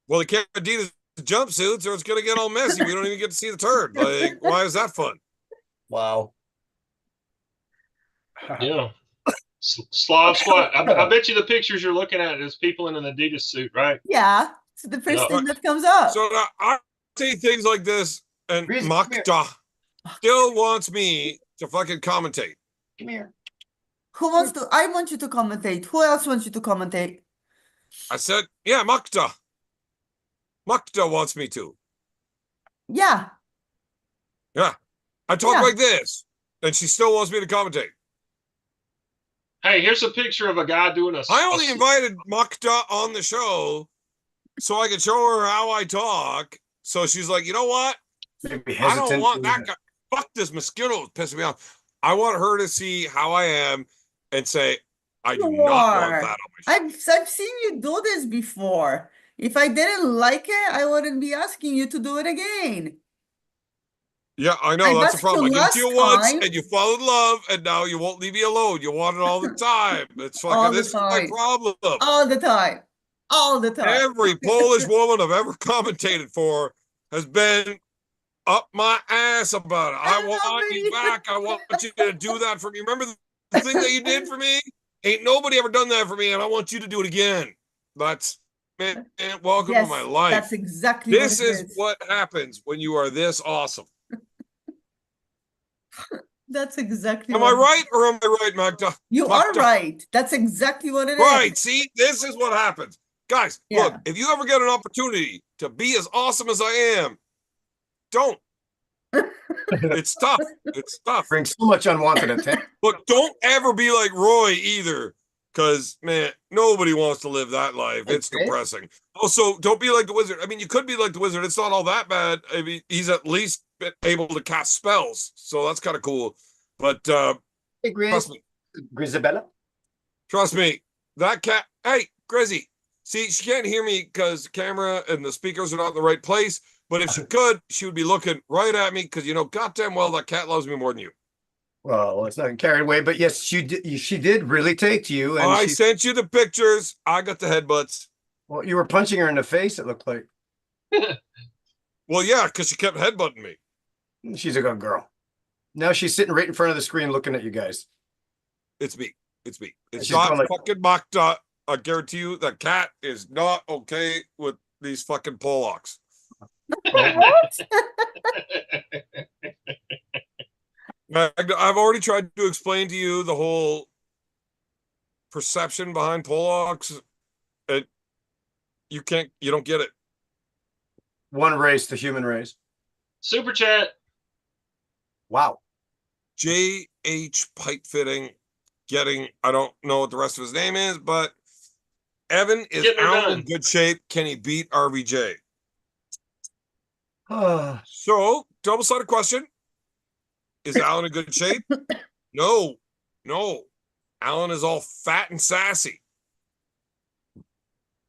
Well, they can't Adidas jumpsuits, or it's gonna get all messy. We don't even get to see the turd. Like, why is that fun? Wow. Yeah. Slav squat. I bet you the pictures you're looking at is people in an Adidas suit, right? Yeah. It's the first Yeah. thing that comes up. So now, I see things like this, and Reese, come here. Magda still wants me to fucking commentate. Come here. Who wants to? I want you to commentate. Who else wants you to commentate? I said, yeah, Magda. Magda wants me to. Yeah. I talk Yeah. like this, and she still wants me to commentate. Hey, here's a picture of a guy doing I only invited Magda on the show so I could show her how I talk. So she's like, you know what? Maybe I don't hesitant want to- that guy. Fuck this mosquito is pissing me off. I want her to see how I am and say, I do You not want are. that on my show. I've seen you do this before. If I didn't like it, I wouldn't be asking you to do it again. Yeah, I know. I That's the asked problem. you I give it to you last once time. and you fall in love, and now you won't leave me alone. You want it all the time. It's All fucking, the this is my time. problem. All the time. All the time. Every Polish woman I've ever commentated for has been up my ass about it. I want you back. I want you to do that for me. Remember the thing that you did for me? Ain't nobody ever done that for me, and I want you to do it again. That's, man, welcome Yes, to my life. that's exactly This what it is what happens when you are this awesome. That's exactly Am what I right or am I right, Magda? You are Magda? right. That's exactly what it is. Right. See, this is what happens. Guys, Yeah. look, if you ever get an opportunity to be as awesome as I am, don't. It's tough. It's tough. Brings so much unwanted attention. But don't ever be like Roy either, because, man, nobody wants to live that life. It's Okay. depressing. Also, don't be like the wizard. I mean, you could be like the wizard. It's not all that bad. I mean, he's at least been able to cast spells, so that's kind of cool. But Hey, trust me, Grisabella? that cat. Hey, Grizzy. See, she can't hear me because the camera and the speakers are not in the right place. But if she could, she would be looking right at me because, you know, goddamn well, that cat loves me more than you. Well, let's not get carried away, but yes, she did really take to you. And I she, sent you the pictures. I got the headbutts. well, you were punching her in the face, it looked like. Well, yeah, because she kept headbutting me. She's a good girl. Now she's sitting right in front of the screen looking at you guys. It's me. It's me. It's She's not going like- fucking Magda. I guarantee you that Cat is not okay with these fucking Polacks. What? Magda, I've already tried to explain to you the whole perception behind Polacks. You don't get it. One race, the human race. Super chat. Wow. JH Pipe Fitting getting, I don't know what the rest of his name is, but Evan, is Getting her Alan done. in good shape? Can he beat RVJ? Ah, So, double-sided question. Is Alan in good shape? No. Alan is all fat and sassy.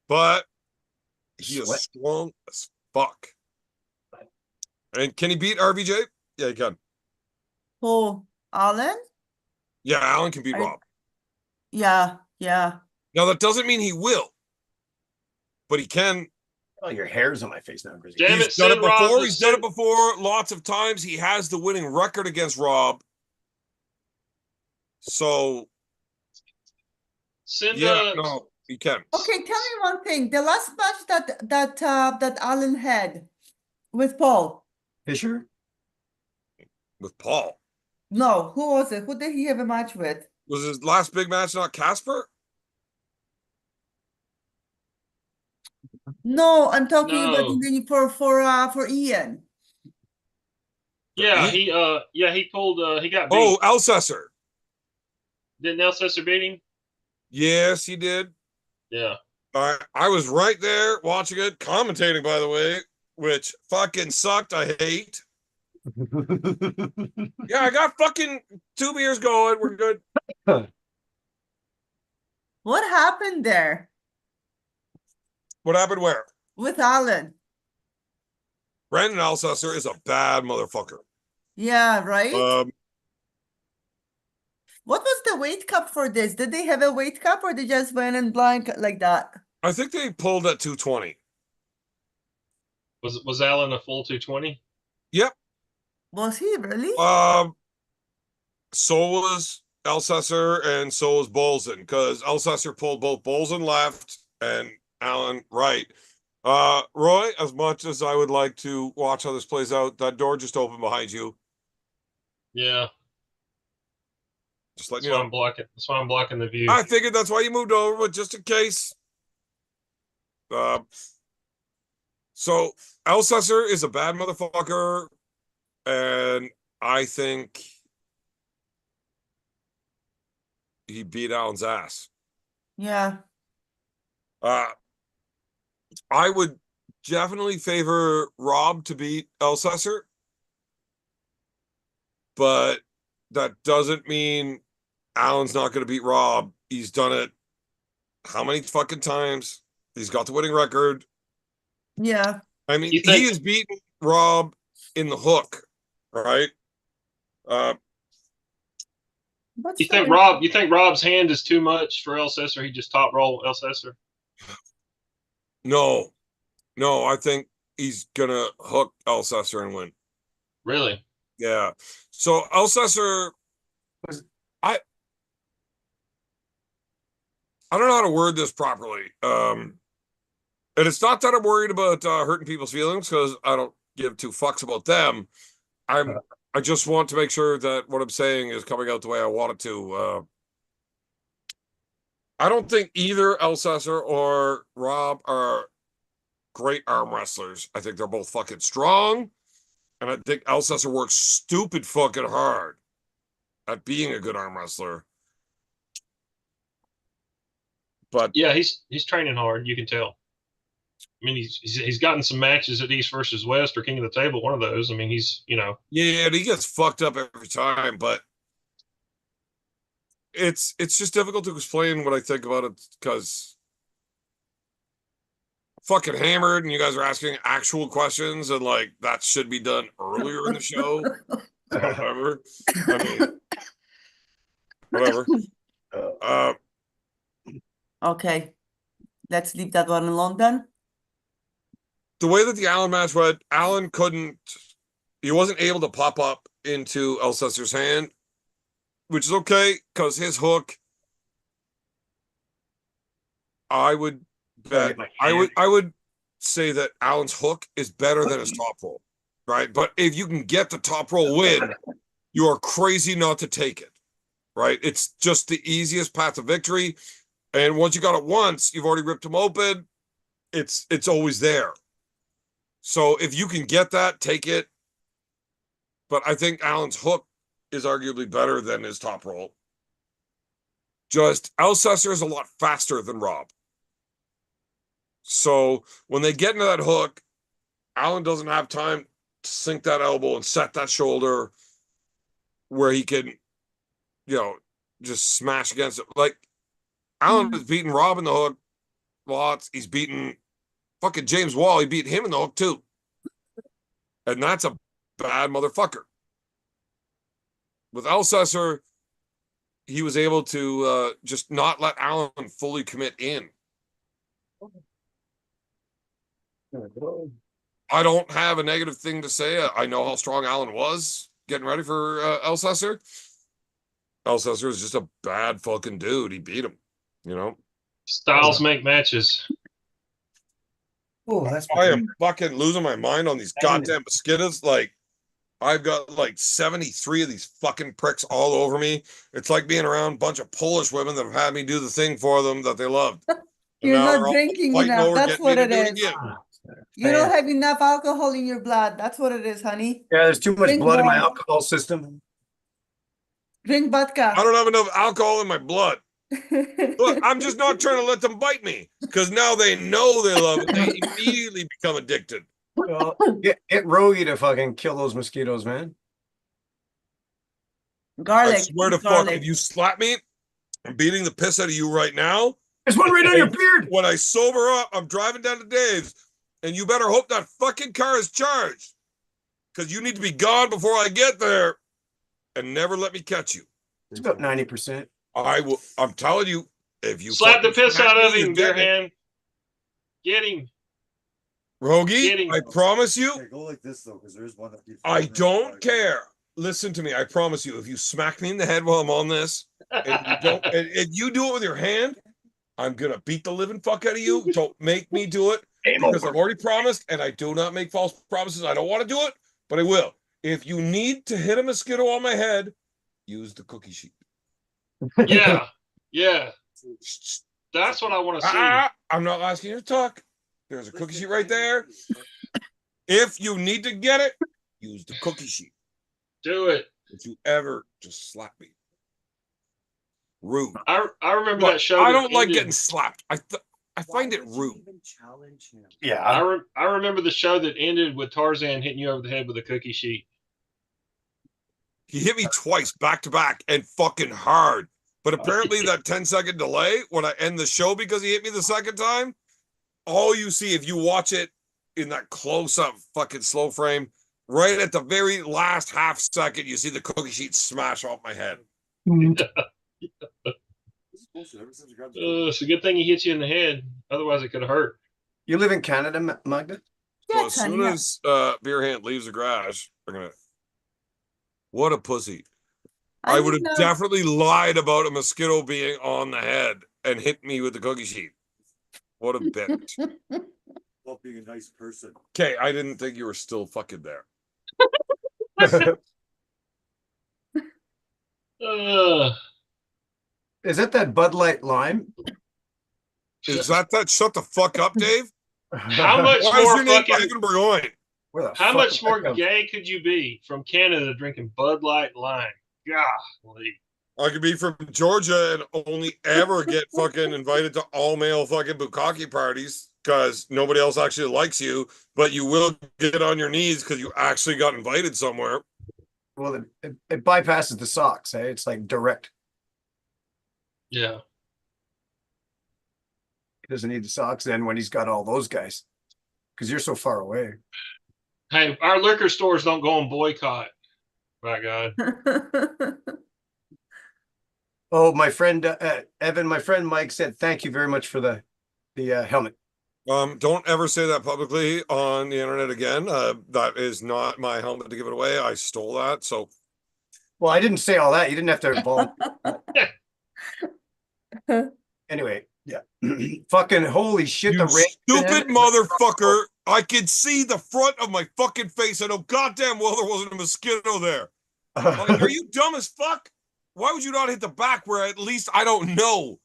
But he is Sweat. strong as fuck. And can he beat RVJ? Yeah, he can. Who? Alan? Yeah, Alan can beat I- Rob. Yeah. Now, that doesn't mean he will, but he can. Oh, your hair's on my face now, Grizzy. Damn He's it, done it send Rob. before. He's done it Send- before lots of times. He has the winning record against Rob. So, Send yeah, no, he can. Okay, tell me one thing. The last match that Alan had with Paul. Fisher? With Paul. No, who was it? Who did he have a match with? Was his last big match not Casper? No, I'm talking about No. for Ian. Yeah, He- he pulled he got beat. Oh, Alcester. Didn't Elsesser beat him? Yes, he did. Yeah. I was right there watching it, commentating, by the way, which fucking sucked. I hate. Yeah, I got fucking 2 beers going. We're good. What happened there What happened where? with Alan? Brandon Alcester is a bad motherfucker. Yeah, right? What was the weight cup for this? Did they have a weight cup or they just went in blind like that? I think they pulled at 220. Was Allen a full 220? Yep. Was he really? So was Alcester and so was Bolzen, because Alcester pulled both Bolzen left and Allen right. Roy, as much as I would like to watch how this plays out, that door just opened behind you. Yeah. Just letting That's you why know. I'm blocking. That's why I'm blocking the view. I figured that's why you moved over, but just in case. So Alcester is a bad motherfucker, and I think he beat Allen's ass. Yeah. I would definitely favor Rob to beat Alcester, but that doesn't mean Allen's not going to beat Rob. He's done it how many fucking times? He's got the winning record. Yeah. I mean, You think- he has beaten Rob in the hook, right? What's You the think Rob's hand is too much for Elsesser? He just top roll Elsesser? No, I think he's gonna hook Alcester and win. Really? Yeah. So Alcester, I don't know how to word this properly. And it's not that I'm worried about hurting people's feelings, because I don't give two fucks about them. I just want to make sure that what I'm saying is coming out the way I want it to. I don't think either Alcester or Rob are great arm wrestlers. I think they're both fucking strong. And I think Alcester works stupid fucking hard at being a good arm wrestler. But Yeah, he's training hard. You can tell. I mean, he's gotten some matches at East versus West or King of the Table. One of those. I mean, he's yeah, he gets fucked up every time. But it's just difficult to explain what I think about it, because fucking hammered and you guys are asking actual questions, and like that should be done earlier in the show. However, I mean, whatever. Okay. Let's leave that one alone then. The way that the Allen match went, Allen he wasn't able to pop up into Alcester's hand, which is okay, because his hook I would bet I would say that Allen's hook is better than his top roll, right? But if you can get the top roll win, you are crazy not to take it, right? It's just the easiest path to victory. And once you got it once, you've already ripped him open. It's always there. So if you can get that, take it. But I think Allen's hook is arguably better than his top roll. Just Alcester is a lot faster than Rob. So when they get into that hook, Allen doesn't have time to sink that elbow and set that shoulder where he can, just smash against it. Like Allen has beaten Rob in the hook lots. He's beaten fucking James Wall. He beat him in the hook too. And that's a bad motherfucker. With Alcester, he was able to just not let Allen fully commit in. I don't have a negative thing to say. I know how strong Allen was getting ready for Alcester. Alcester is just a bad fucking dude. He beat him, Styles make matches. Oh, that's I am fucking losing my mind on these goddamn mosquitoes. Like, I've got like 73 of these fucking pricks all over me. It's like being around a bunch of Polish women that have had me do the thing for them that they loved. You're not drinking enough. That's what it is. You don't have enough alcohol in your blood. That's what it is, honey. Yeah, there's too much Drink blood in my more. alcohol system. Drink vodka. I don't have enough alcohol in my blood. Look, I'm just not trying to let them bite me because now they know they love it. They immediately become addicted. Well, get Rogie to fucking kill those mosquitoes, man. Garlic. I swear to garlic. fuck, if you slap me, I'm beating the piss out of you right now. There's one right on your beard. When I sober up, I'm driving down to Dave's, and you better hope that fucking car is charged because you need to be gone before I get there and never let me catch you. It's about 90%. I will. I'm telling you, if you Slap the piss out of him, beer Beerhand. Get him. Rogie, I promise you. Okay, go like this though, because there's one that keeps I going don't around. care. Listen to me. I promise you, if you smack me in the head while I'm on this, and you do it with your hand, I'm gonna beat the living fuck out of you. Don't make me do it because I've already promised, and I do not make false promises. I don't want to do it, but I will. If you need to hit a mosquito on my head, use the cookie sheet. Yeah. Yeah. That's what I want to see. I'm not asking you to talk. There's a cookie sheet right there. If you need to get it, use the cookie sheet. Do it. If you ever just slap me. Rude. I remember Look, that show. I that don't like ended- getting slapped. I find it rude. Yeah. I remember the show that ended with Tarzan hitting you over the head with a cookie sheet. He hit me twice back to back and fucking hard. But apparently that 10-second delay when I end the show because he hit me the second time, all you see if you watch it in that close-up fucking slow frame, right at the very last half second, you see the cookie sheet smash off my head. It's a good thing he hits you in the head. Otherwise, it could have hurt. You live in Canada, Magda? So Yes, as soon honey, yeah. as Beerhand leaves the garage, we're gonna. What a pussy! I would have didn't know. definitely lied about a mosquito being on the head and hit me with the cookie sheet. What a bitch! Well, being a nice person. Okay, I didn't think you were still fucking there. Is that Bud Light Lime? Is that? Shut the fuck up, Dave. How much Why is more your name fucking? Ivan Burgoyne? Where the How fuck much did more that come gay could you be from Canada drinking Bud Light Lime? Golly. I could be from Georgia and only ever get fucking invited to all male fucking bukkake parties because nobody else actually likes you, but you will get on your knees because you actually got invited somewhere. Well, it bypasses the socks, eh? It's like direct. Yeah. He doesn't need the socks then when he's got all those guys. Because you're so far away. Hey, our liquor stores don't go on boycott. By God. Oh, my friend Evan, my friend Mike said thank you very much for the helmet. Don't ever say that publicly on the internet again. That is not my helmet to give it away. I stole that. So, Well, I didn't say all that. You didn't have to volunteer. Anyway, Yeah. Fucking holy shit. You The rain. stupid motherfucker. I could see the front of my fucking face. I know goddamn well there wasn't a mosquito there. Like, are you dumb as fuck? Why would you not hit the back where at least I don't know?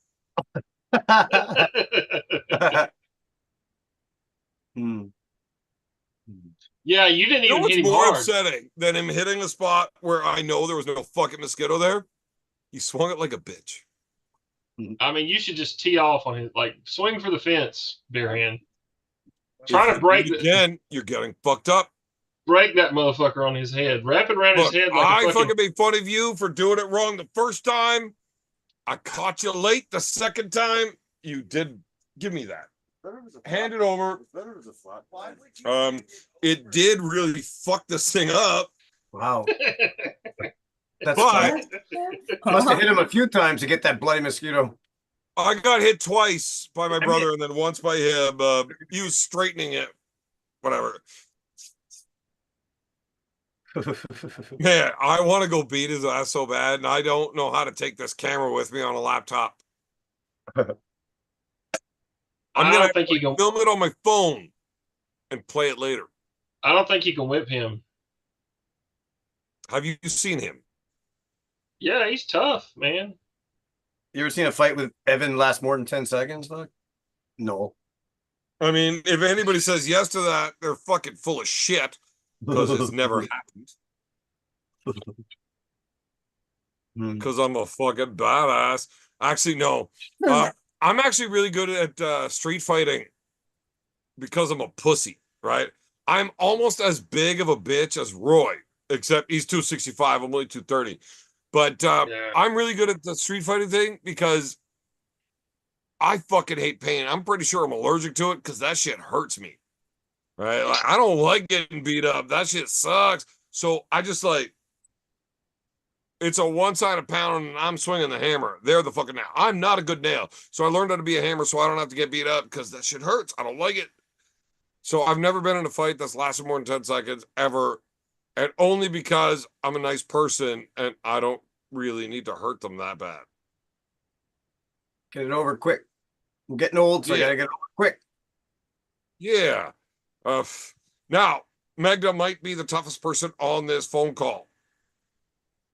Hmm. Yeah, you didn't You know even what's hit him more hard. upsetting than him hitting a spot where I know there was no fucking mosquito there? He swung it like a bitch. I mean, you should just tee off on his, like, swing for the fence, beer hand. If Try you to do it again, you're getting fucked up. break that motherfucker on his head. Wrap it around his Look, head like a I fucking. fucking made fun of you for doing it wrong the first time. I caught you late the second time. You did give me that. Hand it over. It did really fuck this thing up. Wow. That's But must have hit him a few times to get that bloody mosquito. I got hit twice by my brother and then once by him. He was straightening it. Whatever. Man, I want to go beat his ass so bad, and I don't know how to take this camera with me on a laptop. I'm I gonna don't think he can. film it on my phone and play it later. I don't think he can whip him. Have you seen him? Yeah, he's tough, man. You ever seen a fight with Evan last more than 10 seconds, Doc? No. I mean, if anybody says yes to that, they're fucking full of shit because it's never happened. Because I'm a fucking badass. Actually, no. I'm actually really good at street fighting because I'm a pussy, right? I'm almost as big of a bitch as Roy, except he's 265. I'm only 230. But Yeah. I'm really good at the street fighting thing because I fucking hate pain. I'm pretty sure I'm allergic to it because that shit hurts me. Right? Like, I don't like getting beat up. That shit sucks. So I just like, it's a one-sided pound and I'm swinging the hammer. They're the fucking nail. I'm not a good nail. So I learned how to be a hammer so I don't have to get beat up because that shit hurts. I don't like it. So I've never been in a fight that's lasted more than 10 seconds ever. And only because I'm a nice person and I don't really need to hurt them that bad. Get it over quick. I'm getting old, so I Yeah. gotta get it over quick. Yeah. Now, Magda might be the toughest person on this phone call.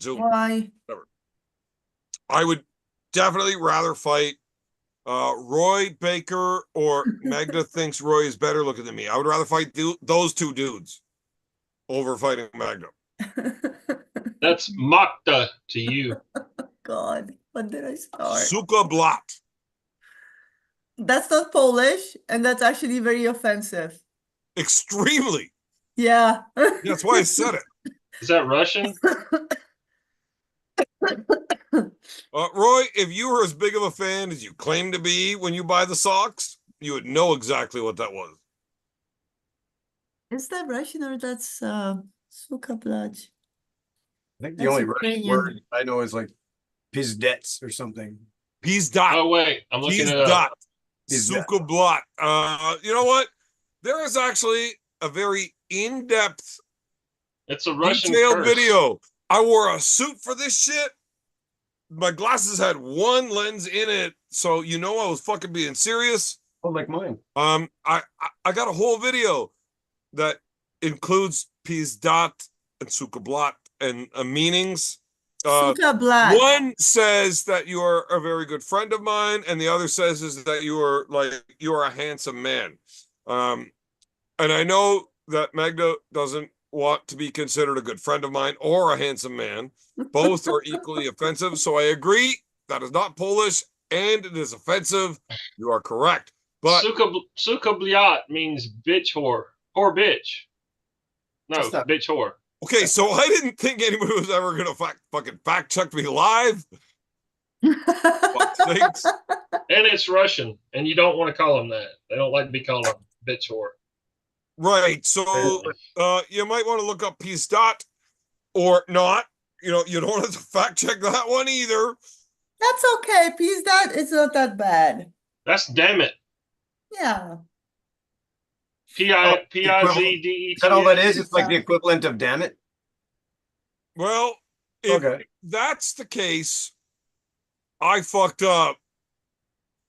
Zoom. Why? I would definitely rather fight Roy Baker or Magda thinks Roy is better looking than me. I would rather fight those two dudes over fighting Magda. That's Magda to you. God, what did I start? Suka Blat. That's not Polish, and that's actually very offensive. Extremely. Yeah. That's why I said it. Is that Russian? Roy, if you were as big of a fan as you claim to be when you buy the socks, you would know exactly what that was. Is that Russian or that's Sukablaj? I think the That's only Russian Ukrainian. word I know is like pizdets or something. Pizdat. Oh wait, I'm looking it up. Pizdat. Pizdat. Suka Blat. You know what? There is actually a very in-depth, It's a Russian detailed curse. video. I wore a suit for this shit. My glasses had one lens in it, so you know I was fucking being serious. Oh, like mine. I got a whole video that includes Pizdat and Sukablat and meanings. Sukablaj. One says that you are a very good friend of mine, and the other says is that you are a handsome man. And I know that Magda doesn't want to be considered a good friend of mine or a handsome man. Both are equally offensive. So I agree. That is not Polish and it is offensive. You are correct. But Sukabliat means bitch whore. Whore bitch. No, bitch whore. okay, so I didn't think anybody was ever gonna fucking fact check me live. Fuck's sakes. And it's Russian, and you don't want to call them that. They don't like to be called a bitch whore. Right. So you might want to look up Pizdat or not. You know, you don't have to fact check that one either. That's okay. Pizdat is not that bad. That's damn it. Yeah. P-I-Z-D-E-T. Is that all that is? It's like the equivalent of damn it. Well, if that's the case, I fucked up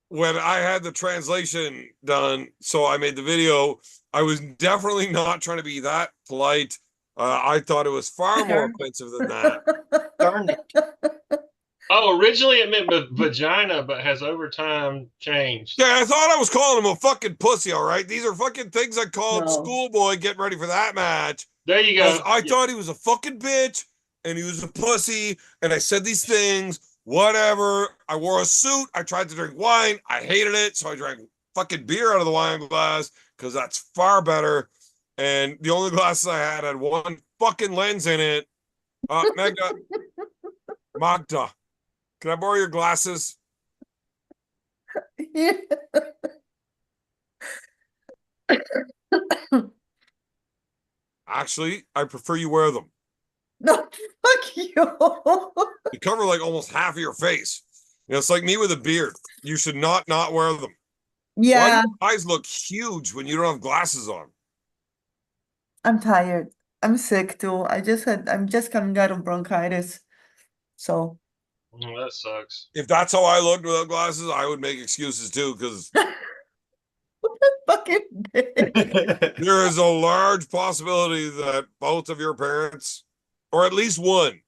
when I had the translation done, so I made the video, I was definitely not trying to be that polite. I thought it was far more offensive than that. Darn it. Oh, originally it meant vagina, but has over time changed. Yeah, I thought I was calling him a fucking pussy, all right? These are fucking things I called No. schoolboy getting ready for that match. There you Because go. I thought he was a fucking bitch and he was a pussy, and I said these things, whatever. I wore a suit. I tried to drink wine. I hated it, so I drank fucking beer out of the wine glass because that's far better. And the only glasses I had one fucking lens in it. Magda, can I borrow your glasses? Actually, I prefer you wear them. No, fuck you. You cover like almost half of your face. You know, it's like me with a beard. You should not wear them. Why Yeah, do your eyes look huge when you don't have glasses on? I'm tired. I'm sick too. I'm just coming out of bronchitis. So Oh, that sucks. If that's how I looked without glasses, I would make excuses too, because fucking bitch. there is a large possibility that both of your parents, or at least one,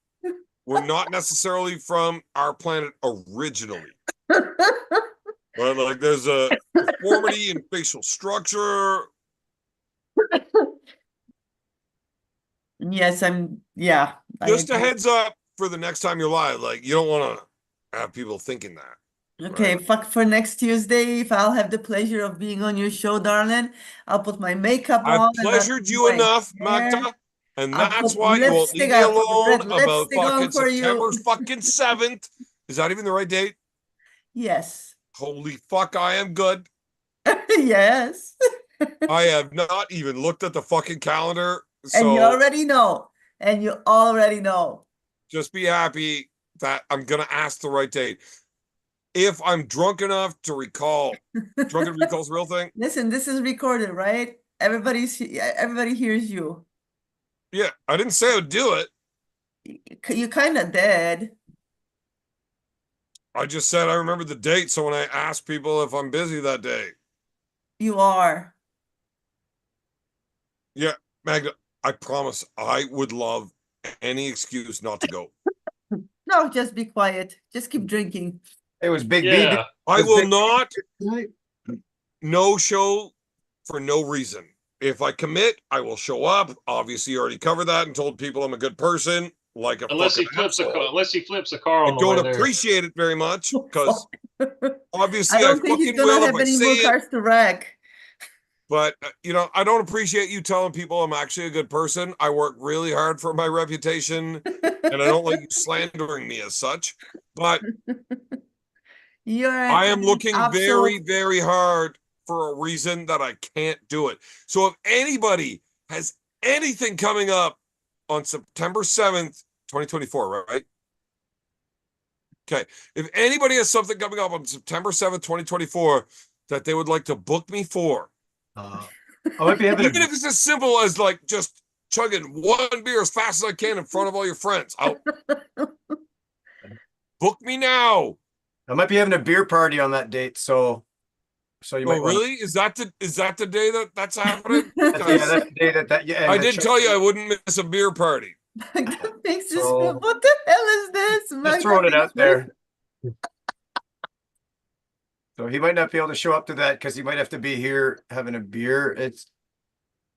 were not necessarily from our planet originally. But like there's a deformity in facial structure. Yes, yeah, I Just a agree. heads up for the next time you're live. Like you don't want to have people thinking that. Okay, Right? fuck for next Tuesday. If I'll have the pleasure of being on your show, darling, I'll put my makeup I've on and I'll pleasured do you my enough, hair. Magda, and I'll that's put why you won't leave lipstick. me I'll put alone red about lipstick on fucking for September you. fucking 7th. Is that even the right date? Yes. Holy fuck, I am good. Yes. I have not even looked at the fucking calendar. And you So already know. And you already know. just be happy that I'm going to ask the right date. If I'm drunk enough to recall, drunken recall's a real thing? Listen, this is recorded, right? Everybody hears you. Yeah, I didn't say I would do it. You kind of did. I just said I remember the date. So when I ask people if I'm busy that day, You are. yeah, Magda, I promise I would love any excuse not to go. No, just be quiet. Just keep drinking. It was Big B. Yeah. I Was will Big not tonight? no show for no reason. If I commit, I will show up. Obviously, you already covered that and told people I'm a good person, like a Unless fucking he flips a car, asshole. unless he flips a car I on the don't way there. appreciate it very much Oh, because fuck. I obviously I don't think he's fucking gonna will if have I any more say it. cars to wreck. But, I don't appreciate you telling people I'm actually a good person. I work really hard for my reputation and I don't like you slandering me as such. But You're I am an looking very, absolute. very hard for a reason that I can't do it. So if anybody has anything coming up on September 7th, 2024, right? Okay. If anybody has something coming up on September 7th, 2024 that they would like to book me for, I might be having even a if it's as simple as like just chugging one beer as fast as I can in front of all your friends, I'll book me now. I might be having a beer party on that date, so you Oh, might want really? Is that the day that's happening? to. Yeah, Because that's the day that yeah. I and did tell you I wouldn't miss a beer party. Magda thinks this. So- What the hell is this? just Magda throwing it thinks out there. So he might not be able to show up to that because he might have to be here having a beer. It's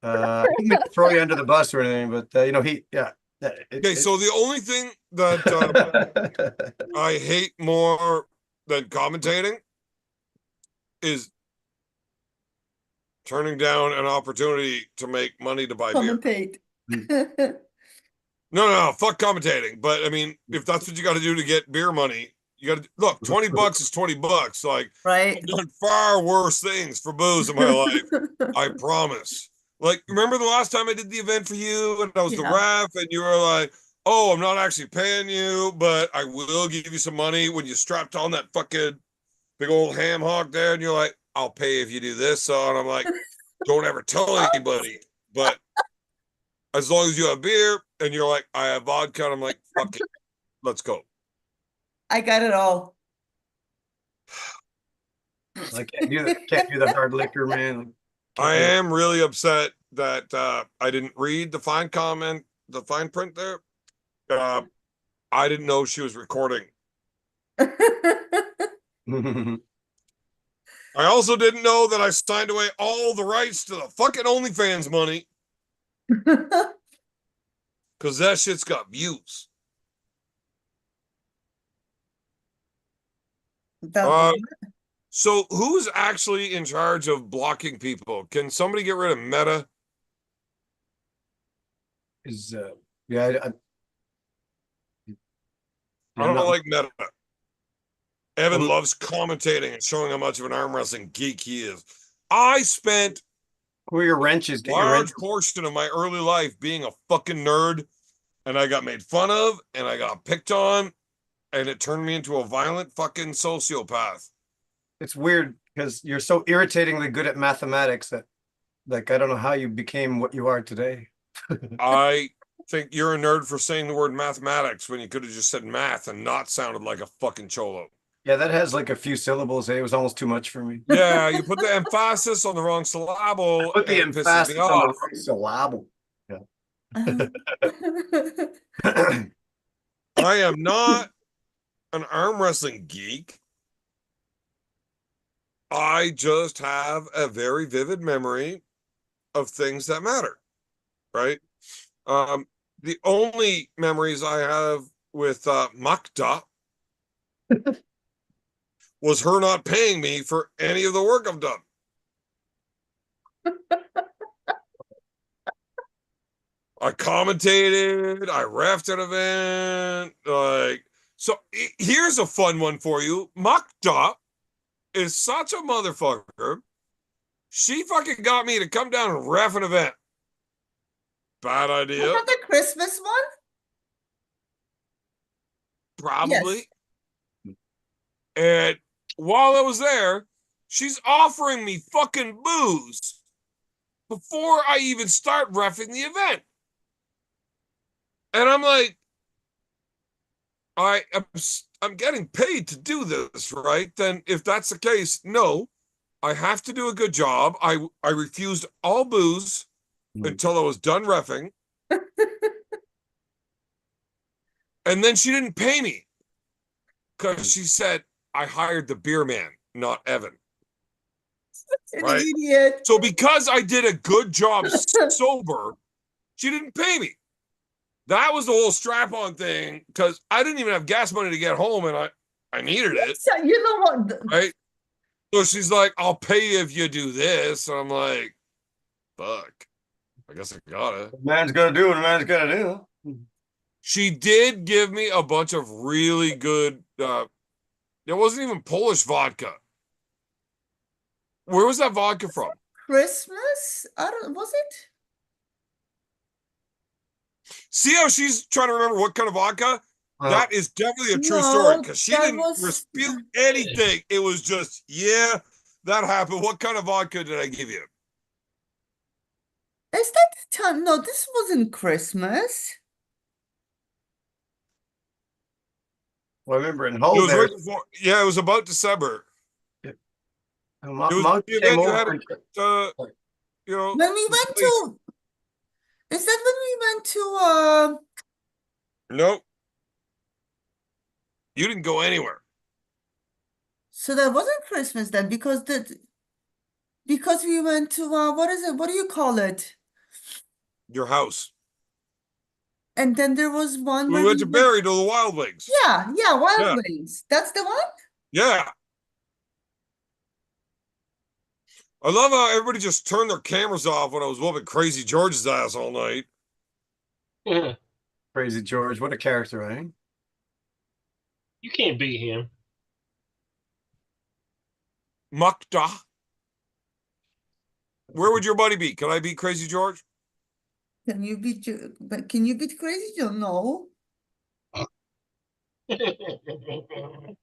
he might throw you under the bus or anything, but Okay, so the only thing that I hate more than commentating is turning down an opportunity to make money to buy beer. Commentate. No, fuck commentating. But I mean, if that's what you got to do to get beer money, you got to look. $20 is $20. Like Right. I've done far worse things for booze in my life. I promise. Like, remember the last time I did the event for you and I was the Yeah. ref and you were like, oh, I'm not actually paying you, but I will give you some money when you strapped on that fucking big old ham hock there. And you're like, I'll pay if you do this. So, and I'm like, don't ever tell anybody. But as long as you have beer and you're like, I have vodka, and I'm like, fuck it, let's go. I got it all. I can't do the hard liquor, man. I am really upset that I didn't read the fine print there. I didn't know she was recording. I also didn't know that I signed away all the rights to the fucking OnlyFans money because that shit's got views. That So who's actually in charge of blocking people? Can somebody get rid of Meta? Is yeah, I don't not- like Meta. Evan Um, loves commentating and showing how much of an arm wrestling geek he is. I spent where your wrenches? a Get your wrench. large portion of my early life being a fucking nerd, and I got made fun of, and I got picked on, and it turned me into a violent fucking sociopath. It's weird because you're so irritatingly good at mathematics that, like, I don't know how you became what you are today. I think you're a nerd for saying the word mathematics when you could have just said math and not sounded like a fucking cholo. Yeah, that has like a few syllables. It was almost too much for me. Yeah, you put the emphasis on the wrong syllable, Put the and it pisses emphasis me on the off. wrong syllable. I am not an arm wrestling geek. I just have a very vivid memory of things that matter, right? The only memories I have with Magda was her not paying me for any of the work I've done. I commentated, I refed an event, so here's a fun one for you. Magda is such a motherfucker. She fucking got me to come down and ref an event. Bad Was idea. that the Christmas one? Probably. And while I was there, she's offering me fucking booze before I even start reffing the event. And I'm like, I'm getting paid to do this, right? Then if that's the case, no, I have to do a good job. I refused all booze until I was done reffing. And then she didn't pay me because she said I hired the beer man, not Evan. An Right. idiot. So because I did a good job sober, she didn't pay me. That was the whole strap-on thing because I didn't even have gas money to get home, and I needed it. So, you know what? Right. So she's like, I'll pay you if you do this. And I'm like, fuck. I guess I gotta. Man's gonna do what a man's gonna do. She did give me a bunch of really good it wasn't even Polish vodka. Where was that vodka from? Christmas? I don't, was it? See how she's trying to remember what kind of vodka? That is definitely a true No, story because she that didn't was- dispute anything. It was just, yeah, that happened. What kind of vodka did I give you? Is that the time? No, this wasn't Christmas. Well, I remember in It Hull was there, right before, yeah, it was about December. Mom It was Mom the came event you over had and- you know. When we went to, is that when we went to, Nope. You didn't go anywhere. so that wasn't Christmas then because we went to, what is it? What do you call it? Your house. And then there was one We where went to Barry to the Wild Wings. yeah, Wild Yeah. Wings. That's the one? Yeah. I love how everybody just turned their cameras off when I was whooping Crazy George's ass all night. Crazy George, what a character, eh? You can't beat him. Magda. Where would your buddy be? Can I beat Crazy George? Can you beat Crazy Joe? No. You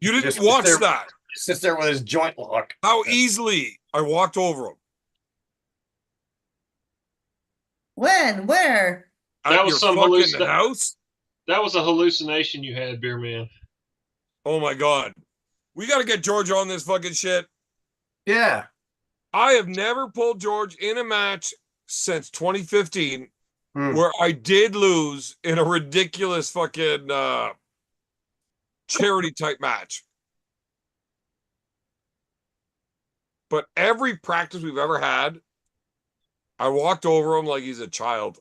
didn't Just watch there- that. Sits there with his joint lock. How easily I walked over him. When? Where? At That was your some fucking house? That was a hallucination you had, beer man. Oh my God. We got to get George on this fucking shit. Yeah. I have never pulled George in a match since 2015 Hmm. where I did lose in a ridiculous fucking charity type match. But every practice we've ever had, I walked over him like he's a child.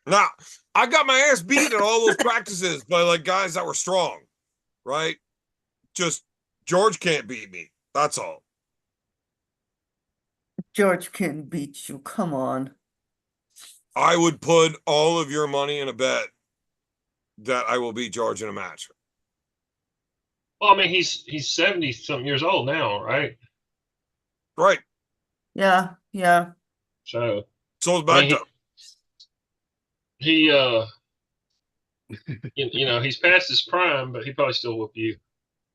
Now, I got my ass beat at all those practices by like guys that were strong, right? Just George can't beat me. That's all. George can beat you. Come on. I would put all of your money in a bet that I will beat George in a match. Well, I mean, he's 70 something years old now, right? Right. Yeah, yeah. So So is I mean, Magda. he you know, he's past his prime, but he probably still whoop you.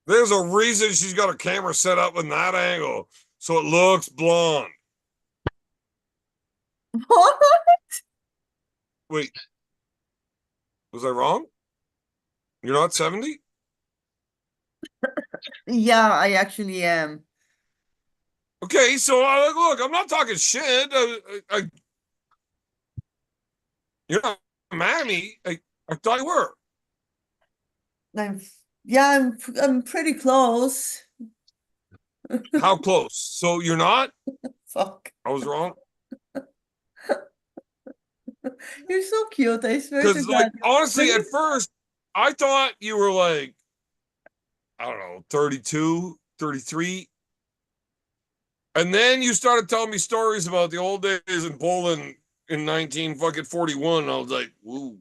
There's a reason she's got a camera set up in that angle, so it looks blonde. What? Wait, was I wrong? You're not 70? Yeah, I actually am. Okay, so look, I'm not talking shit. You're not mad at me. I thought you were. Yeah, I'm pretty close. How close? So you're not? Fuck. I was wrong. You're so cute, I swear to Because, like, God. honestly, When at first, I thought you were like, I don't know, 32, 33. And then you started telling me stories about the old days in Poland in 1941. And I was like, ooh.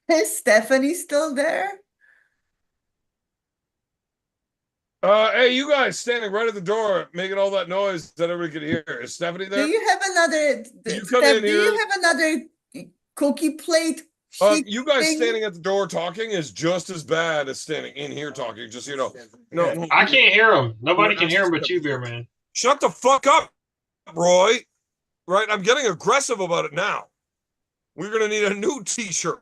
Is Stephanie still there? Hey, you guys standing right at the door, making all that noise that everybody could hear. Is Stephanie Do there? you have another Can you come Steph, in do you here? have another cookie plate sheet You guys thing? standing at the door talking is just as bad as standing in here talking. Just so you know. No, no, I can't hear him. Nobody can hear him but you, Beer Man. shut the fuck up, Roy. Right? I'm getting aggressive about it now. We're gonna need a new T-shirt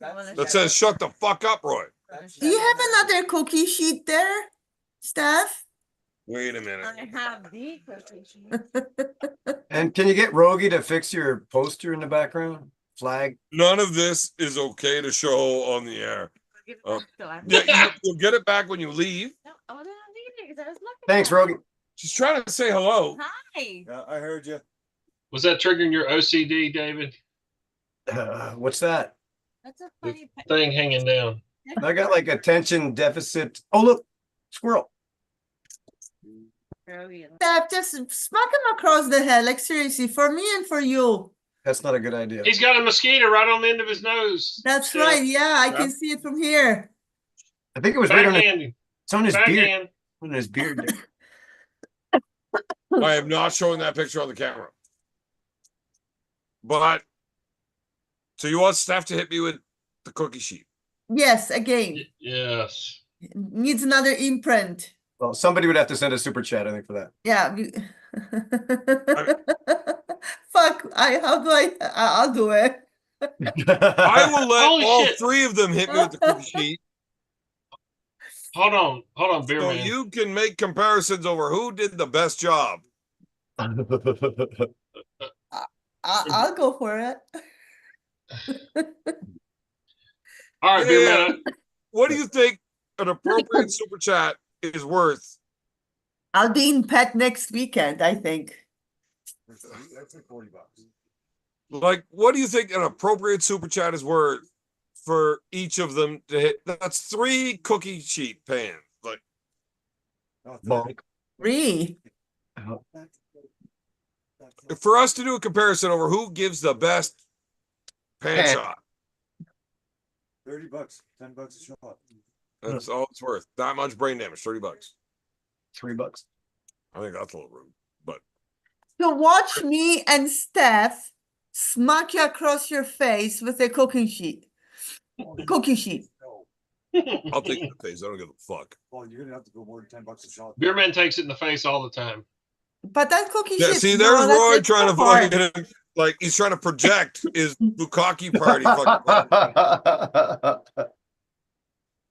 that says "Shut the fuck up, Roy." Do you have another cookie sheet there, Steph? Wait a minute. I have the cookie sheet. And can you get Rogie to fix your poster in the background? Flag? None of this is okay to show on the air. I'll give it Oh. back, though. Yeah, you'll get it back when you leave. No, I wasn't leaving because I was looking. Thanks, at it. Rogie. She's trying to say hello. Hi. Yeah, I heard you. Was that triggering your OCD, David? What's that? That's a funny Thing hanging down. I got like attention deficit. Oh, look, squirrel. Steph, just smack him across the head, like seriously, for me and for you. That's not a good idea. He's got a mosquito right on the end of his nose. That's Steph. right. Yeah, I Yeah. can see it from here. I think it was right on his, Backhand. it's on his beard. Backhand. On his beard. I am not showing that picture on the camera. But so you want Steph to hit me with the cookie sheet? Yes, again. Yes. Needs another imprint. Well, somebody would have to send a super chat, I think, for that. Yeah. Fuck. How do I'll do it. I will let Holy all shit. three of them hit me with the cookie sheet, Hold on, Beer so Man. you can make comparisons over who did the best job. I'll go for it. All right, Beer Man. What do you think an appropriate super chat is worth? I'll be in Pet next weekend, I think. That's like $40. Like, what do you think an appropriate super chat is worth for each of them to hit? That's 3 cookie sheet pans. Like, Oh, Bonk. Really? for us to do a comparison over who gives the best pan Pan. shot, $30, $10 a shot. that's all it's worth. That much brain damage, $30. $3. I think that's a little rude, but So watch me and Steph smack you across your face with a cooking sheet. Cookie sheet. No. I'll take the face. I don't give a fuck. Well, you're gonna have to go more than $10 a shot. Beer Man takes it in the face all the time. But that cookie Yeah, sheet. see, no, there's that's- Roy it's trying so to hard. fucking like he's trying to project his bukkake party.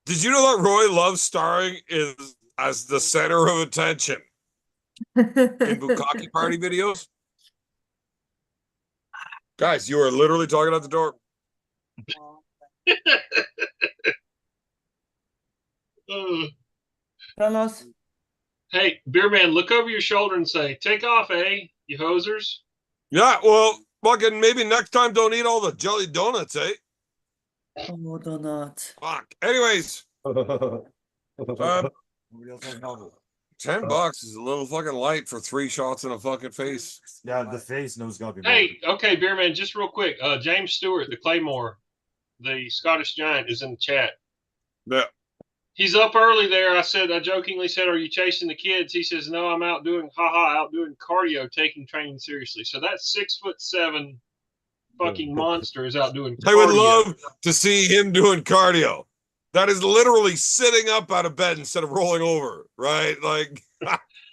Did you know that Roy loves starring as the center of attention in bukkake party videos? Guys, you are literally talking out the door. Kronos. Hey, beer man, look over your shoulder and say, "Take off, you hosers." Yeah, well, fucking maybe next time don't eat all the jelly donuts, eh? Oh, donut. Fuck. Anyways, Nobody else has novel. $10 is a little fucking light for 3 shots in a fucking face. Yeah, the face knows gotta be. Hey, okay, beer man, just real quick. James Stewart, the Claymore, the Scottish Giant, is in the chat. Yeah. He's up early there. I jokingly said, "Are you chasing the kids?" He says, "No, I'm out doing cardio, taking training seriously." So that 6'7" fucking monster is out doing cardio. I would love to see him doing cardio. That is literally sitting up out of bed instead of rolling over, right? Like,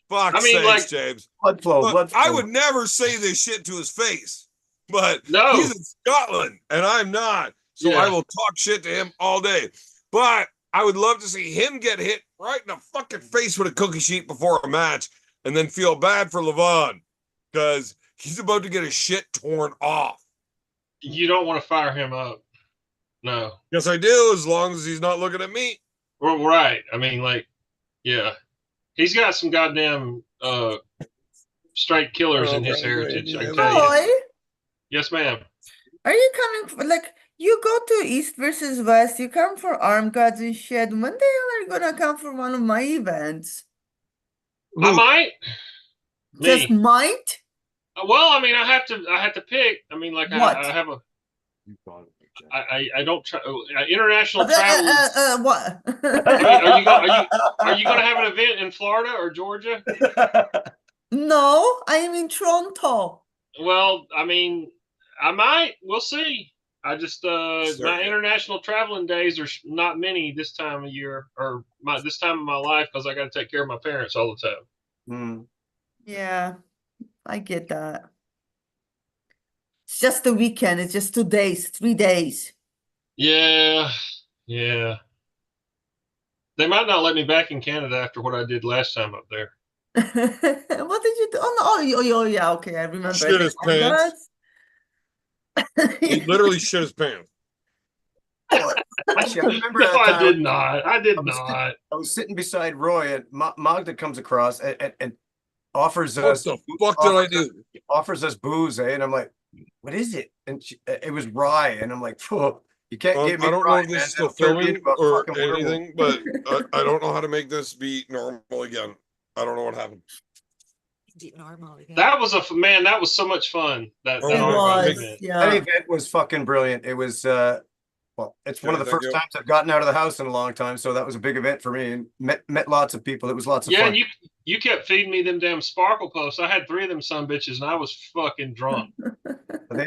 fuck's sakes, James. Blood flow, Look, blood flow. I would never say this shit to his face, but No. he's in Scotland and I'm not. So Yeah. I will talk shit to him all day. But I would love to see him get hit right in the fucking face with a cookie sheet before a match and then feel bad for Levon because he's about to get his shit torn off. You don't want to fire him up. No. Yes, I do, as long as he's not looking at me. Well, right. I mean, like, yeah. He's got some goddamn straight killers in his heritage, I can tell you. Roy, Yes, ma'am. are you coming for, like, you go to East versus West, you come for arm gods and shit. When the hell are you gonna come for one of my events? I might. Just Me. might? Well, I mean, I have to pick. I mean, like, What? I have a. You got it. Jack. I don't try. International travel. What? Are you going to have an event in Florida or Georgia? No, I am in Toronto. Well, I mean, I might. We'll see. I just Sure. my international traveling days are not many this time of year or this time of my life because I got to take care of my parents all the time. Mm. Yeah, I get that. It's just the weekend. It's just 2 days, 3 days. Yeah, yeah. They might not let me back in Canada after what I did last time up there. What did you do? Oh, yeah, okay, I remember. Shit his Oh, God. pants. He literally shit his pants. Actually, I remember No, that I time did not. I did I was- not. I was sitting beside Roy, and Magda comes across and offers What us the fuck did I do? offers us booze, eh? And I'm like, "What is it?" And it was rye, and I'm like, "Phew, you can't I give me don't know rye, if this man. is still That'll turn me filming into a or fucking werewolf." anything, but I don't know how to make this be normal again. I don't know what happened. Normal again. That was man. That was so much fun. That Oh that It my Argyle God. was, event. That yeah. event was fucking brilliant. It was well, it's one of the Thank first you. times I've gotten out of the house in a long time, so that was a big event for me and met lots of people. It was lots of Yeah, fun. and you kept feeding me them damn sparkle puffs. I had 3 of them son bitches, and I was fucking drunk.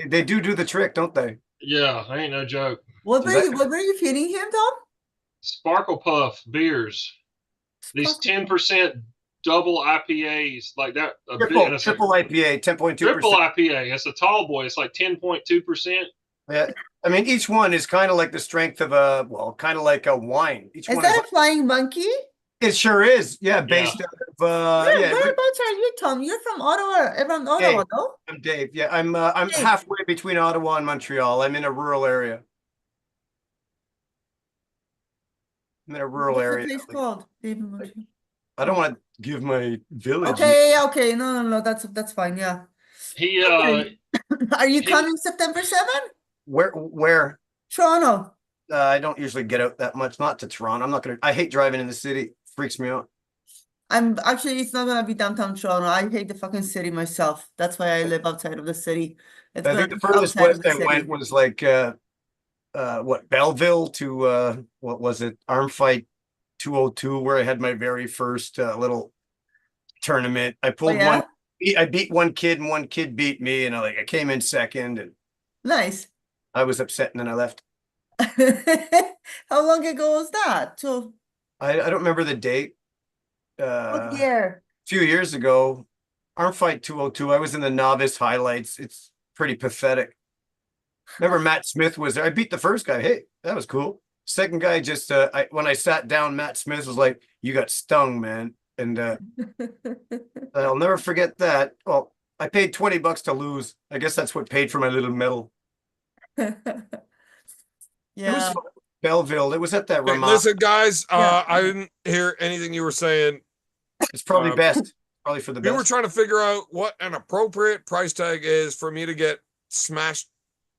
They do the trick, don't they? Yeah, I ain't no joke. What Does were that- you, what were you feeding him, Tom? Sparkle puff beers. These 10% double IPAs like that. Triple IPA, 10.2%. Triple IPA. It's a tall boy. It's like 10.2%. Yeah, I mean, each one is kind of like the strength of kind of like a wine. Each Is one that a flying monkey? it sure is. Yeah, based out of Whereabouts are you, Tom? You're from Ottawa, around Ottawa, no? I'm Dave. Yeah, I'm Dave. halfway between Ottawa and Montreal. I'm in a rural area. I'm in a rural What's area. the place called? Dave and Montreal. I don't want to give my village. Okay, no, that's fine, yeah. He Okay. Are you he- coming September 7th? Where? Toronto. I don't usually get out that much. Not to Toronto. I'm not gonna. I hate driving in the city. Freaks me out. I'm actually, it's not gonna be downtown Toronto. I hate the fucking city myself. That's why I live outside of the city. It's I gonna think the be furthest outside of west the I city. went was like what, Belleville to what was it, Arm Fight 202, where I had my very first little tournament. I pulled yeah? I beat one kid and one kid beat me, and I came in second, and Nice. I was upset, and then I left. How long ago was that? So I don't remember the date. what A year? few years ago, Arm Fight 202. I was in the novice highlights. It's pretty pathetic. Remember Matt Smith was there. I beat the first guy. Hey, that was cool. Second guy just when I sat down, Matt Smith was like, "You got stung, man." And I'll never forget that. Well, I paid $20 to lose. I guess that's what paid for my little medal. It was Yeah. fun. Belleville. It was at that Hey, Ramada. listen, guys, Yeah. I didn't hear anything you were saying. It's probably uh, best. Probably for the We were best. trying to figure out what an appropriate price tag is for me to get smashed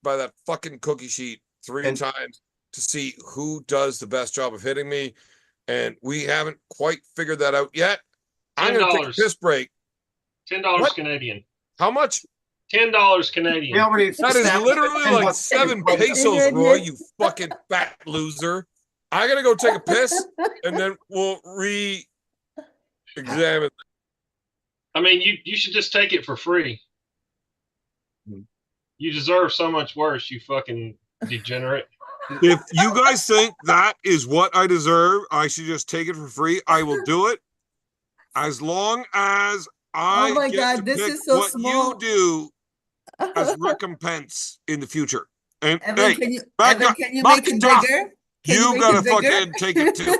by that fucking cookie sheet 3 And- times to see who does the best job of hitting me. And we haven't quite figured that out yet. I'm going to take a $10. piss break. $10 What? Canadian. How much? $10 We Canadian. already That is established literally $10 like 7 pesos, Yeah, Roy, yeah. you fucking fat loser. I got to go take a piss and then we'll re-examine. I mean, you should just take it for free. Hmm. You deserve so much worse, you fucking degenerate. If you guys think that is what I deserve, I should just take it for free. I will do it as long as I Oh my get to God, this pick is so what small. you do as recompense in the future. And Evan, hey, can you, Magda, Evan, can you make it Magda, bigger? you make gotta it bigger? fucking take it too.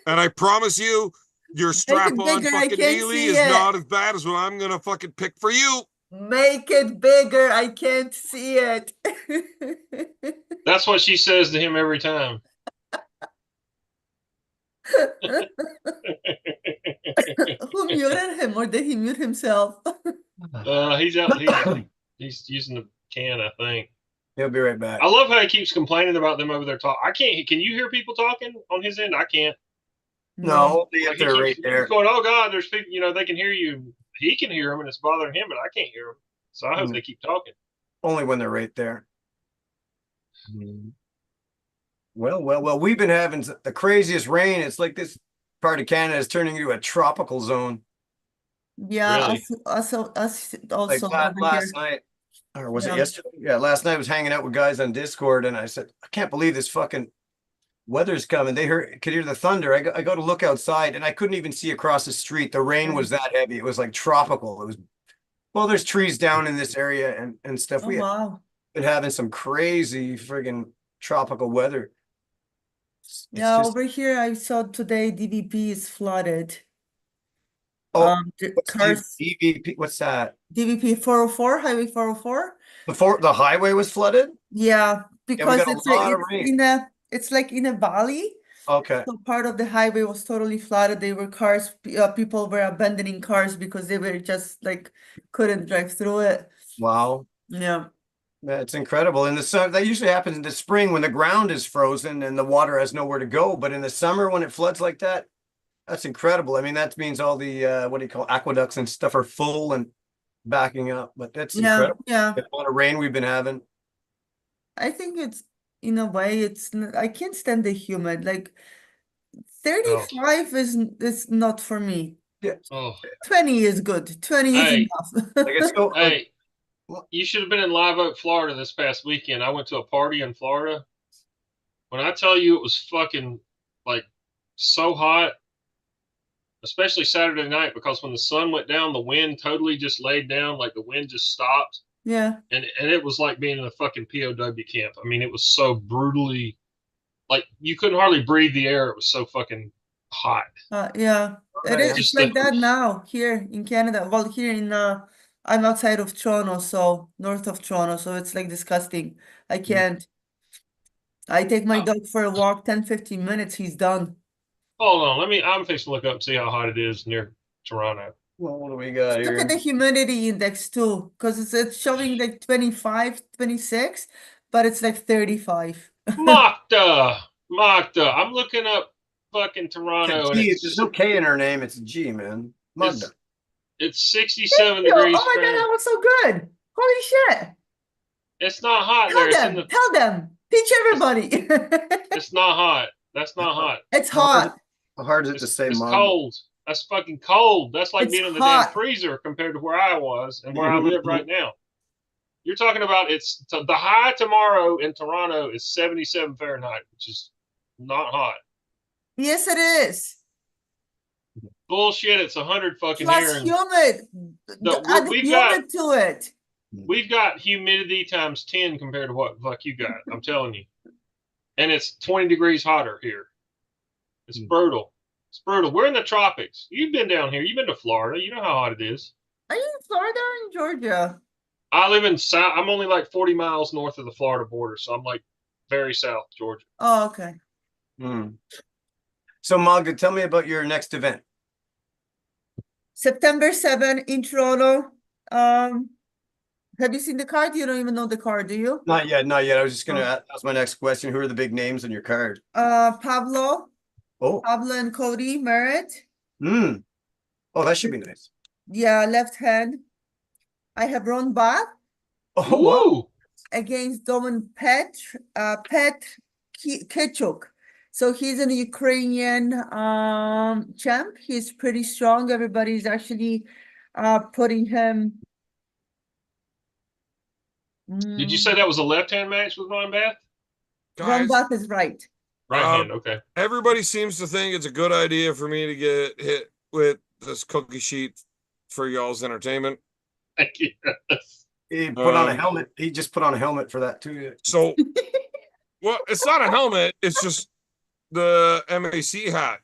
And I promise you, your strap-on bigger, I fucking can't mealy see is it. not as bad as what I'm gonna fucking pick for you. Make it bigger. I can't see it. That's what she says to him every time. Who muted him, or did he mute himself? He's out. He's using the can, I think. He'll be right back. I love how he keeps complaining about them over there talking. I can't. Can you hear people talking on his end? I can't. No, they Like, up there right there. Going, oh God, there's people. They can hear you. He can hear them, and it's bothering him, but I can't hear them. So I hope they keep talking. Only when they're right there. Well, we've been having the craziest rain. It's like this part of Canada is turning into a tropical zone. Yeah, Really? us Like also over last here. night, or was it Yeah. yesterday? Yeah, last night I was hanging out with guys on Discord, and I said, I can't believe this fucking weather's coming. They could hear the thunder. I go to look outside, and I couldn't even see across the street. The rain was that heavy. It was like tropical. It was, well, there's trees down in this area and stuff. Oh We have wow. been having some crazy friggin' tropical weather. It's Yeah, just, over here I saw today DVP is flooded. oh, The what's cars DVP? What's that? DVP 404, Highway 404. Before the highway was flooded? Yeah, Yeah, we because got a lot of rain. it's like in a valley. Okay. So part of the highway was totally flooded. They were people were abandoning cars because they were just like couldn't drive through it. Wow. Yeah. That's incredible. In the summer, that usually happens in the spring when the ground is frozen and the water has nowhere to go. But in the summer, when it floods like that, that's incredible. I mean, that means all the what do you call aqueducts and stuff are full and backing up. But that's incredible. Yeah. The amount of rain we've been having. I think it's in a way I can't stand the humid. Like Oh. 35 is not for me. Yeah. Oh. 20 is good. 20 is Hey. enough. Like it's go. Hey, you should have been in Live Oak, Florida this past weekend. I went to a party in Florida. When I tell you it was fucking like so hot, especially Saturday night, because when the sun went down, the wind totally just laid down. Like the wind just stopped. Yeah. And it was like being in a fucking POW camp. I mean, it was so brutally, like you couldn't hardly breathe the air. It was so fucking hot. Yeah. It's Just like that now here in Canada. Well, here in I'm outside of Toronto, so north of Toronto, so it's like disgusting. I can't. I take my dog for a walk, 10-15 minutes, he's done. Hold on, I'm fixing to look up and see how hot it is near Toronto. Well, what do we got Look at the here? humidity index too, because it's showing like 25, 26, but it's like 35. Magda, I'm looking up fucking Toronto, and There's no K in her name. It's a G, man. Magda. it's 67 Yo, degrees. oh my God, that was so good. Holy shit. It's not hot Tell there. It's them, tell them, teach everybody. It's not hot. That's not hot. It's hot. How hard is it to say It's Magda? cold. That's fucking cold. That's like It's being in the hot. damn freezer compared to where I was and where I live right now. You're talking about the high tomorrow in Toronto is 77 Fahrenheit, which is not hot. Yes, it is. Bullshit. It's 100 fucking Plus here. And humid. No, Add we've humid to it. We've got humidity times 10 compared to what the fuck you got. I'm telling you. And it's 20 degrees hotter here. It's brutal. It's brutal. We're in the tropics. You've been down here. You've been to Florida. You know how hot it is. Are you in Florida or in Georgia? I live in South. I'm only like 40 miles north of the Florida border, so I'm like very south Georgia. Oh, okay. So, Magda, tell me about your next event. September 7 in Toronto. Have you seen the card? You don't even know the card, do you? Not yet, not yet. I was just gonna ask, that was my next question. Who are the big names on your card? Pablo Oh, and Cody Merritt. oh, that should be nice. Yeah, left hand. I have Ron Bach Oh, wow. Ooh. against Domin Kechuk. So he's an Ukrainian champ. He's pretty strong. Everybody's actually putting him. Did you say that was a left-hand match with Ron Bath? Ron Guys, Bach is right. Right hand, okay. everybody seems to think it's a good idea for me to get hit with this cookie sheet for y'all's entertainment. Thank you. He put on a helmet. He just put on a helmet for that too. So, well, it's not a helmet. It's just the MAC hat.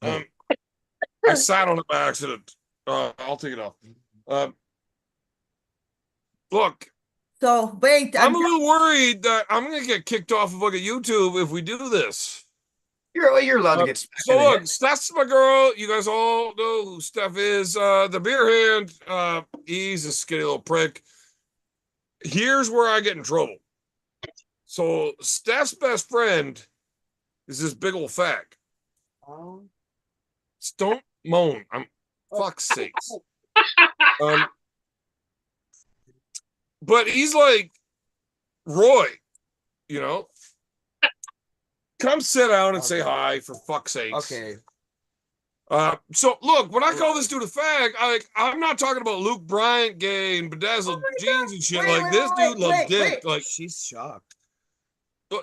I sat on it by accident. I'll take it off. Look, So wait, I'm a little worried that I'm going to get kicked off of fucking YouTube if we do this. You're allowed to get smacked So in the look, head. Steph's my girl. You guys all know who Steph is. The beer hand, he's a skinny little prick. Here's where I get in trouble. So Steph's best friend is this big old fag. Don't moan. I'm fuck's sakes. But he's like Roy, you know. Come sit down and say hi for fuck's sakes. Okay. So look, when I call this dude a fag, I'm not talking about Luke Bryant gay and bedazzled jeans and shit. Wait, Like this dude loves dick. wait. Like She's shocked. no,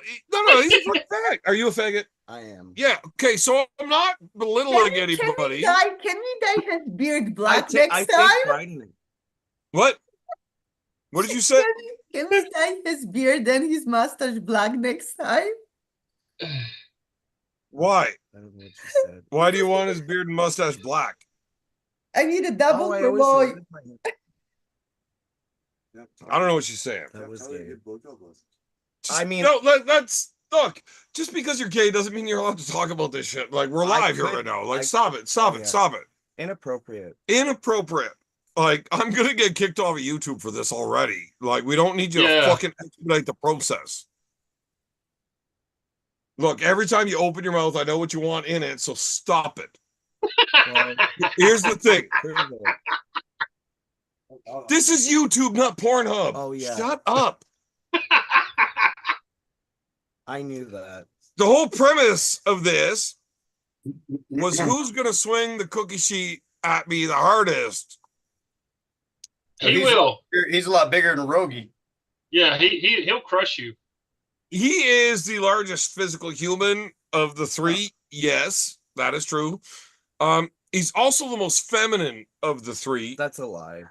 he's a fucking fag. Are you a faggot? I am. Yeah. Okay. So I'm not belittling anybody. Can we dye his beard black I next take time? pride in it. What? What did you say? Can we dye his beard and his mustache black next time? Why? I don't know what she said. Why do you want his beard and mustache black? I need a double I for always boy. wanted my hair. I don't know what she's saying. That was gay. Just- I mean- no. Let's look. Just because you're gay doesn't mean you're allowed to talk about this shit. Like we're I live here could- right now. Like I- stop it. Stop it. yeah. Stop it. Inappropriate. Inappropriate. Like I'm gonna get kicked off of YouTube for this already. Like we don't need you to Yeah. fucking expedite the process. Look, every time you open your mouth, I know what you want in it, so stop it. Well, Here's the thing. here's the- This is YouTube, not Pornhub. Oh, yeah. Shut up. I knew that. The whole premise of this was who's gonna swing the cookie sheet at me the hardest. He He's will. He's a lot bigger than Rogie. Yeah, he'll crush you. He is the largest physical human of the three. Yes, that is true. He's also the most feminine of the three. That's a lie.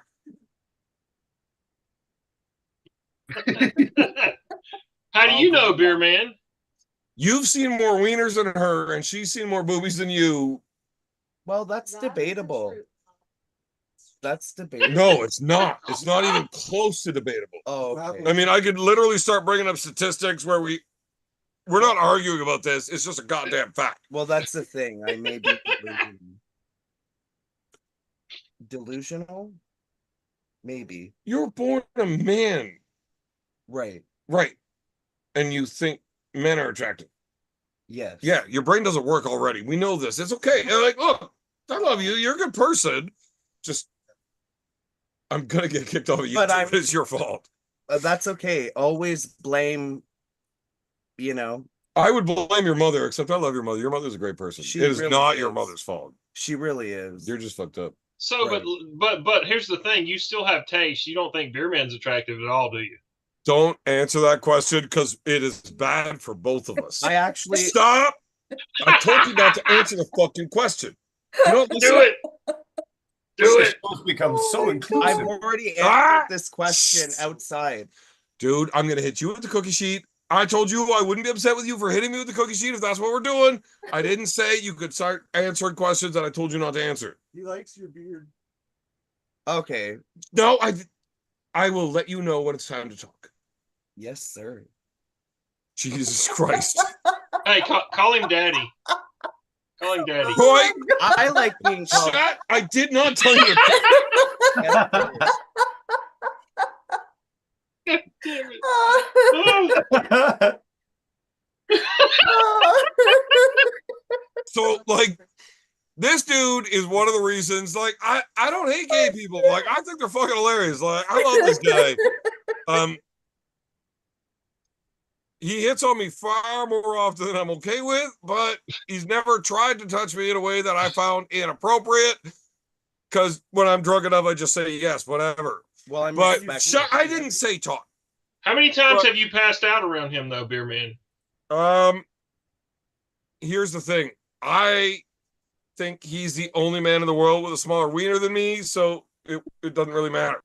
How do you know, Beer Man? You've seen more wieners than her, and she's seen more boobies than you. Well, that's debatable. That's debatable. No, it's not. It's not even close to debatable. Oh, okay. I mean, I could literally start bringing up statistics where we're not arguing about this. It's just a goddamn fact. Well, that's the thing. I may be delusional. Maybe. You're born a man, Right. right? And you think men are attractive. Yes. Yeah, your brain doesn't work already. We know this. It's okay. And like, look, I love you. You're a good person. Just, I'm gonna get kicked off of YouTube. But I'm- It's your fault. That's okay. Always blame, I would blame your mother, except I love your mother. Your mother's a great person. She It is really not your is. mother's fault. she really is. You're just fucked up. So, Right. but here's the thing: you still have taste. You don't think Beer Man's attractive at all, do you? Don't answer that question because it is bad for both of us. I actually, Stop! I told you not to answer the fucking question. You don't listen. Do it. Do This it. show's become so Oh my inclusive. I've already Ah! answered this question outside. Dude, I'm gonna hit you with the cookie sheet. I told you I wouldn't be upset with you for hitting me with the cookie sheet if that's what we're doing. I didn't say you could start answering questions that I told you not to answer. He likes your beard. Okay. No, I will let you know when it's time to talk. Yes, sir. Jesus Christ. Hey, call him daddy. Call him daddy. Roy, I like being called. shut. I did not tell you to. Yes, sir. Damn it. Oh, So, like, this dude is one of the reasons, like, I don't hate gay people. Like, I think they're fucking hilarious. Like, I love this guy. He hits on me far more often than I'm okay with, but he's never tried to touch me in a way that I found inappropriate. Because when I'm drunk enough, I just say yes, whatever. Well, I'm But respectful. I didn't say talk. how many times But- have you passed out around him, though, beer man? Here's the thing. I think he's the only man in the world with a smaller wiener than me, so it doesn't really matter.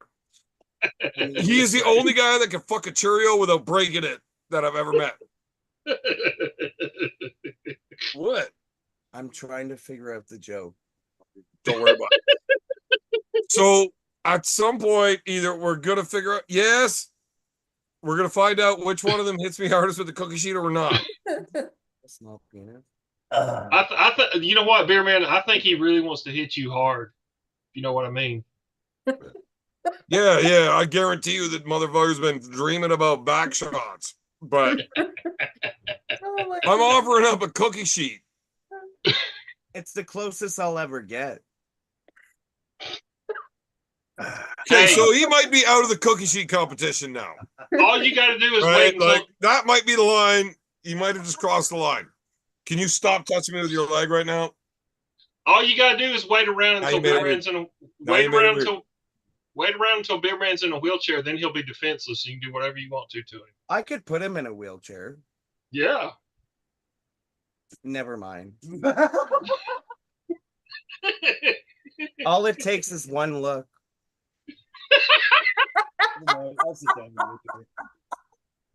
He is the only guy that can fuck a Cheerio without breaking it that I've ever met. What? I'm trying to figure out the joke. Don't worry about it. So at some point, either we're gonna figure out, yes, we're gonna find out which one of them hits me hardest with the cookie sheet or not. Small penis. You know what, beer man? I think he really wants to hit you hard. If you know what I mean. Yeah, I guarantee you that motherfucker's been dreaming about back shots. But Oh my I'm God. offering up a cookie sheet. It's the closest I'll ever get. Okay, Hey. so he might be out of the cookie sheet competition now. All you got to do is wait Right? until Like that might be the line. You might have just crossed the line. Can you stop touching me with your leg right now? all you got to do is wait around Now until you made beer it man's in a Now you made it wait around until beer man's in a wheelchair. Then he'll be defenseless. And you can do whatever you want to him. I could put him in a wheelchair. Yeah. Never mind. All it takes is one look.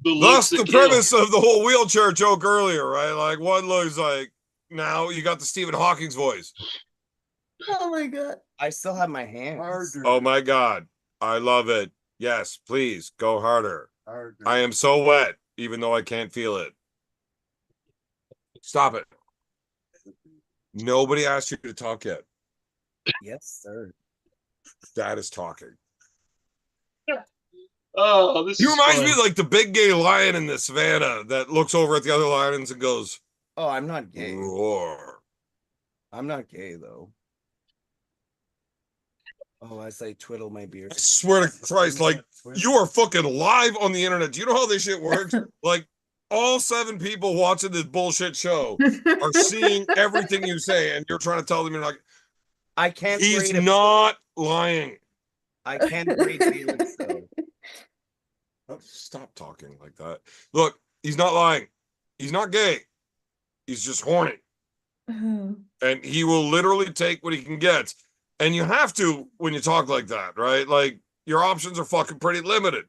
The That's looks the that kill. premise of the whole wheelchair joke earlier, right? Like one looks like now you got the Stephen Hawking's voice. Oh my God. I still have my hands. Harder. Oh my God. I love it. Yes, please go harder. Harder. I am so wet, even though I can't feel it. Stop it. Nobody asked you to talk yet. Yes, sir. Dad is talking. Oh, this He is reminds fun. me of like the big gay lion in the savannah that looks over at the other lions and goes, Oh, I'm not gay. roar. I'm not gay though. Oh, I say twiddle my beard. I swear to Christ, like you are fucking live on the internet. Do you know how this shit works? Like all 7 people watching this bullshit show are seeing everything you say, and you're trying to tell them you're like, I can't he's grade not lying. I can't grade Felix though. Stop talking like that. Look, he's not lying. He's not gay. He's just horny. And he will literally take what he can get. And you have to when you talk like that, right? Like your options are fucking pretty limited.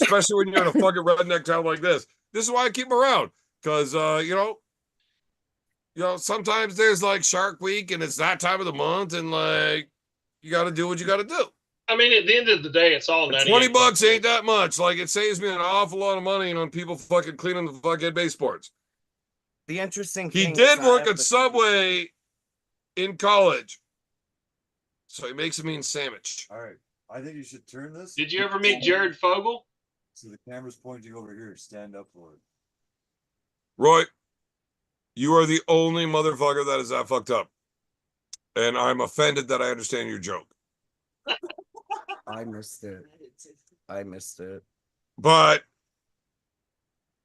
Especially when you're in a fucking redneck town like this. This is why I keep him around. Because you know, sometimes there's like Shark Week and it's that time of the month, and like you gotta do what you gotta do. I mean, at the end of the day, it's all 20 bucks ain't that much. Like it saves me an awful lot of money on people fucking cleaning the fucking baseboards. The interesting He thing did is I work have at the- Subway in college. So he makes a mean sandwich. All right. I think you should turn this. Did you ever meet Jared Fogle? So the camera's pointing over here. Stand up for it. Roy, you are the only motherfucker that is that fucked up. And I'm offended that I understand your joke. I missed it. I missed it. But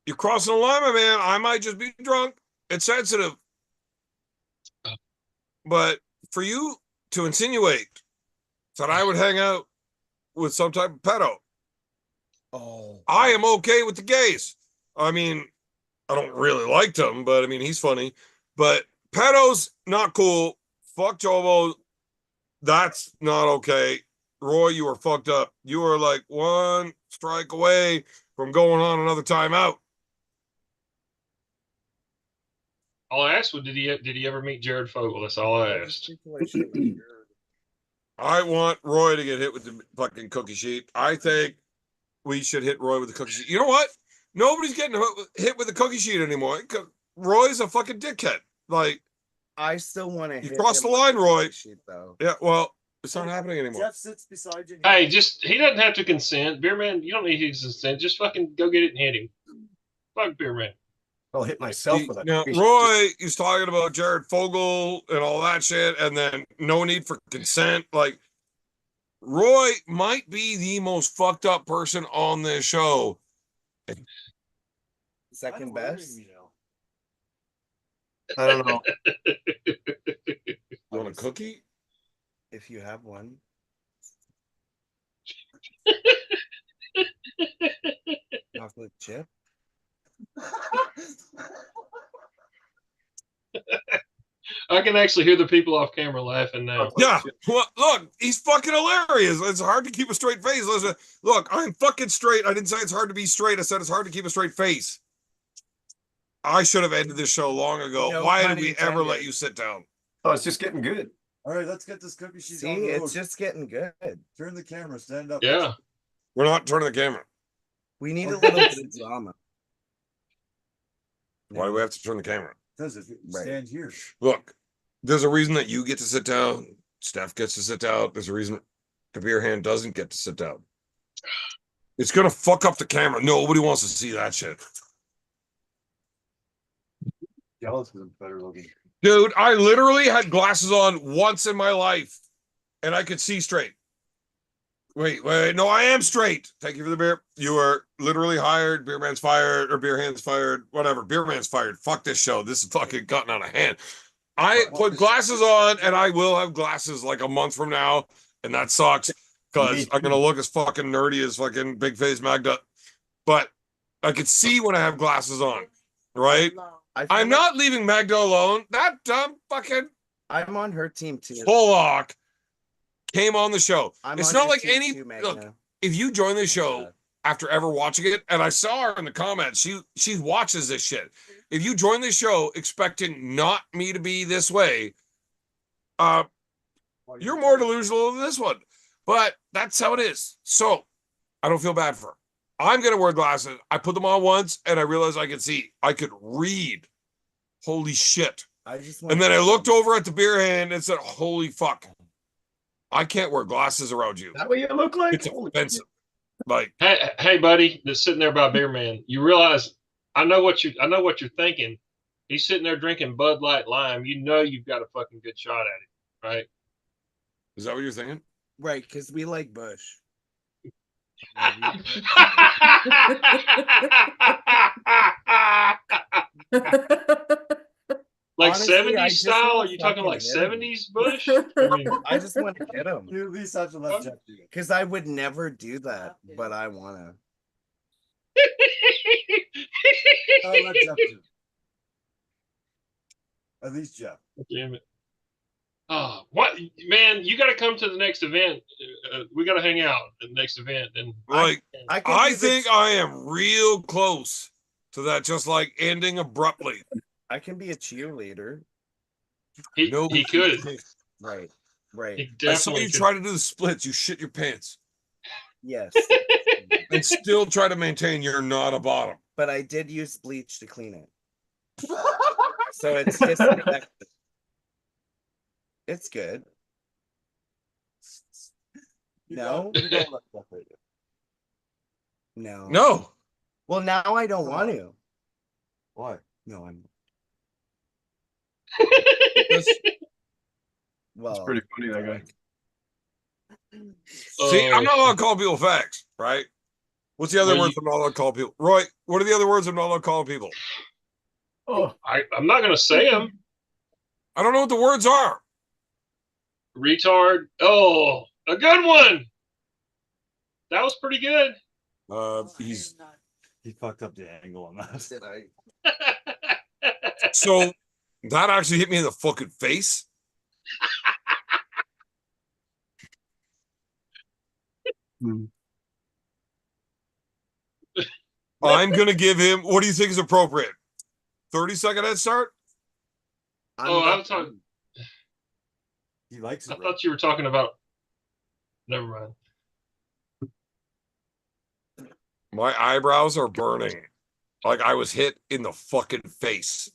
you're crossing the line, my man. I might just be drunk and sensitive. But for you to insinuate that I would hang out with some type of pedo, Oh, I am okay with the gays. I mean, I don't really like them, but I mean, he's funny. But pedos, not cool. Fuck Jobo. That's not okay. Roy, you are fucked up. You are like one strike away from going on another timeout. All I asked was, did he ever meet Jared Fogle? That's all I asked. I want Roy to get hit with the fucking cookie sheet. I think we should hit Roy with the cookie sheet. You know what? Nobody's getting hit with the cookie sheet anymore. Roy's a fucking dickhead. Like, I still want to. you crossed the line, Roy. Sheet, though. Yeah, well, it's not happening anymore. Jeff sits beside you. Hey, he doesn't have to consent. Beer Man, you don't need his consent. Just fucking go get it and hit him. Fuck Beer Man. I'll hit myself with Now, it. Roy is talking about Jared Fogle and all that shit, and then no need for consent. Like, Roy might be the most fucked up person on this show. Second best. I don't know. You want a cookie? If you have one. Chocolate chip. I can actually hear the people off camera laughing now. Yeah. Well, look, he's fucking hilarious. It's hard to keep a straight face. Listen, look, I'm fucking straight. I didn't say it's hard to be straight. I said it's hard to keep a straight face. I should have ended this show long ago. No Why pun did we ever intended. let you sit down? Oh, it's just getting good. All right, let's get this cookie sheet See, on the road. it's just getting good. Turn the camera, stand up. Yeah. We're not turning the camera. We need a little bit of drama. Why do we have to turn the camera? Because if you Right. stand here. Look, there's a reason that you get to sit down. Steph gets to sit down. There's a reason the beer hand doesn't get to sit down. It's gonna fuck up the camera. Nobody wants to see that shit. Jealous because I'm better looking. Dude, I literally had glasses on once in my life and I could see straight. Wait, no, I am straight. Thank you for the beer. You are literally hired. Beer man's fired, or beer hand's fired, whatever. Beer man's fired. Fuck this show. This is fucking gotten out of hand. I put glasses on and I will have glasses like a month from now, and that sucks because I'm gonna look as fucking nerdy as fucking big face Magda. But I could see when I have glasses on, right? I feel I'm like not leaving Magda alone. That dumb fucking I'm on her team too. Pollock came on the show. I'm It's on not your like team any too, look. Magda. If you join the show Yeah. after ever watching it, and I saw her in the comments, she watches this shit. If you join the show expecting not me to be this way, you're more delusional than this one. But that's how it is. So I don't feel bad for her. I'm gonna wear glasses. I put them on once and I realized I could see. I could read. Holy shit. I just want And then I looked over at the beer hand and said, holy fuck. I can't wear glasses around you. Is that what you look like? It's offensive. Like, Hey, buddy, that's sitting there by Beer Man. You realize I know what you're thinking. He's sitting there drinking Bud Light Lime. You know you've got a fucking good shot at it, right? is that what you're thinking? right because we like Bush. Like Honestly, I 70s just style? want Are you talking fucking like him. 70s Bush? I mean, I just want to hit him You at least have to let Jeff do it. because I would never do that, but I want to. I'll let Jeff do it. At least Jeff. damn it. Oh, what man? You got to come to the next event. We got to hang out at the next event. And Like, I, can I be the- think I am real close to that, just like ending abruptly. I can be a cheerleader. he could. Right. Right. He I saw definitely you could. try to do the splits. You shit your pants Yes. and still try to maintain you're not a bottom. But I did use bleach to clean it. So it's disinfectant. It's good. No. You don't let Jeff hit you. No. No. Well, now I don't want to. Why? No, I'm. That's- Well, It's pretty funny, that guy. See, I'm not allowed to call people facts, right? What's the other Well, words I'm not allowed to call people? Roy, what are the other words I'm not allowed to call people? Oh, I'm not going to say them. I don't know what the words are. Retard. Oh, a good one. That was pretty good. He's He fucked up the angle on that. did I? so that actually hit me in the fucking face. I'm gonna give him. What do you think is appropriate? 30-second head start. Oh, I was talking. He likes I it. thought you were talking about. Never mind. My eyebrows are burning, like I was hit in the fucking face.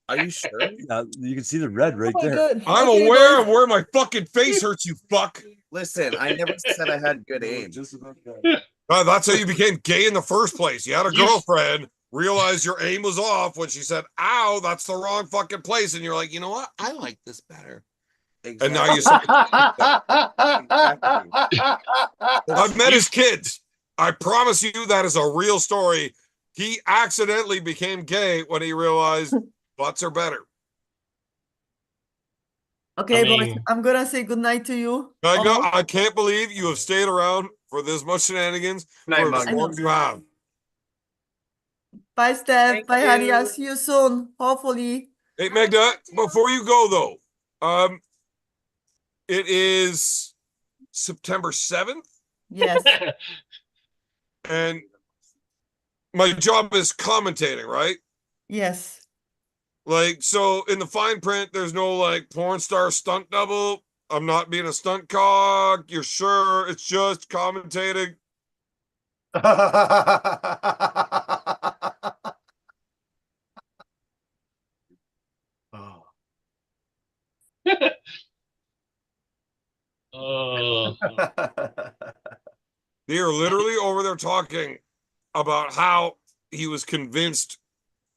Are you sure? Yeah, you can see the red right Oh my there. God. I'm Okay, aware boys. of where my fucking face hurts. You fuck. Listen, I never said I had good aim. Just about that. That's how you became gay in the first place. You had a You- girlfriend, realized your aim was off when she said, "Ow, that's the wrong fucking place," and you're like, you know what? I like this better. And now you say, I've met his kids. I promise you that is a real story. He accidentally became gay when he realized butts are better. Okay, I boys, mean- I'm gonna say goodnight to you. Magda, all. I can't believe you have stayed around for this much shenanigans Night, for as Magda. long as you have. Bye, Steph. Thank Bye, honey. I'll you. see you soon. Hopefully. Hey, Magda, before you go though, it is September 7th, Yes. and my job is commentating, right? Yes. Like, so in the fine print, there's no like porn star stunt double. I'm not being a stunt cog. You're sure it's just commentating? Oh. Uh, They are literally over there talking about how he was convinced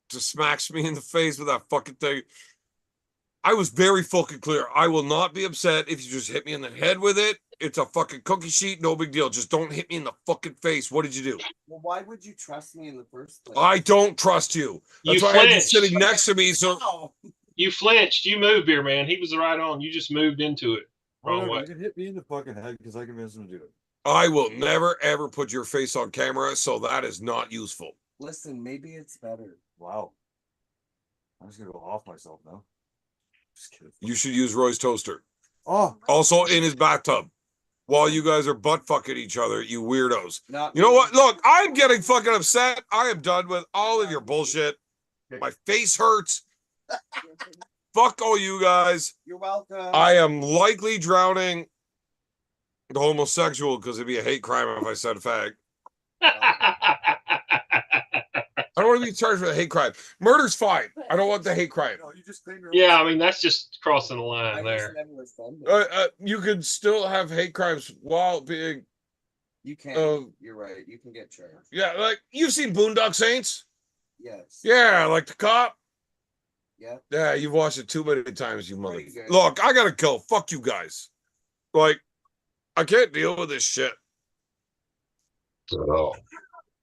to smack me in the face with that fucking thing. I was very fucking clear. I will not be upset if you just hit me in the head with it. It's a fucking cookie sheet, no big deal. Just don't hit me in the fucking face. What did you do? Well, why would you trust me in the first place? I don't trust you. That's You why I had you flinched. sitting next to me. So you flinched. You moved, beer man. He was right on. You just moved into it. Wrong Whatever, way. you can hit me in the fucking head because I convinced him to do it. I will never ever put your face on camera. So that is not useful. Listen, maybe it's better. Wow. I'm just gonna go off myself now. Just kidding. You should use Roy's toaster. Oh, Also in his bathtub. While you guys are butt fucking each other, you weirdos. Not You know me. what? Look, I'm getting fucking upset. I am done with all of your bullshit. My face hurts. Fuck all you guys. You're welcome. I am likely drowning the homosexual because it'd be a hate crime if I said fag. I don't want to be charged with a hate crime. Murder's fine. I don't want the hate crime. no, you just claim your Yeah, I mean that's just crossing the I line just there. never offended. You could still have hate crimes while being, You can. You're right. You can get charged. yeah, like you've seen Boondock Saints? Yes. Yeah, like the cop. Yeah. Yeah, you've watched it too many times, you mother. Pretty good. Look, I gotta go. Fuck you guys. Like, I can't deal with this shit.